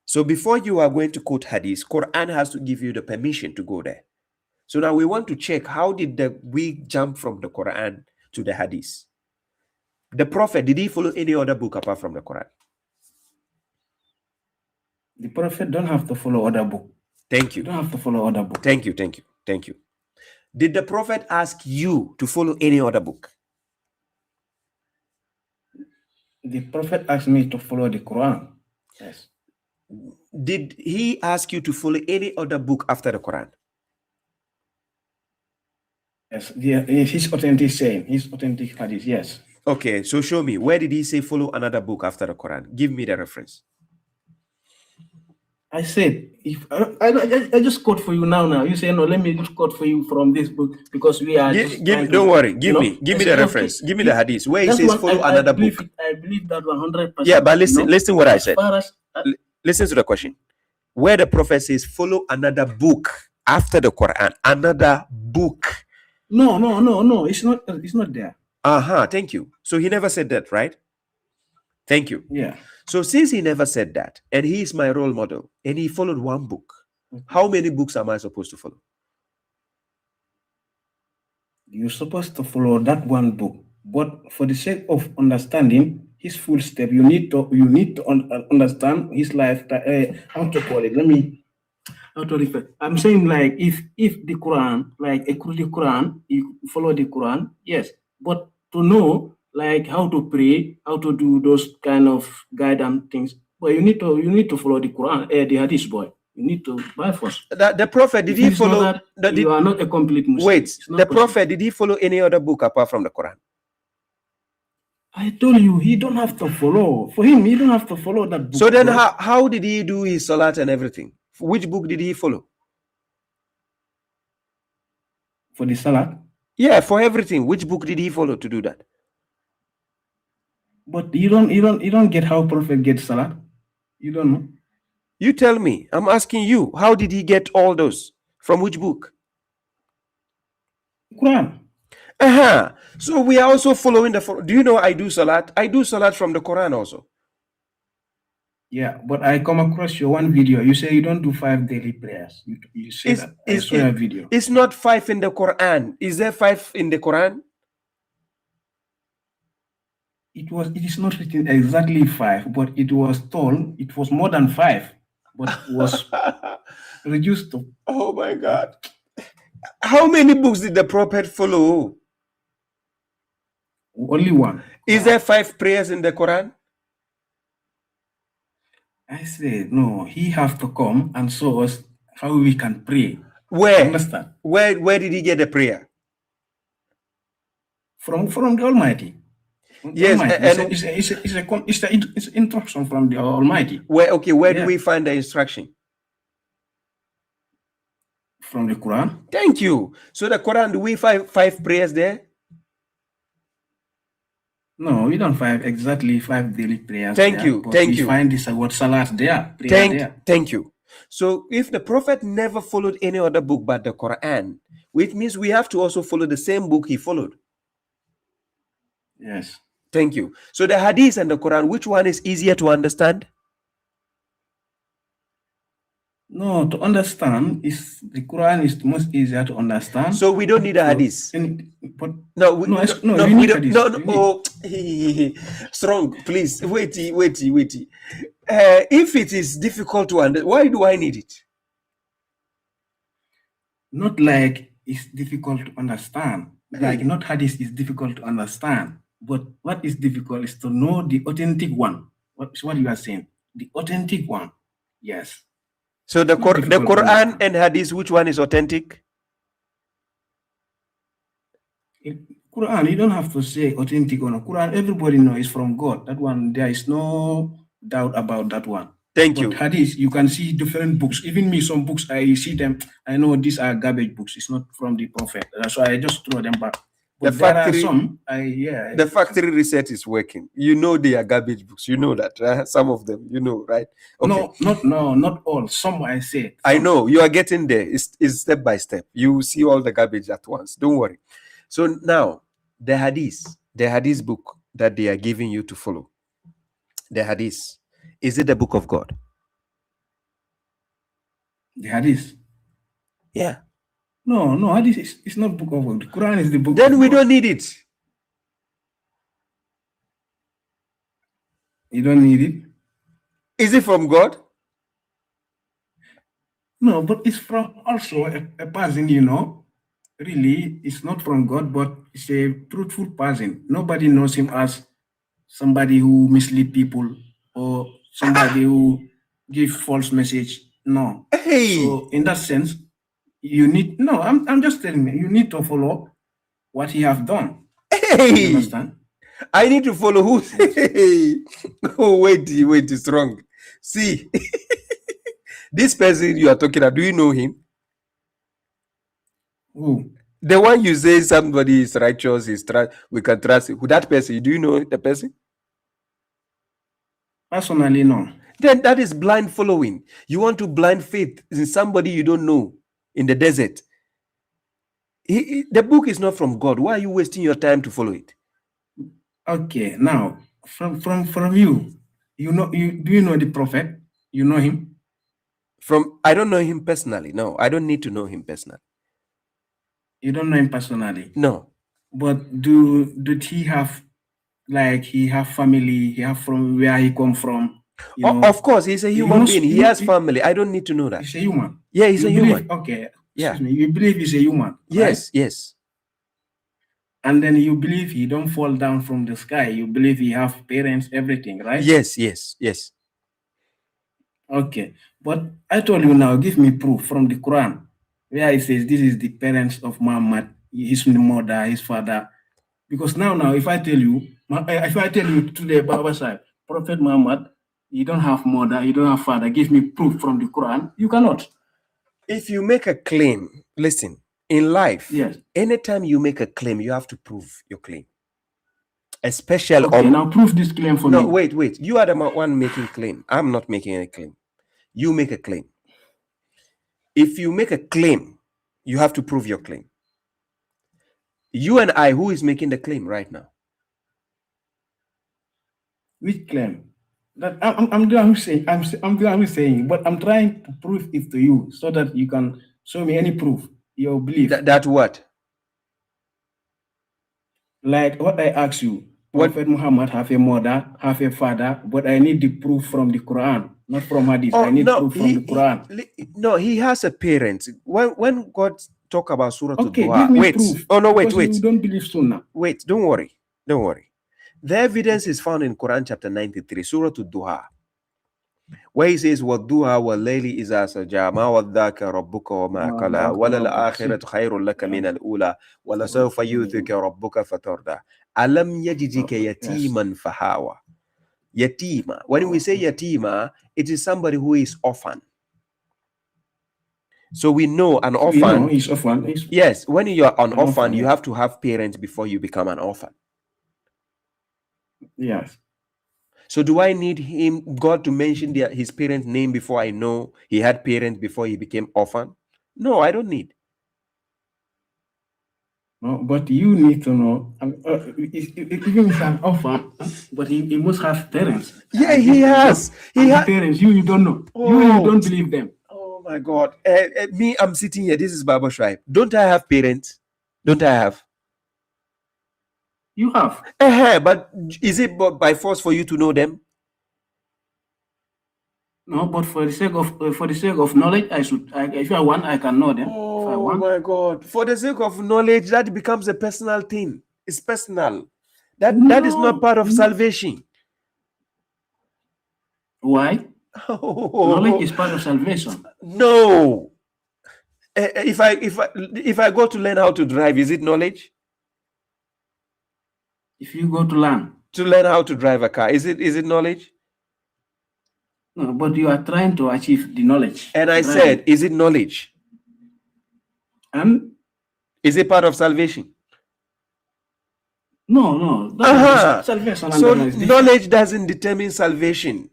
So before you are going to quote Hadith, Quran has to give you the permission to go there. So now we want to check, how did we jump from the Quran to the Hadith? The Prophet, did he follow any other book apart from the Quran? The Prophet don't have to follow other book. Thank you. Don't have to follow other book. Thank you. Did the Prophet ask you to follow any other book? The Prophet asked me to follow the Quran. Yes. Did he ask you to follow any other book after the Quran? Yes. His authentic saying, his authentic hadith, yes. Okay, so show me. Where did he say follow another book after the Quran? Give me the reference. I said, if I just quote for you now. You say no. Let me just quote for you from this book because we are. Don't worry. Give me the reference. Give me the hadith where he says follow another book. I believe that 100%. Yeah, but listen what I said. Listen to the question. Where the Prophet says follow another book after the Quran, another book. No. It's not there. Thank you. So he never said that, right? Thank you. Yeah. So since he never said that, and he is my role model, and he followed one book, how many books am I supposed to follow? You're supposed to follow that one book, but for the sake of understanding his full step, you need to understand his life. How to call it? How to refer? I'm saying like if the Quran, like the Quran, you follow the Quran, yes, but to know like how to pray, how to do those kind of guidance things, but you need to follow the Quran, the Hadith, boy. You need to buy first. The Prophet, did he follow? You are not a complete Muslim. Wait, the Prophet, did he follow any other book apart from the Quran? I told you, he don't have to follow. For him, he don't have to follow that book. So then how did he do his salat and everything? Which book did he follow? For the salat? Yeah, for everything. Which book did he follow to do that? But you don't get how Prophet gets salat. You don't know. You tell me. I'm asking you. How did he get all those? From which book? Quran. So we are also following the. Do you know I do salat? I do salat from the Quran also. Yeah, but I come across your one video. You say you don't do 5 daily prayers. You say that. I saw your video. It's not 5 in the Quran. Is there 5 in the Quran? It is not written exactly 5, but it was told it was more than 5, but was reduced to. Oh my God. How many books did the Prophet follow? Only one. Is there 5 prayers in the Quran? I said, no, he have to come and show us how we can pray. Where? Understand? Where did he get the prayer? From the Almighty. Yes, Almighty. It's an instruction from the Almighty. Where do we find the instruction? From the Quran. Thank you. So the Quran, do we find 5 prayers there? No, we don't find exactly 5 daily prayers. Thank you. We find this word salat there. Thank you. So if the Prophet never followed any other book but the Quran, which means we have to also follow the same book he followed. Yes. Thank you. So the Hadith and the Quran, which one is easier to understand? No, to understand is the Quran is most easier to understand. So we don't need a Hadith. Strong, please wait. If it is difficult to understand, why do I need it? Not like it's difficult to understand. Like not Hadith is difficult to understand. But what is difficult is to know the authentic one. What you are saying? The authentic one. Yes. So the Quran and Hadith, which one is authentic? Quran, you don't have to say authentic or no. Quran, everybody knows is from God. That one, there is no doubt about that one. Thank you. But Hadith, you can see different books. Even me, some books, I see them. I know these are garbage books. It's not from the Prophet. That's why I just throw them back. But the factory reset is working. You know they are garbage books. You know that, right? Some of them, you know, right? Okay. Not all. Some I say. I know you are getting there. It's step by step. You see all the garbage at once. Don't worry. So now the Hadith book that they are giving you to follow, the Hadith, is it the book of God? The Hadith. Yeah. No, Hadith is not book of God. The Quran is the book. Then we don't need it. You don't need it. Is it from God? No, but it's from also a person, you know. Really, it's not from God, but it's a truthful person. Nobody knows him as somebody who mislead people or somebody who give false message. No. So in that sense, you need I'm just telling you need to follow what he have done. You understand? I need to follow who? Oh, wait, it's wrong. See, this person you are talking about, do you know him? Who? The one you say somebody is righteous, we can trust him. Who that person? Do you know the person? Personally, no. Then that is blind following. You want to blind faith in somebody you don't know in the desert. The book is not from God. Why are you wasting your time to follow it? Okay, now from you, do you know the Prophet? You know him? I don't know him personally. No, I don't need to know him personally. You don't know him personally? No. But did he have family? He have from where he come from? Of course, he's a human being. He has family. I don't need to know that. He's a human. Yeah, he's a human. Okay. Excuse me. You believe he's a human? Yes, right? Yes. And then you believe he don't fall down from the sky. You believe he have parents, everything, right? Yes. Okay. But I told you now, give me proof from the Quran where it says this is the parents of Muhammad, his mother, his father. Because now, if I tell you today, Baba Sahib, Prophet Muhammad, you don't have mother, you don't have father, give me proof from the Quran, you cannot. If you make a claim, listen, in life, yes, anytime you make a claim, you have to prove your claim. Especially okay, now prove this claim for me. No, wait. You are the one making claim. I'm not making any claim. You make a claim. If you make a claim, you have to prove your claim. You and I, who is making the claim right now? Which claim? That I'm the one who's saying. I'm the one who's saying, but I'm trying to prove it to you so that you can show me any proof your belief. That what? Like what I asked you. Prophet Muhammad have a mother, have a father, but I need the proof from the Quran, not from Hadith. I need proof from the Quran. He has a parent. When God talk about Surah Ad-Duha, wait. Proof, oh no, wait. You don't believe Sunnah. Wait, don't worry. The evidence is found in Quran chapter 93, Surah Ad-Duha, where he says, وَالضُّحَى وَاللَّيْلِ إِذَا سَجَى مَا وَدَّعَكَ رَبُّكَ وَمَا قَلَى وَلَلْآخِرَةُ خَيْرٌ لَكَ مِنَ الْأُولَى وَلَسَوْفَ يُؤْتِيكَ رَبُّكَ فَتَرْضَى أَلَمْ يَجِدْكَ يَتِيمًا فَآوَى. Yatima. When we say yatima, it is somebody who is orphan. So we know an orphan. He's orphan. Yes, when you are an orphan, you have to have parents before you become an orphan. Yes. So do I need God to mention his parents' name before I know he had parents before he became orphan? No, I don't need. No, but you need to know. Even if an orphan, but he must have parents. Yeah, he has. He has parents. You don't know. You don't believe them. Oh my God. Me, I'm sitting here. This is Baba Shrive. Don't I have parents? Don't I have? You have. But is it by force for you to know them? No, but for the sake of knowledge, if I want, I can know them. Oh my God! For the sake of knowledge, that becomes a personal thing. It's personal. That is not part of salvation. Why? Knowledge is part of salvation. No. If I go to learn how to drive, is it knowledge? If you go to learn how to drive a car, is it knowledge? No, but you are trying to achieve the knowledge. And I said, is it knowledge? And is it part of salvation? No. That is salvation. So knowledge doesn't determine salvation.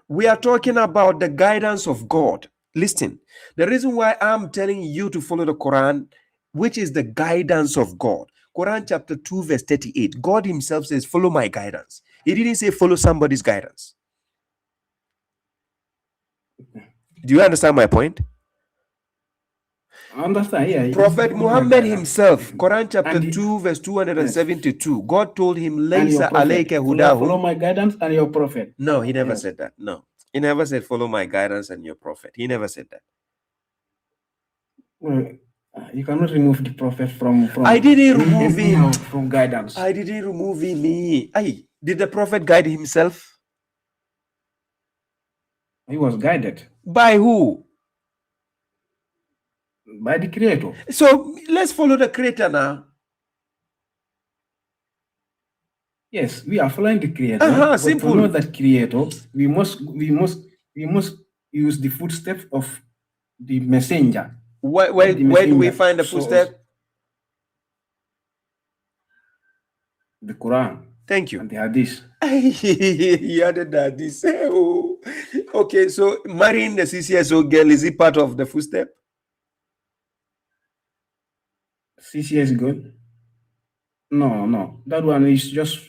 We are talking about the guidance of God. Listen, the reason why I'm telling you to follow the Quran, which is the guidance of God. Quran chapter 2 verse 38. God himself says, follow my guidance. He didn't say follow somebody's guidance. Do you understand my point? I understand, yeah. Prophet Muhammad himself, Quran chapter 2 verse 272. Yes. God told him, Laysa alayka hudahu. Follow my guidance and your prophet. No, he never said that. No. He never said follow my guidance and your prophet. He never said that. Well, you cannot remove the prophet from I didn't remove him from guidance. I didn't remove him. Did the prophet guide himself? He was guided. By who? By the creator. So let's follow the creator now. Yes, we are following the creator. Simple. To know that creator, we must use the footsteps of the messenger. Where do we find the footstep? The Quran. Thank you. And the Hadith. He added the Hadith. Oh. Okay, so marrying the CCSO girl, is it part of the footstep? CCS girl? No. That one is just,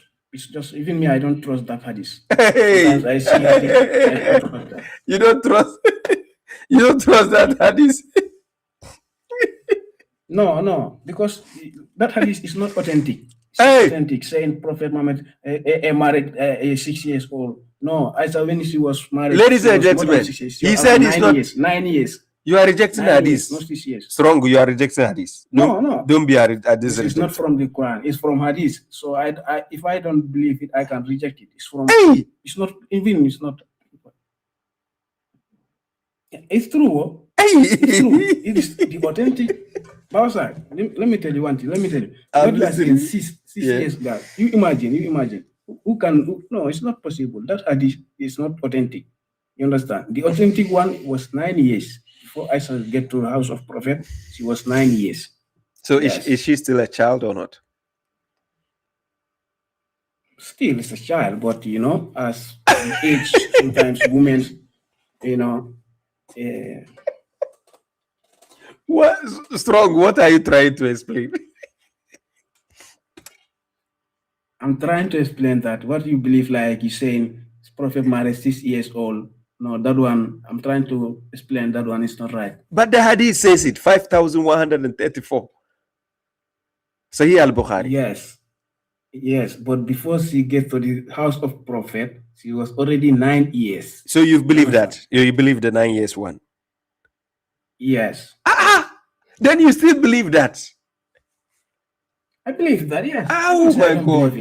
even me, I don't trust that Hadith. Hey. I see Hadith. You don't trust that Hadith? No, because that Hadith is not authentic. It's authentic, saying Prophet Muhammad married 6 years old. No, I saw when she was married. Ladies and gentlemen, he said it's not 9 years. You are rejecting Hadith. Not 6 years. Strong, you are rejecting Hadith. No. Don't be a Hadith. This is not from the Quran. It's from Hadith. So if I don't believe it, I can reject it. It's from. It's not even. It's not. It's true. It's true. It is the authentic. Bawsa, let me tell you one thing. Not less than 6 years back. You imagine. No, it's not possible. That Hadith is not authentic. You understand? The authentic one was 9 years. Before Isa get to the house of Prophet, she was 9 years. So yes. Is she still a child or not? Still, it's a child, but you know, as the age, sometimes women, you know, What strong? What are you trying to explain? I'm trying to explain that what you believe, like you're saying, Prophet married 6 years old. No, that one, I'm trying to explain that one is not right. But the Hadith says it, 5,134. Sahih al-Bukhari. Yes. Yes, but before she gets to the house of Prophet, she was already 9 years. So you believe that? You believe the 9 years one? Yes. Then you still believe that? I believe that, yes. Oh my God.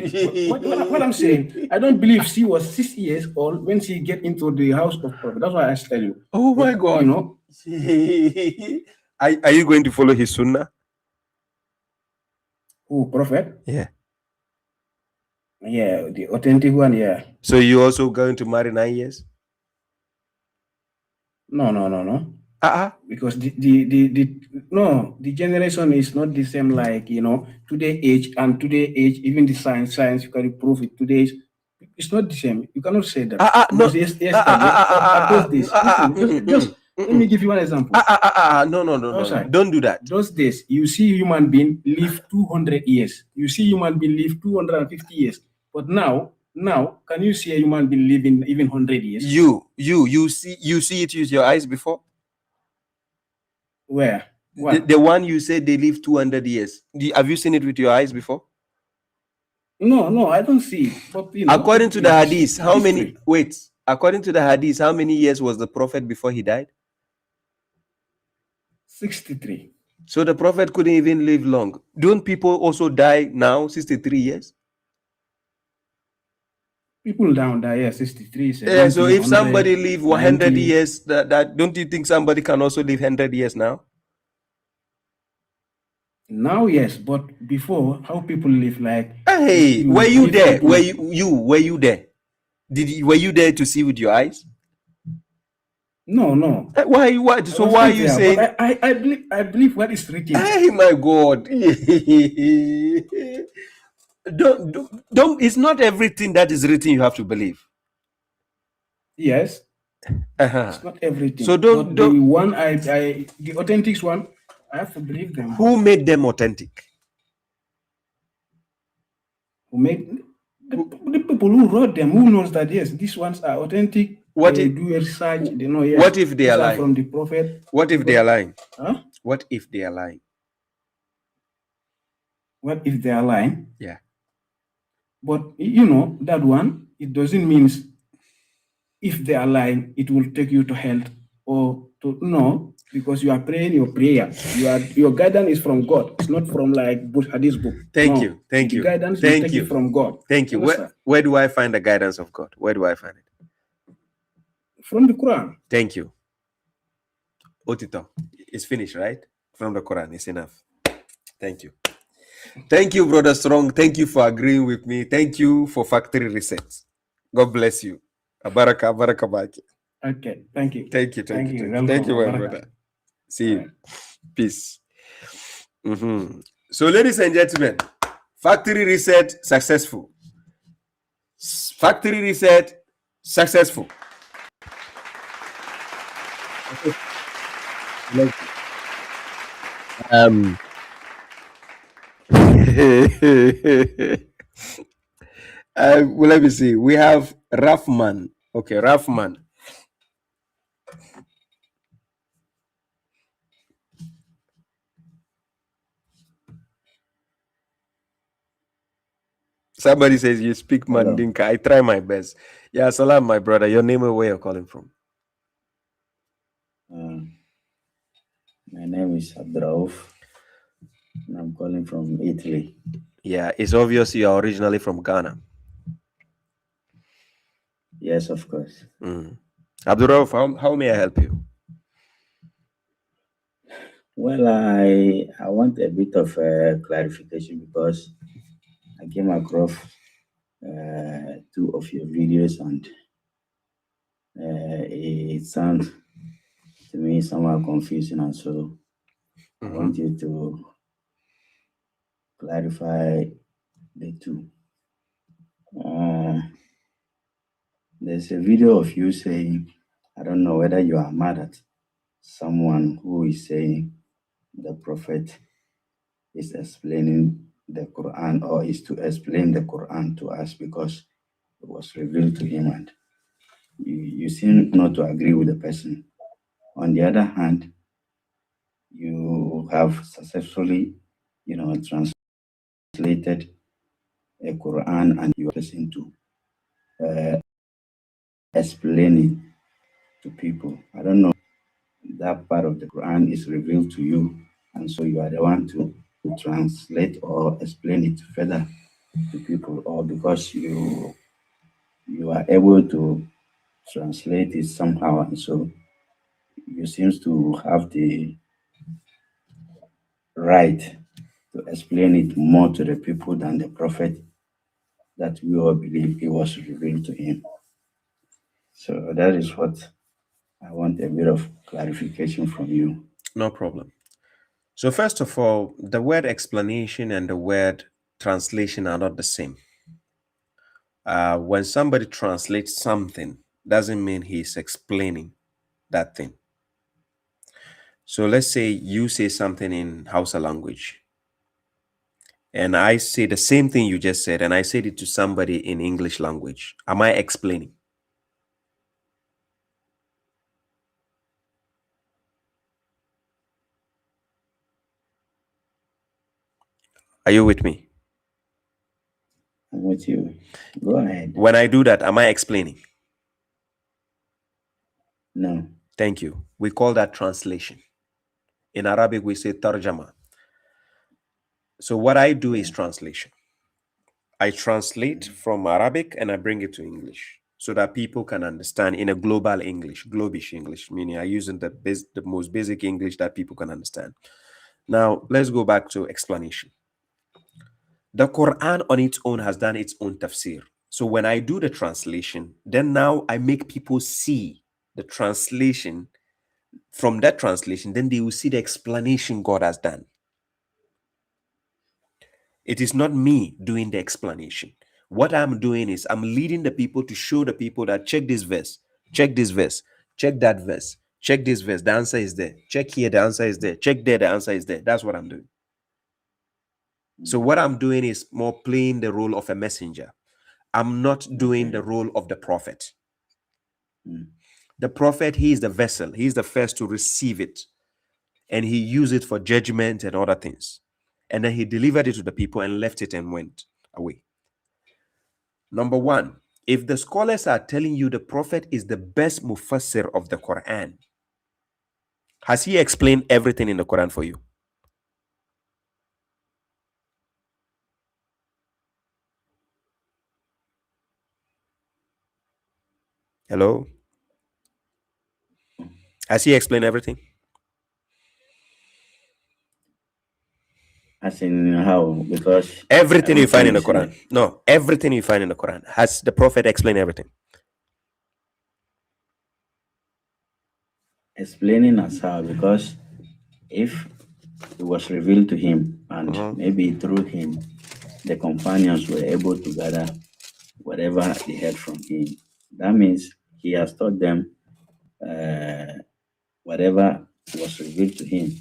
What I'm saying, I don't believe she was 6 years old when she get into the house of Prophet. That's why I tell you. Oh my God. You know. Are you going to follow his sunnah? Who, Prophet? Yeah. Yeah, the authentic one, yeah. So you also going to marry 9 years? No. Because the generation is not the same, like, you know, today age, even the science you can prove it today. It's not the same. You cannot say that. Just let me give you one example. No. Don't do that. Those days, you see human being live 200 years. You see human being live 250 years. But now, can you see a human being living even 100 years? You see it with your eyes before? Where? The one you said they live 200 years. Have you seen it with your eyes before? No, I don't see it. But, you know, according to the Hadith, how many? Wait. According to the Hadith, how many years was the Prophet before he died? 63. So the Prophet couldn't even live long. Don't people also die now, 63 years? People down there, yeah, 63. Yeah, so if somebody live 100 years, that don't you think somebody can also live 100 years now? Now, yes, but before, how people live, like... Hey, were you there? Were you there? Were you there to see with your eyes? No. Why? So why are you saying? I believe what is written. Hey, my God! Don't. It's not everything that is written you have to believe. Yes. It's not everything. So don't. The one the authentic one, I have to believe them. Who made them authentic? Who made the people who wrote them? Who knows that yes, these ones are authentic? What if do research? They know. Yes, what if they are lying from the Prophet? What if they are lying? Huh? What if they are lying? What if they are lying? Yeah. But you know that one. It doesn't mean if they are lying, it will take you to hell or to no, because you are praying your prayer. Your guidance is from God. It's not from like Hadith book. Thank you. The guidance is taken from God. Thank you. Where do I find the guidance of God? Where do I find it? From the Quran. Thank you. Otito, it's finished, right? From the Quran, it's enough. Thank you. Thank you, Brother Strong. Thank you for agreeing with me. Thank you for factory resets. God bless you. Baraka baki. Okay, thank you. Thank you, my brother. See you. Peace. So, ladies and gentlemen, factory reset successful. Factory reset successful. Well, let me see. We have Rahman. Okay, Rahman. Somebody says you speak Mandinka. I try my best. Yeah, salam, my brother. Your name and where you're calling from? My name is Abdurauf, and I'm calling from Italy. Yeah, it's obvious you are originally from Ghana. Yes, of course. Abdurauf, how may I help you? Well, I want a bit of clarification because I came across 2 of your videos and it sounds to me somewhat confusing, and so I want you to clarify the 2. There's a video of you saying, I don't know whether you are mad at someone who is saying the Prophet is explaining the Quran or is to explain the Quran to us because it was revealed to him, and you seem not to agree with the person. On the other hand, you have successfully, translated a Quran and you are listening to explaining to people. I don't know, that part of the Quran is revealed to you, and so you are the one to translate or explain it further to people, or because you are able to translate it somehow, and so you seems to have the right to explain it more to the people than the Prophet that we all believe it was revealed to him. So that is what I want a bit of clarification from you. No problem. So first of all, the word explanation and the word translation are not the same. When somebody translates something, doesn't mean he's explaining that thing. So let's say you say something in Hausa language, and I say the same thing you just said, and I said it to somebody in English language. Am I explaining? Are you with me? I'm with you. Go ahead. When I do that, am I explaining? No. Thank you. We call that translation. In Arabic, we say tarjama. So what I do is translation. I translate from Arabic and I bring it to English so that people can understand in a global English, globish English, meaning I use the most basic English that people can understand. Now, let's go back to explanation. The Quran on its own has done its own tafsir. So when I do the translation, then now I make people see the translation. From that translation, then they will see the explanation God has done. It is not me doing the explanation. What I'm doing is I'm leading the people to show the people that check this verse, check this verse, check that verse, check this verse, the answer is there. Check here, the answer is there. Check there, the answer is there. That's what I'm doing. So what I'm doing is more playing the role of a messenger. I'm not doing the role of the prophet. The prophet, he is the vessel. He is the first to receive it. And he used it for judgment and other things. And then he delivered it to the people and left it and went away. Number one, if the scholars are telling you the prophet is the best mufassir of the Quran, has he explained everything in the Quran for you? Hello? Has he explained everything? As in how? Because everything you find in the Quran. No, everything you find in the Quran. Has the prophet explained everything? Explaining as how, because if it was revealed to him and maybe through him, the companions were able to gather whatever they heard from him, that means he has taught them whatever was revealed to him.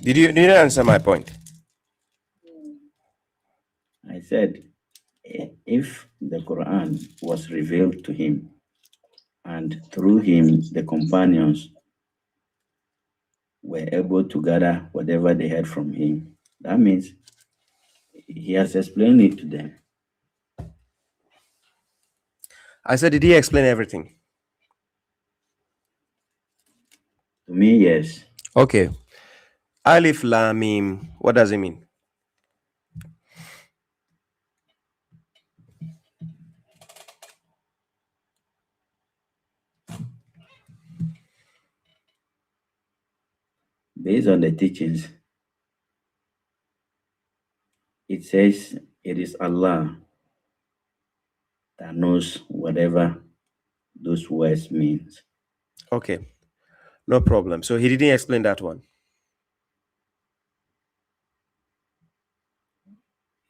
Did you answer my point? I said, if the Quran was revealed to him and through him the companions were able to gather whatever they heard from him, that means he has explained it to them. I said, did he explain everything? To me, yes. Okay. Alif Lam Mim, what does it mean? Based on the teachings, it says it is Allah that knows whatever those words means. Okay, no problem. So he didn't explain that one.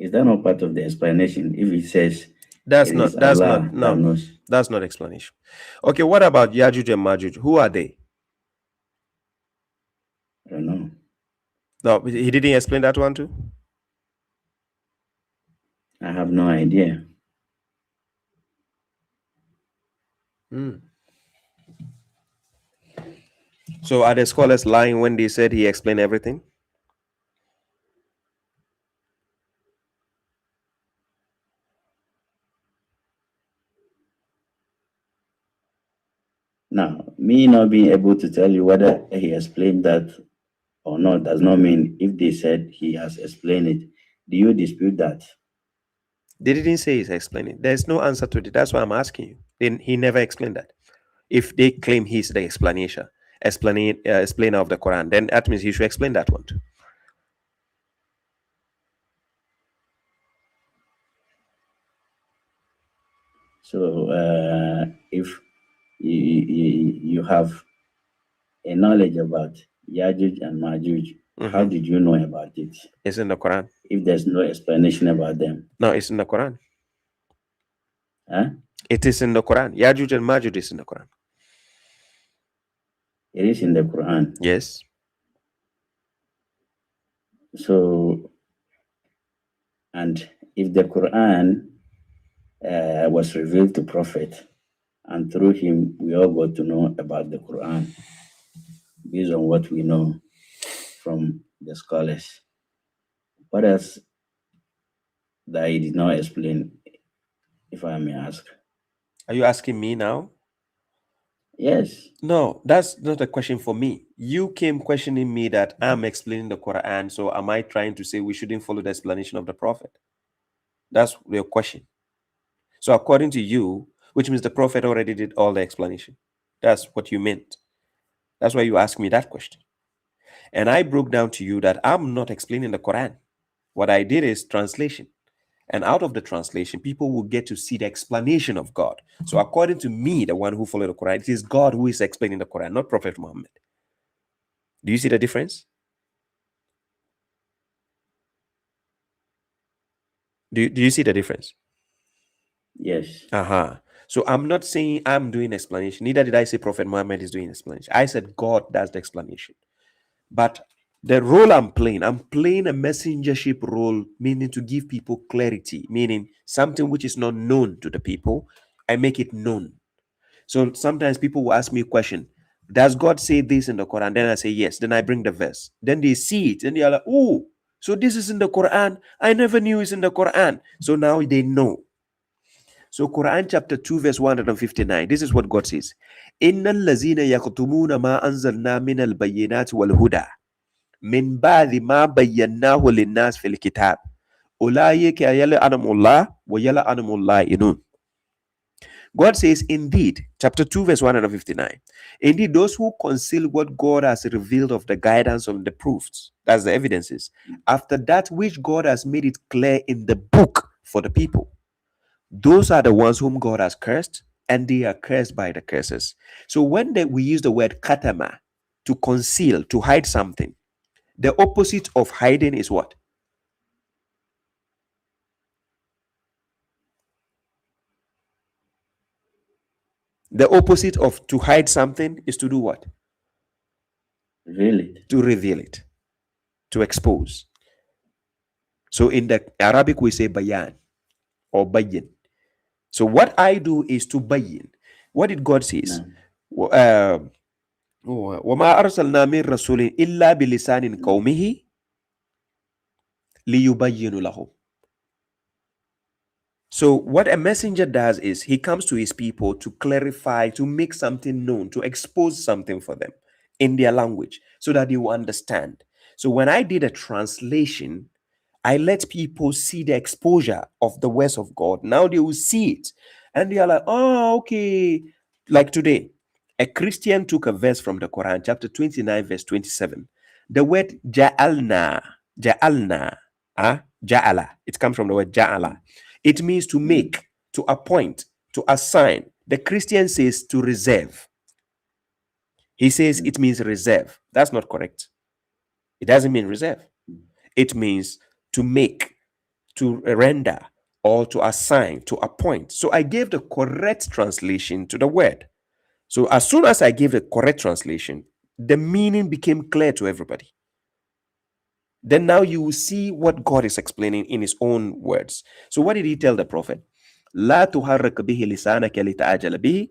Is that not part of the explanation? If it says that's it not is Allah that no, knows. that's not explanation. Okay, what about Yajuj and Majuj? Who are they? I don't know. No, he didn't explain that one too. I have no idea. So are the scholars lying when they said he explained everything? Now, me not being able to tell you whether he explained that or not does not mean if they said he has explained it. Do you dispute that? They didn't say he's explaining. There's no answer to it. That's why I'm asking you. Then he never explained that. If they claim he's the explainer of the Quran, then that means he should explain that one too. So if you have a knowledge about Yajuj and Majuj, how did you know about it? It's in the Quran. If there's no explanation about them. No, it's in the Quran. Huh? It is in the Quran. Yajuj and Majuj is in the Quran. It is in the Quran. Yes. So, and if the Quran was revealed to Prophet, and through him we all got to know about the Quran, based on what we know from the scholars. What else that he did not explain, if I may ask? Are you asking me now? Yes. No, that's not a question for me. You came questioning me that I'm explaining the Quran, so am I trying to say we shouldn't follow the explanation of the Prophet? That's your question. So according to you, which means the Prophet already did all the explanation. That's what you meant. That's why you asked me that question. And I broke down to you that I'm not explaining the Quran. What I did is translation. And out of the translation, people will get to see the explanation of God. So according to me, the one who followed the Quran, it is God who is explaining the Quran, not Prophet Muhammad. Do you see the difference? Do you see the difference? Yes. So I'm not saying I'm doing explanation. Neither did I say Prophet Muhammad is doing explanation. I said God does the explanation. But the role I'm playing a messengership role, meaning to give people clarity, meaning something which is not known to the people, I make it known. So sometimes people will ask me a question, does God say this in the Quran? Then I say yes. Then I bring the verse. Then they see it and they are like, oh, so this is in the Quran. I never knew it's in the Quran. So now they know. So Quran chapter 2 verse 159, this is what God says. Innal lazina yaqtumuna ma anzalna min al-bayyinati wal huda min ba'di ma bayyanahu lin-nas fil kitab. Ulaika yal'anumullah wa yal'anumul la'inun. God says, indeed, chapter 2 verse 159, indeed those who conceal what God has revealed of the guidance of the proofs, that's the evidences, after that which God has made it clear in the book for the people, those are the ones whom God has cursed, and they are cursed by the curses. So when we use the word katama, to conceal, to hide something, the opposite of hiding is what? The opposite of to hide something is to do what? Reveal it. To reveal it, to expose. So in the Arabic we say bayan or bayin. So what I do is to bayin. What did God say? وَمَا أَرْسَلْنَا مِن رَسُولٍ إِلَّا بِلِسَانٍ قَوْمِهِ لِيُبَيِّنُ لَهُمْ. So what a messenger does is he comes to his people to clarify, to make something known, to expose something for them in their language so that they will understand. So when I did a translation, I let people see the exposure of the words of God. Now they will see it and they are like, oh, okay. Like today, a Christian took a verse from the Quran, chapter 29, verse 27. The word ja'alna, ja'ala, it comes from the word ja'ala. It means to make, to appoint, to assign. The Christian says to reserve. He says it means reserve. That's not correct. It doesn't mean reserve. It means to make, to render, or to assign, to appoint. So I gave the correct translation to the word. So as soon as I gave the correct translation, the meaning became clear to everybody. Then now you will see what God is explaining in his own words. So what did he tell the prophet? لا تحرك به لسانك لتعجل به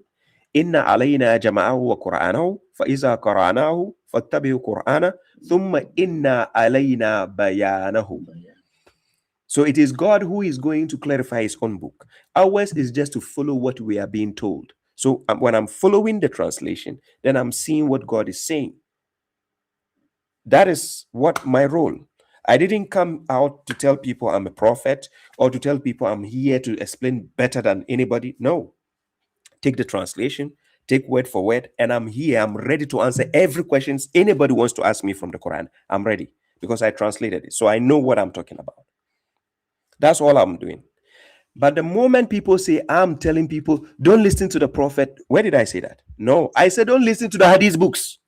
إن علينا جمعه وقرآنه فإذا قرأناه فاتبعوا قرآنه ثم إن علينا بيانه. So it is God who is going to clarify his own book. Ours is just to follow what we are being told. So when I'm following the translation, then I'm seeing what God is saying. That is what my role. I didn't come out to tell people I'm a prophet or to tell people I'm here to explain better than anybody. No. Take the translation, take word for word, and I'm here. I'm ready to answer every question anybody wants to ask me from the Quran. I'm ready because I translated it. So I know what I'm talking about. That's all I'm doing. But the moment people say, I'm telling people, don't listen to the prophet, where did I say that? No, I said, don't listen to the Hadith books.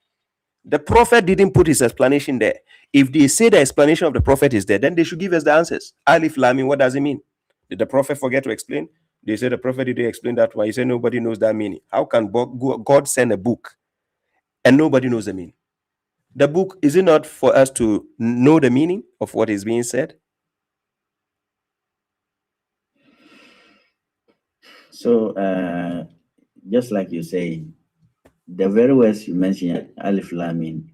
The prophet didn't put his explanation there. If they say the explanation of the prophet is there, then they should give us the answers. Alif Lam, what does it mean? Did the prophet forget to explain? They say the prophet didn't explain that one. He said nobody knows that meaning. How can God send a book and nobody knows the meaning? The book, is it not for us to know the meaning of what is being said? So, just like you say, the very words you mentioned, Alif Lam,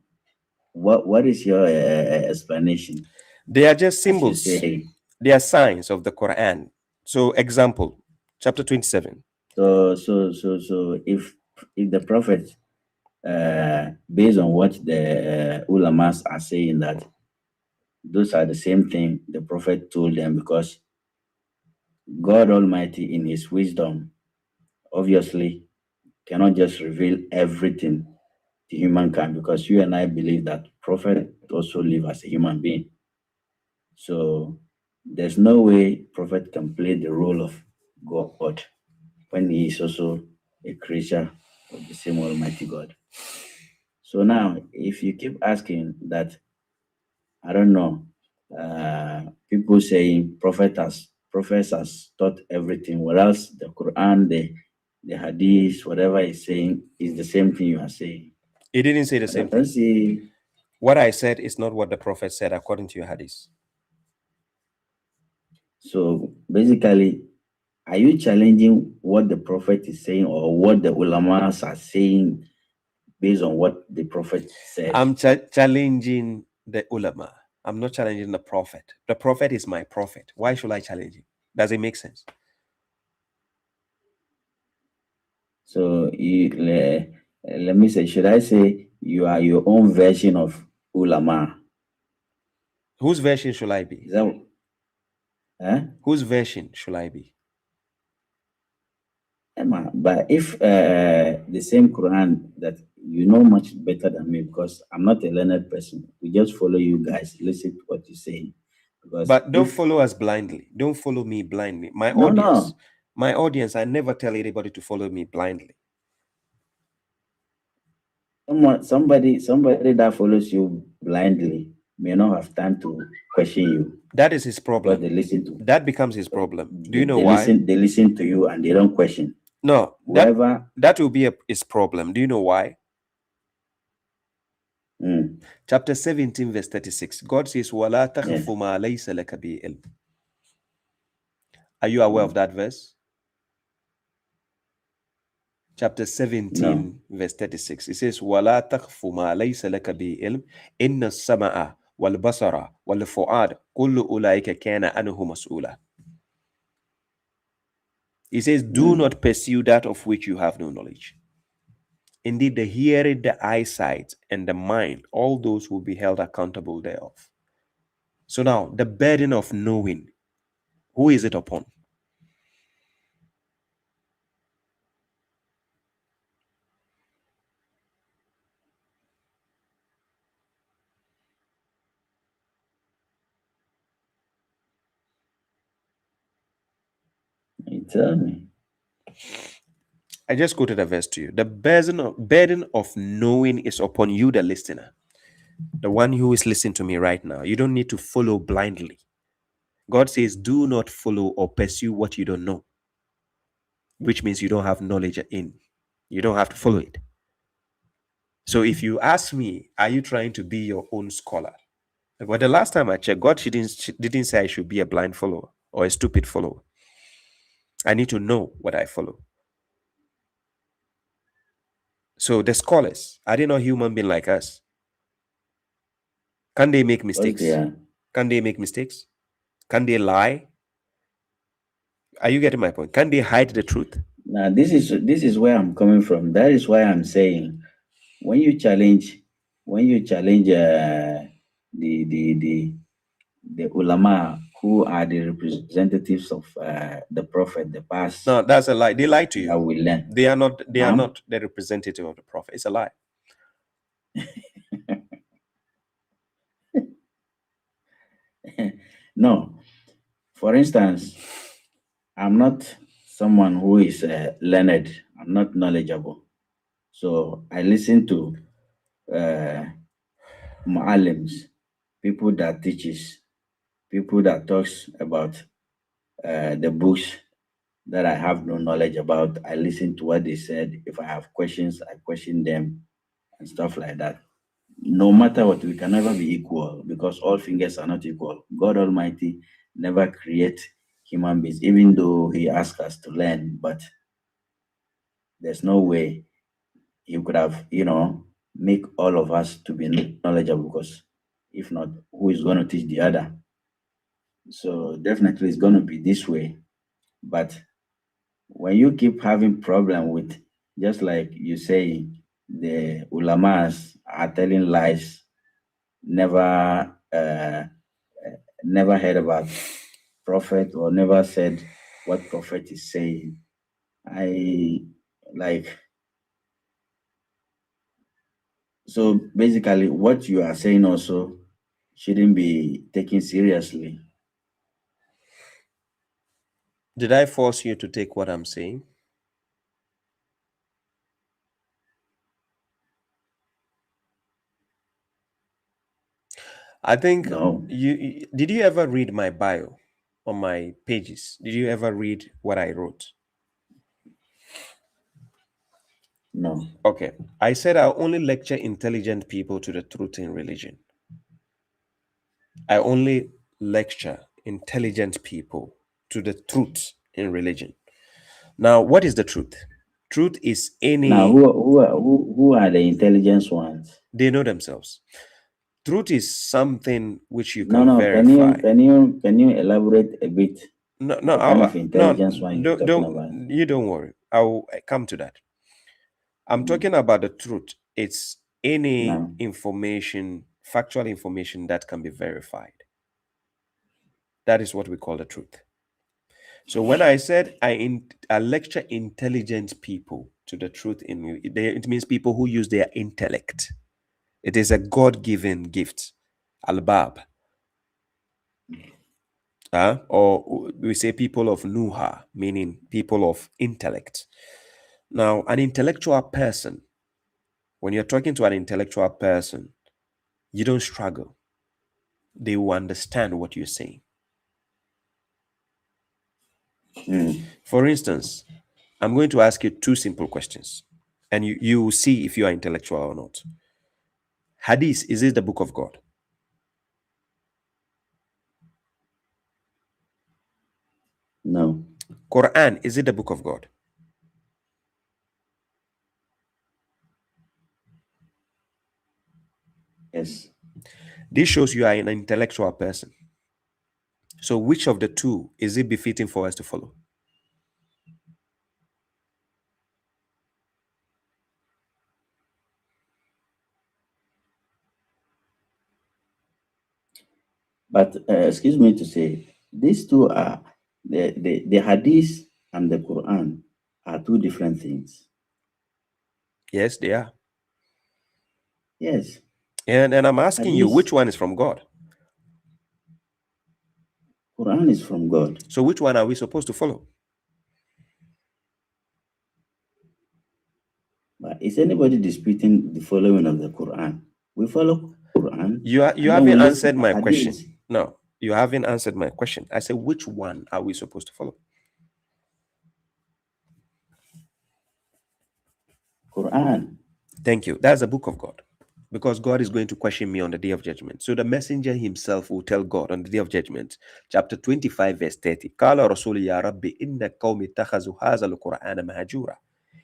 what is your explanation? They are just symbols. They are signs of the Quran. So, example, chapter 27. So if the prophet, based on what the ulamas are saying, that those are the same thing the prophet told them, because God Almighty in his wisdom obviously cannot just reveal everything to humankind, because you and I believe that prophet also live as a human being. So there's no way prophet can play the role of God when he is also a creature of the same Almighty God. So now, if you keep asking that, I don't know, people saying prophets has taught everything, whereas the Quran, the Hadith, whatever is saying is the same thing you are saying. It didn't say the same thing. What I said is not what the prophet said according to your Hadith. So basically, are you challenging what the prophet is saying or what the ulamas are saying based on what the prophet said? I'm challenging the ulama. I'm not challenging the prophet. The prophet is my prophet. Why should I challenge him? Does it make sense? So let me say, should I say you are your own version of ulama? Whose version should I be? Is that, whose version should I be? But if the same Quran that you know much better than me, because I'm not a learned person, we just follow you guys, listen to what you say. But don't follow us blindly. Don't follow me blindly. My audience, I never tell anybody to follow me blindly. Somebody that follows you blindly may not have time to question you. That is his problem. They listen to. That becomes his problem. Do you know why? They listen to you and they don't question. No, that will be his problem. Do you know why? Chapter 17, verse 36. God says, وَلَا تَخْفُ مَا لَيْسَ لَكَ بِهِ عِلْمٍ. Are you aware of that verse? Chapter 17, verse 36. It says, وَلَا تَخْفُ مَا لَيْسَ لَكَ بِهِ عِلْمٍ إِنَّ السَّمَعَ وَالْبَصَرَ وَالْفُؤَادَ كُلُّ أُولَٰئِكَ كَانَ عَنْهُ مَسْئُولًا. He says, do not pursue that of which you have no knowledge. Indeed, the hearing, the eyesight, and the mind, all those will be held accountable thereof. So now, the burden of knowing, who is it upon? You tell me. I just quoted a verse to you. The burden of knowing is upon you, the listener, the one who is listening to me right now. You don't need to follow blindly. God says, do not follow or pursue what you don't know, which means you don't have knowledge in. You don't have to follow it. So if you ask me, are you trying to be your own scholar? But the last time I checked, God didn't say I should be a blind follower or a stupid follower. I need to know what I follow. So the scholars, are they not human beings like us? Can they make mistakes? Can they make mistakes? Can they lie? Are you getting my point? Can they hide the truth? Now, this is where I'm coming from. That is why I'm saying, when you challenge the ulama, who are the representatives of the prophet, the past. No, that's a lie. They lie to you. That we learn. They are not the representative of the prophet. It's a lie. No. For instance, I'm not someone who is learned. I'm not knowledgeable. So I listen to mu'allims, people that teaches, people that talks about the books that I have no knowledge about. I listen to what they said. If I have questions, I question them and stuff like that. No matter what, we can never be equal, because all fingers are not equal. God Almighty never create human beings, even though he asked us to learn, but there's no way he could have, make all of us to be knowledgeable, because if not, who is going to teach the other? So definitely it's going to be this way. But when you keep having problem with, just like you say, the ulamas are telling lies, never heard about prophet or never said what prophet is saying. So basically what you are saying also shouldn't be taken seriously. Did I force you to take what I'm saying? I think no. Did you ever read my bio on my pages? Did you ever read what I wrote? No. Okay. I said I only lecture intelligent people to the truth in religion. I only lecture intelligent people to the truth in religion. Now, what is the truth? Truth is any. Now, who are the intelligent ones? They know themselves. Truth is something which you can verify. Can you elaborate a bit? No, what kind of intelligence one you're talking about? You don't worry. I'll come to that. I'm talking about the truth. It's any information, factual information that can be verified. That is what we call the truth. So when I said I lecture intelligent people to the truth, it means people who use their intellect. It is a God-given gift, albab. Or we say people of nuha, meaning people of intellect. Now, an intellectual person, when you're talking to an intellectual person, you don't struggle. They will understand what you're saying. For instance, I'm going to ask you two simple questions, and you will see if you are intellectual or not. Hadith, is it the book of God? No. Quran, is it the book of God? Yes. This shows you are an intellectual person. So which of the two is it befitting for us to follow? But excuse me to say, these two are, the Hadith and the Quran are two different things. Yes, they are. Yes. And I'm asking you, which one is from God? Quran is from God. So which one are we supposed to follow? But is anybody disputing the following of the Quran? We follow Quran. You haven't answered my question. No. You haven't answered my question. I said, which one are we supposed to follow? Quran. Thank you. That's the book of God. Because God is going to question me on the day of judgment. So the messenger himself will tell God on the day of judgment, chapter 25, verse 30. Qala Rasul ya Rabbi inna qawmi takhazu hadha al-Qur'ana mahjura.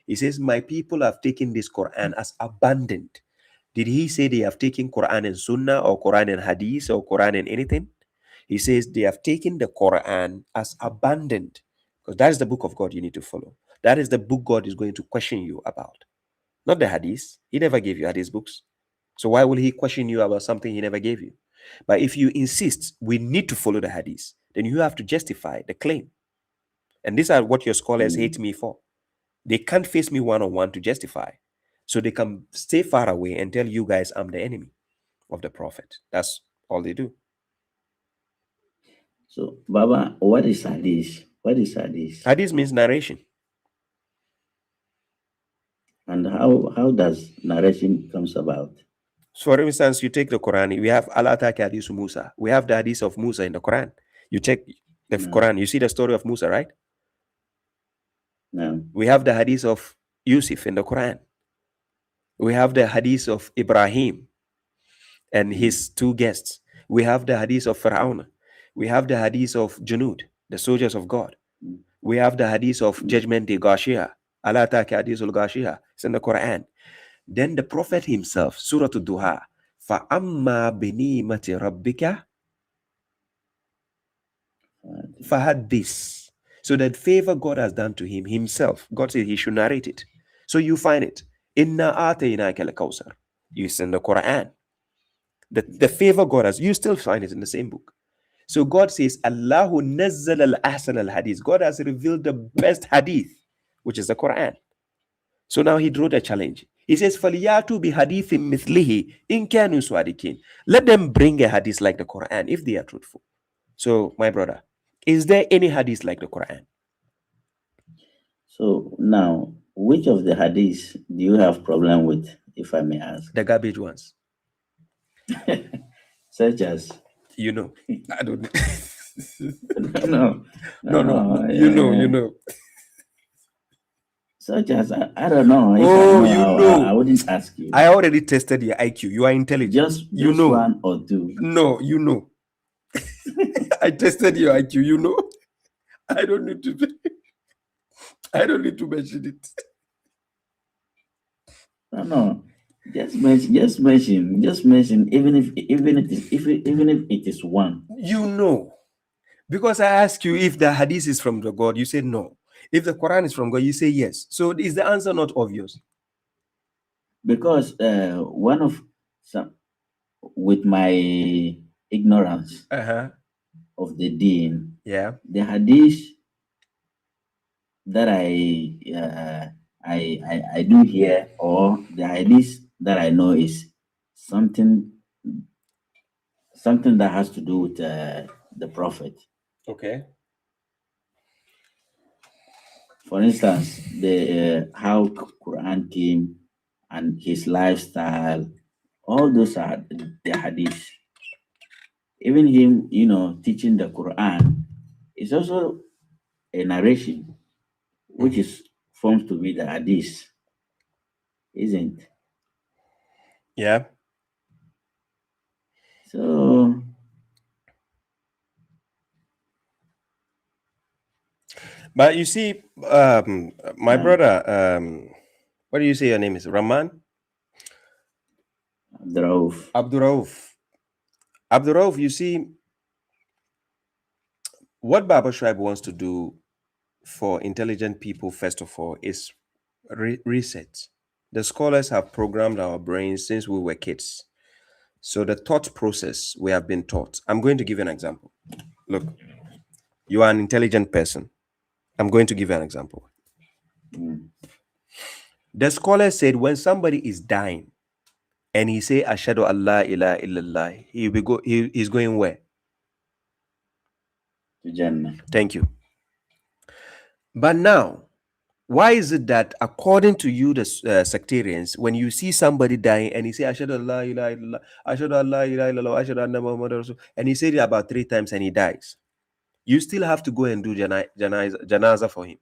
He says, my people have taken this Quran as abandoned. Did he say they have taken Quran and Sunnah or Quran and Hadith or Quran and anything? He says they have taken the Quran as abandoned. Because that is the book of God you need to follow. That is the book God is going to question you about. Not the Hadith. He never gave you Hadith books. So why will he question you about something he never gave you? But if you insist we need to follow the Hadith, then you have to justify the claim. And these are what your scholars hate me for. They can't face me one-on-one to justify. So they can stay far away and tell you guys I'm the enemy of the Prophet. That's all they do. So, Baba, what is Hadith? What is Hadith? Hadith means narration. And how does narration comes about? So, for instance, you take the Quran. We have Al-Ataka Hadith Musa. We have the Hadith of Musa in the Quran. You check the Quran. You see the story of Musa, right? No. We have the Hadith of Yusuf in the Quran. We have the Hadith of Ibrahim and his two guests. We have the Hadith of Fir'aun. We have the Hadith of Junud, the soldiers of God. We have the Hadith of Judgment Day, Ghashiyah. Al-Ataka Hadith al-Ghashiyah. It's in the Quran. Then the Prophet himself, Surah Al-Duha, فَأَمَّا بِنِيمَةِ رَبِّكَ فَحَدِّثْ. So that favor God has done to him himself, God said he should narrate it. So you find it. Inna ataynaka al-kawsar. It's in the Quran. The favor God has, you still find it in the same book. So God says, Allahu nazzal al-ahsan al-hadith. God has revealed the best hadith, which is the Quran. So now he drew the challenge. He says, فَلْيَاتُوا بِحَدِيثٍ مِثْلِهِ إِن كَانُوا صَادِقِينَ. Let them bring a hadith like the Quran if they are truthful. So, my brother, is there any hadith like the Quran? So now, which of the hadiths do you have problem with, if I may ask? The garbage ones. Such as? You know. I don't No. You know. Such as, I don't know. I wouldn't ask you. I already tested your IQ. You are intelligent. Just one or two. No, you know. I tested your IQ. You know. I don't need to mention it. No. Just mention. Even if it is one. You know. Because I asked you if the hadith is from the God, you said no. If the Quran is from God, you say yes. So is the answer not obvious? Because with my ignorance of the deen, the hadith that I do hear, or the hadith that I know, is something that has to do with the Prophet. Okay. For instance, how Quran came and his lifestyle, all those are the hadith. Even him, teaching the Quran is also a narration, which is forms to be the hadith, isn't? Yeah. So. But you see, my brother, what do you say your name is? Rahman? Abdurrauf, you see, what Baba Shuaib wants to do for intelligent people, first of all, is reset. The scholars have programmed our brains since we were kids. So the thought process we have been taught. I'm going to give you an example. Look, you are an intelligent person. I'm going to give you an example. The scholar said when somebody is dying and he say Ashhadu Allah ilaha illallah, he's going where? To Jannah. Thank you. But now, Why is it that, according to you, the sectarians, when you see somebody dying and he say, Ashhadu an la ilaha illallah, Ashhadu an la ilaha illallah, Ashhadu anna Muhammadan Rasul, and he said it about 3 times and he dies, you still have to go and do janaza for him?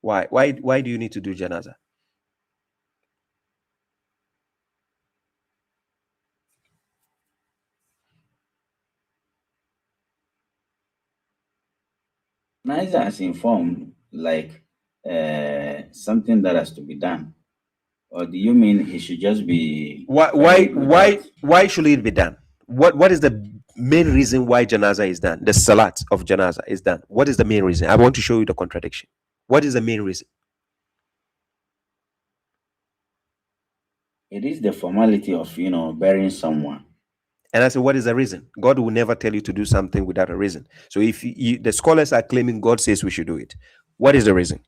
Why? Why do you need to do janaza? Neither has informed like something that has to be done, or do you mean he should just be? Why should it be done? What is the main reason why janaza is done? The salat of janaza is done. What is the main reason? I want to show you the contradiction. What is the main reason? It is the formality of burying someone. And I said, what is the reason? God will never tell you to do something without a reason. So if the scholars are claiming God says we should do it, what is the reason?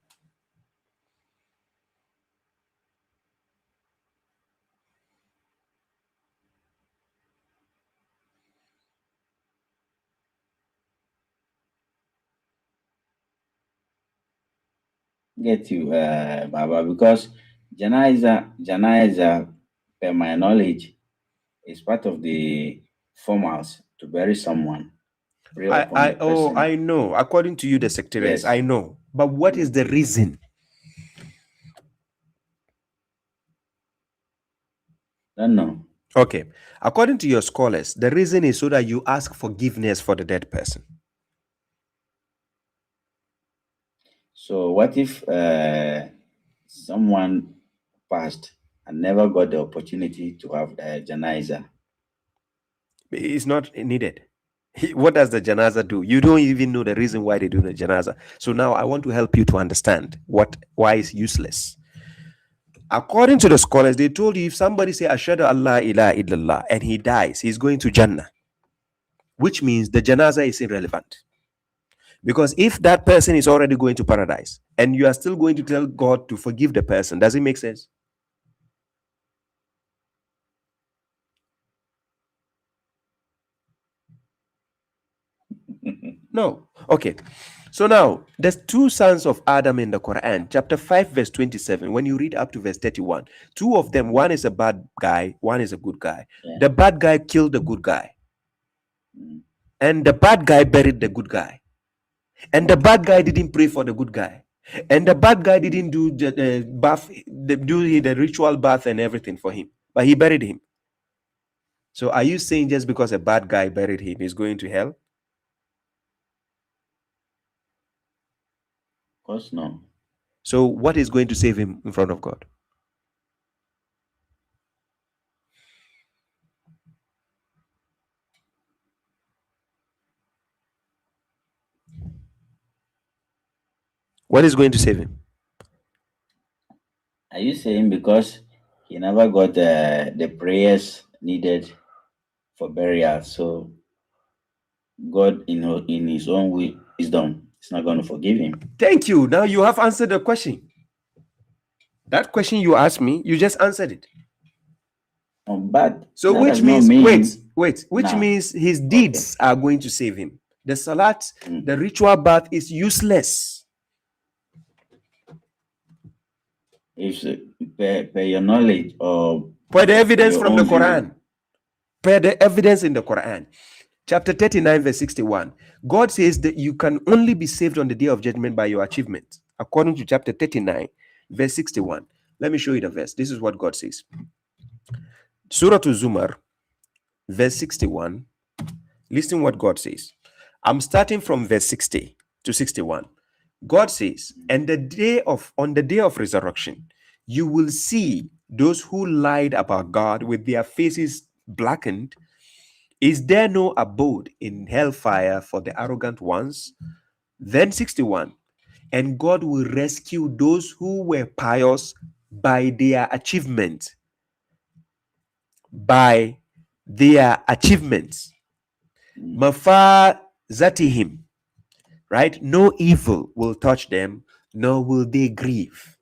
Get you, Baba, because janaiza, per my knowledge, is part of the formals to bury someone. I know. According to you, the sectarians, yes. I know. But what is the reason? Don't know. Okay. According to your scholars, the reason is so that you ask forgiveness for the dead person. So what if someone passed and never got the opportunity to have a janaza? It's not needed. What does the janaza do? You don't even know the reason why they do the janaza. So now I want to help you to understand why it's useless. According to the scholars, they told you if somebody say Ashhadu an la ilaha illallah and he dies, he's going to Jannah, which means the janaza is irrelevant. Because if that person is already going to paradise and you are still going to tell God to forgive the person, does it make sense? No. Okay. So now, there's 2 sons of Adam in the Quran, chapter 5, verse 27. When you read up to verse 31, 2 of them, one is a bad guy, one is a good guy. Yeah. The bad guy killed the good guy. And the bad guy buried the good guy. And the bad guy didn't pray for the good guy. And the bad guy didn't do the bath, do the ritual bath and everything for him. But he buried him. So are you saying just because a bad guy buried him, he's going to hell? Of course, no. So what is going to save him in front of God? What is going to save him? Are you saying because he never got the prayers needed for burial, so God in his own wisdom is not going to forgive him? Thank you. Now you have answered the question. That question you asked me, you just answered it. But so which means which means his deeds are going to save him. The salat, the ritual bath is useless. If per your knowledge or per the evidence from the Quran, per the evidence in the Quran, chapter 39, verse 61, God says that you can only be saved on the day of judgment by your achievement. According to chapter 39, verse 61. Let me show you the verse. This is what God says. Surah Zumar, verse 61. Listen what God says. I'm starting from verse 60 to 61. God says, and on the day of resurrection, you will see those who lied about God with their faces blackened. Is there no abode in hellfire for the arrogant ones? Then 61, and God will rescue those who were pious by their achievement. By their achievements. Mafazatihim. Right? No evil will touch them, nor will they grieve.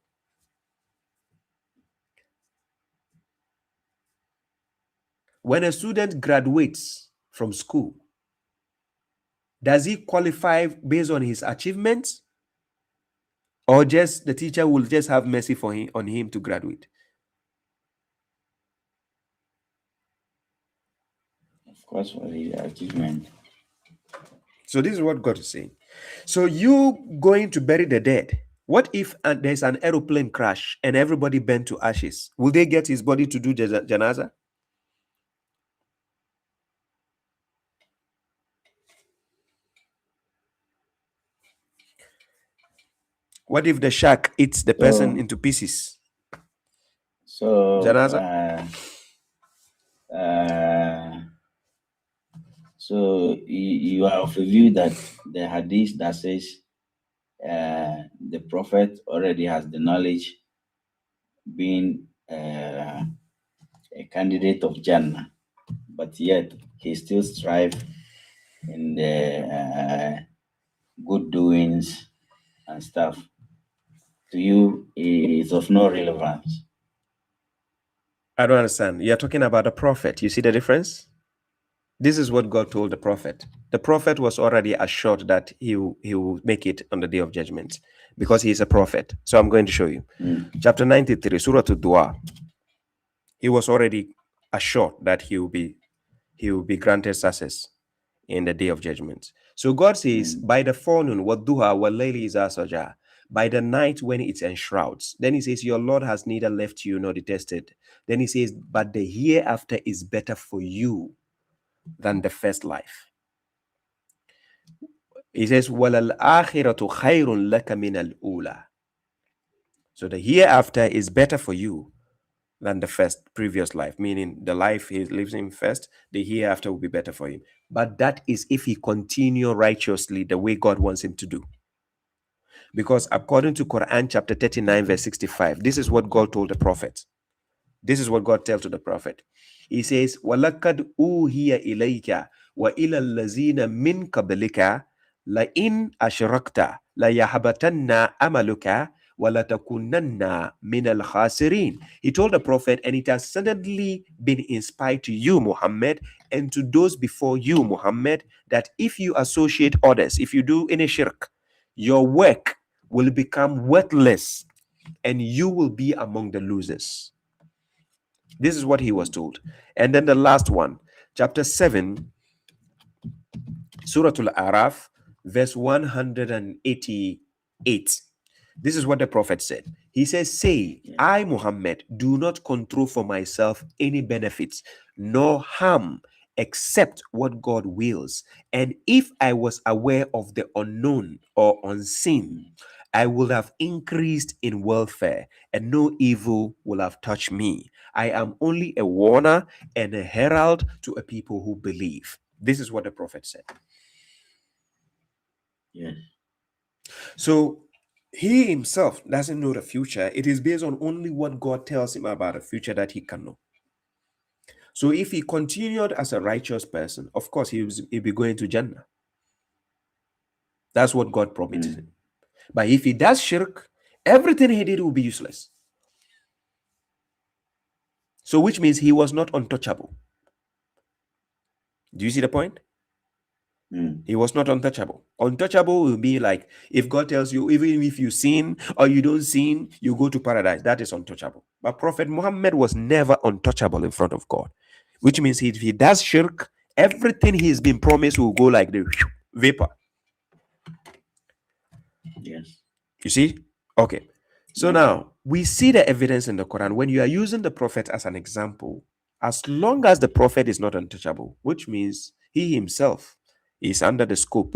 When a student graduates from school, does he qualify based on his achievements Or just the teacher will just have mercy for him on him to graduate? Of course, for the achievement. So this is what God is saying. So you going to bury the dead. What if there's an aeroplane crash and everybody burned to ashes? Will they get his body to do janaza? What if the shark eats the person into pieces? So, Janaza? So you are of the view that the hadith that says the prophet already has the knowledge, being a candidate of Jannah, but yet he still strive in the good doings and stuff. To you, it's of no relevance. I don't understand. You're talking about a prophet. You see the difference? This is what God told the prophet. The prophet was already assured that he will make it on the day of judgment because he is a prophet. So I'm going to show you. Chapter 93, Surah Ad-Dua. He was already assured that he will be granted success in the day of judgment. So God says, by the forenoon, Wadduha wal-layli iza saja, by the night when it enshrouds. Then he says, your Lord has neither left you nor detested. Then he says, but the hereafter is better for you than the first life. He says, وَلَلْآخِرَةُ خَيْرٌ لَكَ مِنَ الْأُولَى. So the hereafter is better for you than the previous life, meaning the life he lives in first, the hereafter will be better for him. But that is if he continue righteously the way God wants him to do. Because according to Quran chapter 39 verse 65, this is what God told the prophet. This is what God tells to the prophet. He says, وَلَقَدْ أُوهِيَ إِلَيْكَ وَإِلَى الَّذِينَ مِنْ قَبْلِكَ لَإِنْ أَشْرَكْتَ لَيَحْبَطَنَّ أَمَلُكَ وَلَتَكُونَنَّ مِنَ الْخَاسِرِينَ. He told the prophet, and it has suddenly been inspired to you, Muhammad, and to those before you, Muhammad, that if you associate others, if you do any shirk, your work will become worthless and you will be among the losers. This is what he was told. And then the last one, chapter 7, Surah Al-Araf, verse 188. This is what the prophet said. He says, say, I, Muhammad, do not control for myself any benefits, nor harm, except what God wills. And if I was aware of the unknown or unseen, I would have increased in welfare, and no evil will have touched me. I am only a warner and a herald to a people who believe. This is what the prophet said. Yes. So he himself doesn't know the future. It is based on only what God tells him about the future that he can know. So if he continued as a righteous person, of course he'll be going to Jannah. That's what God promised him. But if he does shirk, everything he did will be useless. So which means he was not untouchable. Do you see the point? He was not untouchable. Untouchable will be like if God tells you, even if you sin or you don't sin, you go to paradise. That is untouchable. But Prophet Muhammad was never untouchable in front of God, which means if he does shirk, everything he's been promised will go like the vapor. Yes. You see? Okay. So now we see the evidence in the Quran. When you are using the prophet as an example, as long as the prophet is not untouchable, which means he himself is under the scope.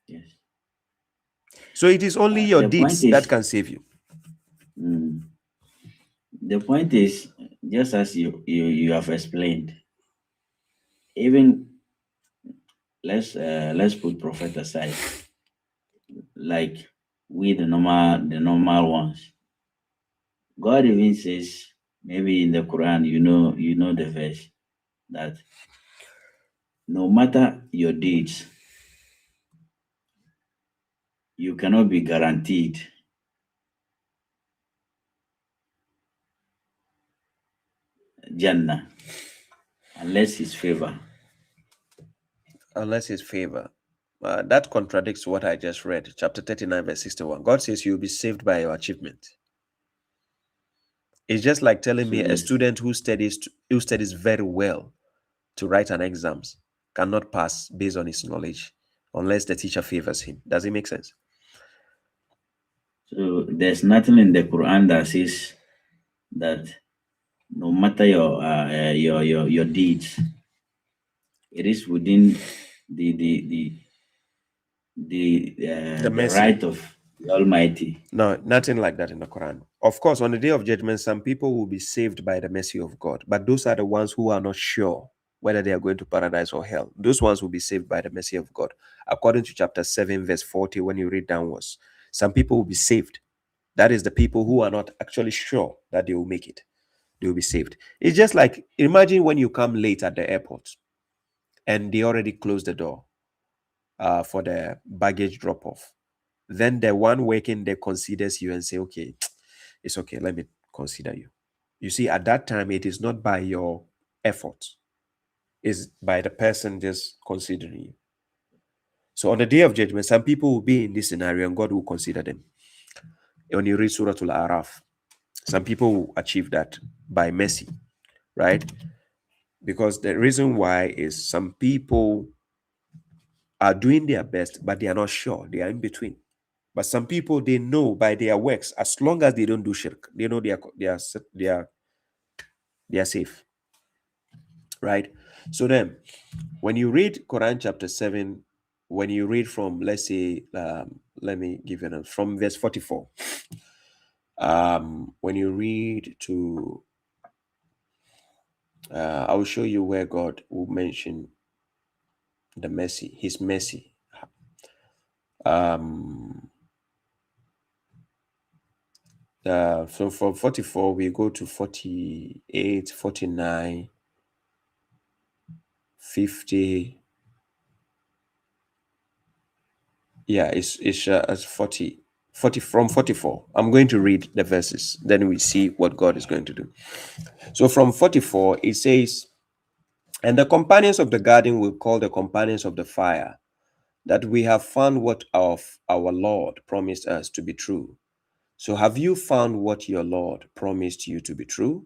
Yes. So it is only your deeds that can save you. The point is, just as you have explained, even let's put prophet aside, like we the normal ones. God even says, maybe in the Quran, you know the verse that no matter your deeds, you cannot be guaranteed Jannah unless his favor. Unless his favor. that contradicts what I just read. Chapter 39, verse 61. God says you'll be saved by your achievement. It's just like telling me a student who studies very well to write an exams cannot pass based on his knowledge unless the teacher favors him. Does it make sense? So there's nothing in the Quran that says that no matter your deeds, it is within the right of the Almighty. No, nothing like that in the Quran. Of course, on the day of judgment, some people will be saved by the mercy of God, but those are the ones who are not sure whether they are going to paradise or hell. Those ones will be saved by the mercy of God. According to chapter 7, verse 40, when you read downwards, some people will be saved. That is the people who are not actually sure that they will make it. They will be saved. It's just like, imagine when you come late at the airport and they already closed the door for the baggage drop-off. Then the one working there considers you and say, okay, it's okay, let me consider you. You see, at that time, it is not by your effort. It's by the person just considering you. So on the day of judgment, some people will be in this scenario and God will consider them. When you read Surah Al-Araf, some people will achieve that by mercy, right? Because the reason why is some people are doing their best, but they are not sure. They are in between. But some people, they know by their works, as long as they don't do shirk, they know they are safe, right? So then, when you read Quran chapter 7, when you read from, let's say, let me give you from verse 44. When you read to, I will show you where God will mention the mercy, his mercy. So from 44, we go to 48, 49, 50. Yeah, it's 40 from 44. I'm going to read the verses, then we see what God is going to do. So from 44, it says, and the companions of the garden will call the companions of the fire, that we have found what our Lord promised us to be true. So have you found what your Lord promised you to be true?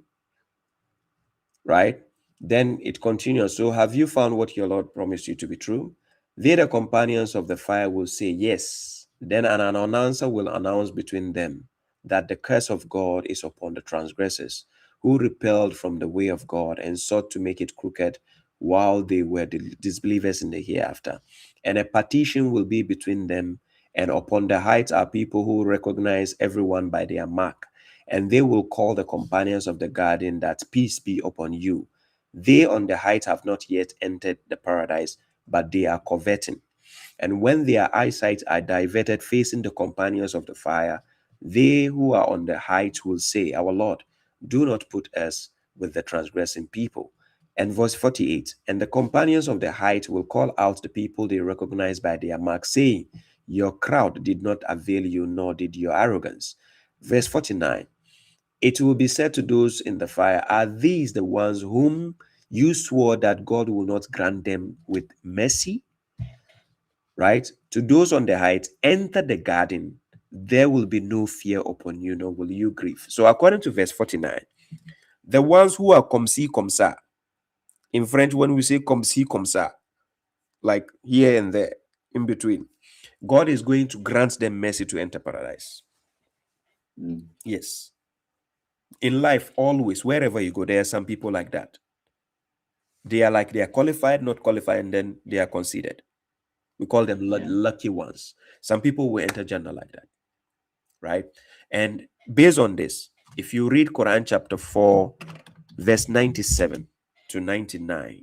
Right? Then it continues. So have you found what your Lord promised you to be true? They, the companions of the fire, will say yes. Then an announcer will announce between them that the curse of God is upon the transgressors who repelled from the way of God and sought to make it crooked while they were disbelievers in the hereafter. And a partition will be between them, and upon the heights are people who recognize everyone by their mark. And they will call the companions of the garden that peace be upon you. They on the height have not yet entered the paradise, but they are coveting. And when their eyesight are diverted facing the companions of the fire, they who are on the height will say, our Lord, do not put us with the transgressing people. And verse 48, and the companions of the height will call out the people they recognize by their mark, saying, your crowd did not avail you, nor did your arrogance. Verse 49, it will be said to those in the fire, are these the ones whom you swore that God will not grant them with mercy? Right? To those on the height, enter the garden. There will be no fear upon you, nor will you grieve. So according to verse 49, the ones who are comme ci, comme ça. In French, when we say comme ci, comme ça, like here and there, in between, God is going to grant them mercy to enter paradise. Yes. In life, always, wherever you go, there are some people like that. They are qualified, not qualified, and then they are considered. We call them lucky ones. Some people will enter Jannah like that, right? And based on this, if you read Quran chapter 4, verse 97 to 99,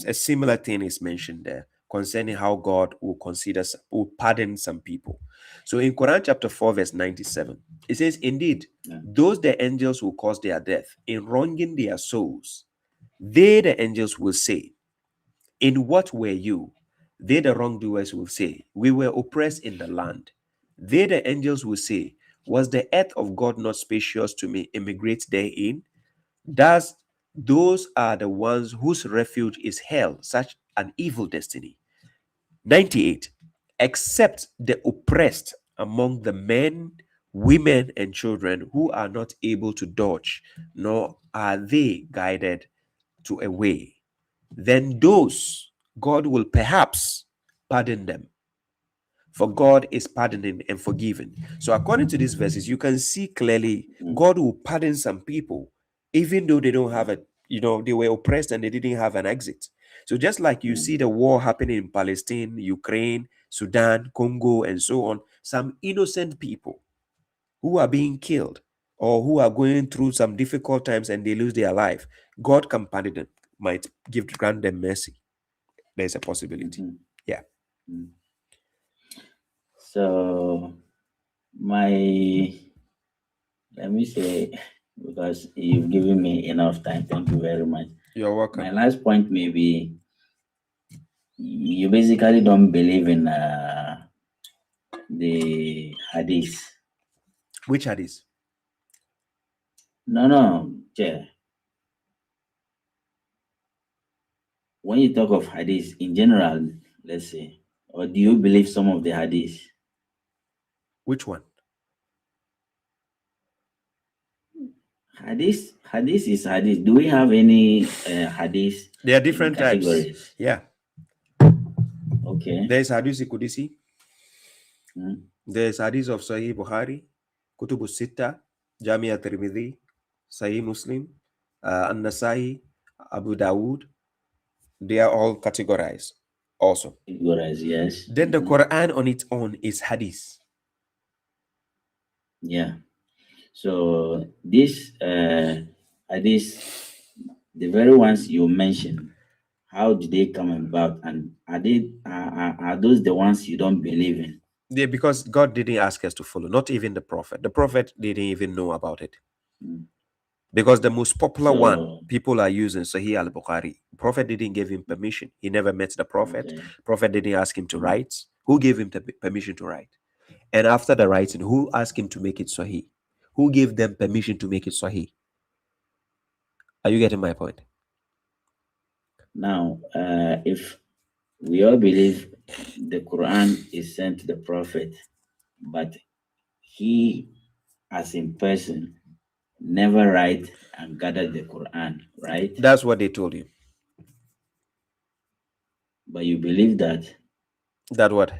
a similar thing is mentioned there concerning how God will pardon some people. So in Quran chapter 4, verse 97, it says, indeed, those the angels will cause their death in wronging their souls. They, the angels, will say, in what were you? They, the wrongdoers, will say, we were oppressed in the land. They, the angels, will say, was the earth of God not spacious to me, immigrate therein? Thus, those are the ones whose refuge is hell, such an evil destiny. 98. except the oppressed among the men, women, and children who are not able to dodge, nor are they guided to a way. Then those God will perhaps pardon them. For God is pardoning and forgiving. So according to these verses, you can see clearly God will pardon some people, even though they don't have a, they were oppressed and they didn't have an exit. So just like you see the war happening in Palestine, Ukraine, Sudan, Congo, and so on, some innocent people who are being killed or who are going through some difficult times and they lose their life, God can pardon them, might grant them mercy. There's a possibility. Yeah. So let me say, because you've given me enough time, thank you very much. You're welcome. My last point may be, you basically don't believe in the hadith. Which hadith? No, Chair. When you talk of hadith in general, let's say, or do you believe some of the hadith? Which one? Hadith is hadith. Do we have any hadith? There are different types. Yeah. Okay. There's hadith Qudsi. There's hadith of Sahih Bukhari, Kutub Sitta, Jamia Tirmidhi, Sahih Muslim, An-Nasai, Abu Dawood. They are all categorized also. Categorized, yes. Then the Quran on its own is hadith. Yeah. So this hadith, the very ones you mentioned, how did they come about, and are those the ones you don't believe in? Yeah, because God didn't ask us to follow, not even the Prophet. The Prophet didn't even know about it. Because the most popular one people are using, Sahih al-Bukhari. Prophet didn't give him permission. He never met the Prophet. Okay. Prophet didn't ask him to write. Who gave him the permission to write? And after the writing, who asked him to make it Sahih? Who gave them permission to make it Sahih? Are you getting my point? Now, if we all believe the Quran is sent to the Prophet, but he, as in person, never write and gather the Quran, right? That's what they told you. But you believe that? That what?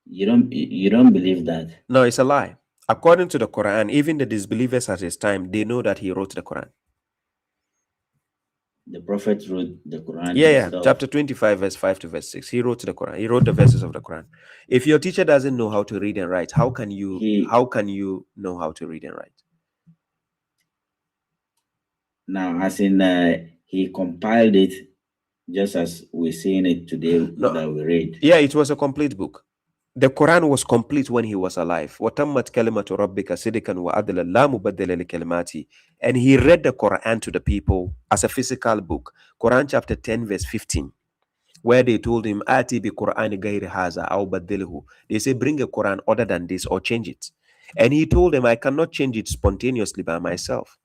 You don't believe that? No, it's a lie. According to the Quran, even the disbelievers at his time, they know that he wrote the Quran. The Prophet wrote the Quran. Yeah. Chapter 25, verse 5 to verse 6. He wrote the Quran. He wrote the verses of the Quran. If your teacher doesn't know how to read and write, how can you know how to read and write? Now, as in he compiled it just as we're seeing it today that we read. Yeah, it was a complete book. The Quran was complete when he was alive. وَتَمَّتْ كَلِمَةُ رَبِّكَ صِدْقًا وَعَدْلًا لَا مُبَدِّلَ لِكَلِمَاتِهِ. And he read the Quran to the people as a physical book. Quran chapter 10 verse 15, where they told him, "Ati bi Qur'ani ghayri haza aw baddilhu." They say, bring a Quran other than this or change it. And he told them, I cannot change it spontaneously by myself.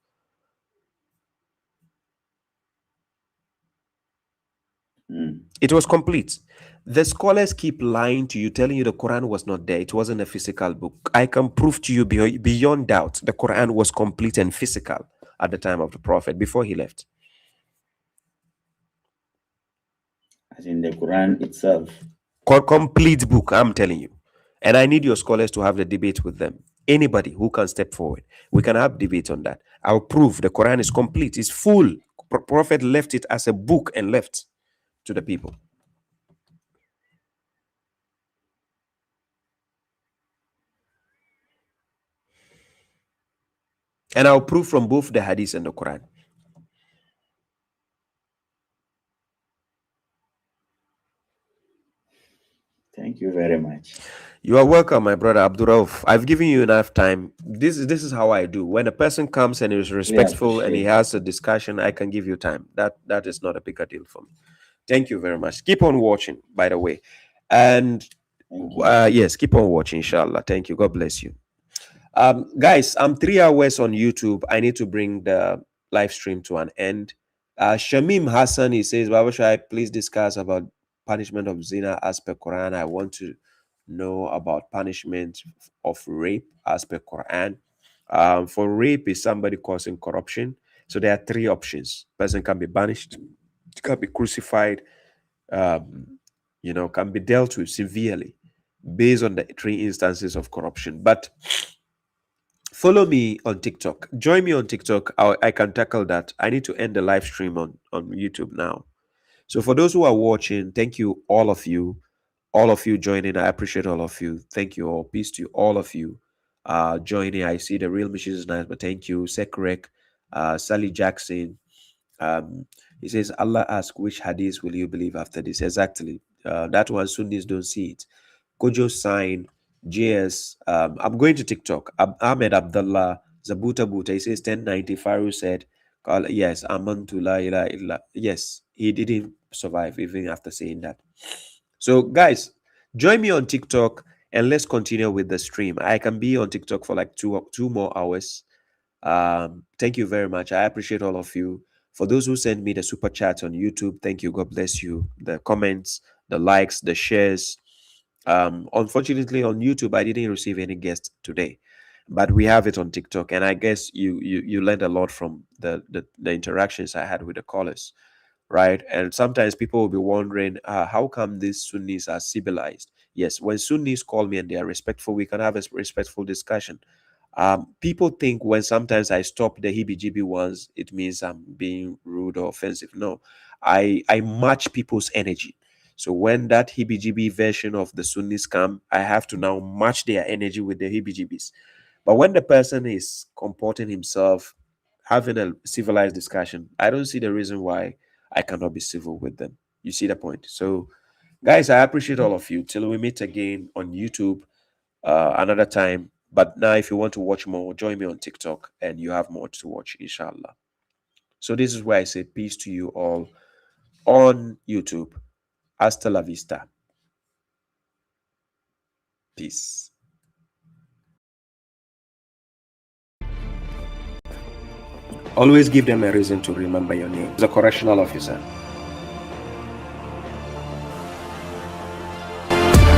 It was complete. The scholars keep lying to you, telling you the Quran was not there. It wasn't a physical book. I can prove to you beyond doubt the Quran was complete and physical at the time of the Prophet before he left. As in the Quran itself. Complete book, I'm telling you. And I need your scholars to have the debate with them. Anybody who can step forward, we can have debate on that. I'll prove the Quran is complete. It's full. Prophet left it as a book and left to the people. And I'll prove from both the Hadith and the Quran. Thank you very much. You are welcome, my brother Abdurrauf. I've given you enough time. This is how I do. When a person comes and is respectful and he has a discussion, I can give you time. That is not a bigger deal for me. Thank you very much. Keep on watching, by the way. And yes, keep on watching, inshallah. Thank you. God bless you. Guys, I'm 3 hours on YouTube. I need to bring the live stream to an end. Shamim Hassan, he says, Baba Shai, please discuss about punishment of zina as per Quran. I want to know about punishment of rape as per Quran. For rape is somebody causing corruption. So there are three options. Person can be banished, can be crucified, can be dealt with severely based on the three instances of corruption. But follow me on TikTok. Join me on TikTok. I can tackle that. I need to end the live stream on YouTube now. So for those who are watching, thank you, all of you joining. I appreciate all of you. Thank you all. Peace to all of you joining. I see the real mission is nice, but thank you. Sekrek, Sally Jackson. He says, Allah asked, which hadith will you believe after this? Exactly. That one, Sunnis don't see it. Kojo Sign, JS. I'm going to TikTok. Ahmed Abdullah, Zabuta Buta. He says 1090. Faru said, yes, Amantu la ilaha illa. Yes, he didn't survive even after saying that. So, guys, join me on TikTok and let's continue with the stream. I can be on TikTok for like two more hours. Thank you very much. I appreciate all of you. For those who send me the super chats on YouTube, thank you. God bless you. The comments, the likes, the shares. Unfortunately, on YouTube, I didn't receive any guests today, but we have it on TikTok, and I guess you learned a lot from the interactions I had with the callers, right? And sometimes people will be wondering, how come these Sunnis are civilized? Yes, when Sunnis call me and they are respectful, we can have a respectful discussion. People think when sometimes I stop the heebie-jeebie ones, it means I'm being rude or offensive. No, I match people's energy. So when that heebie-jeebie version of the Sunnis come, I have to now match their energy with the heebie-jeebies. But when the person is comporting himself, having a civilized discussion, I don't see the reason why I cannot be civil with them. You see the point? So, guys, I appreciate all of you. Till we meet again on YouTube another time. But now, if you want to watch more, join me on TikTok and you have more to watch, inshallah. So this is where I say peace to you all on YouTube. Hasta la vista. Peace. Always give them a reason to remember your name. The correctional officer.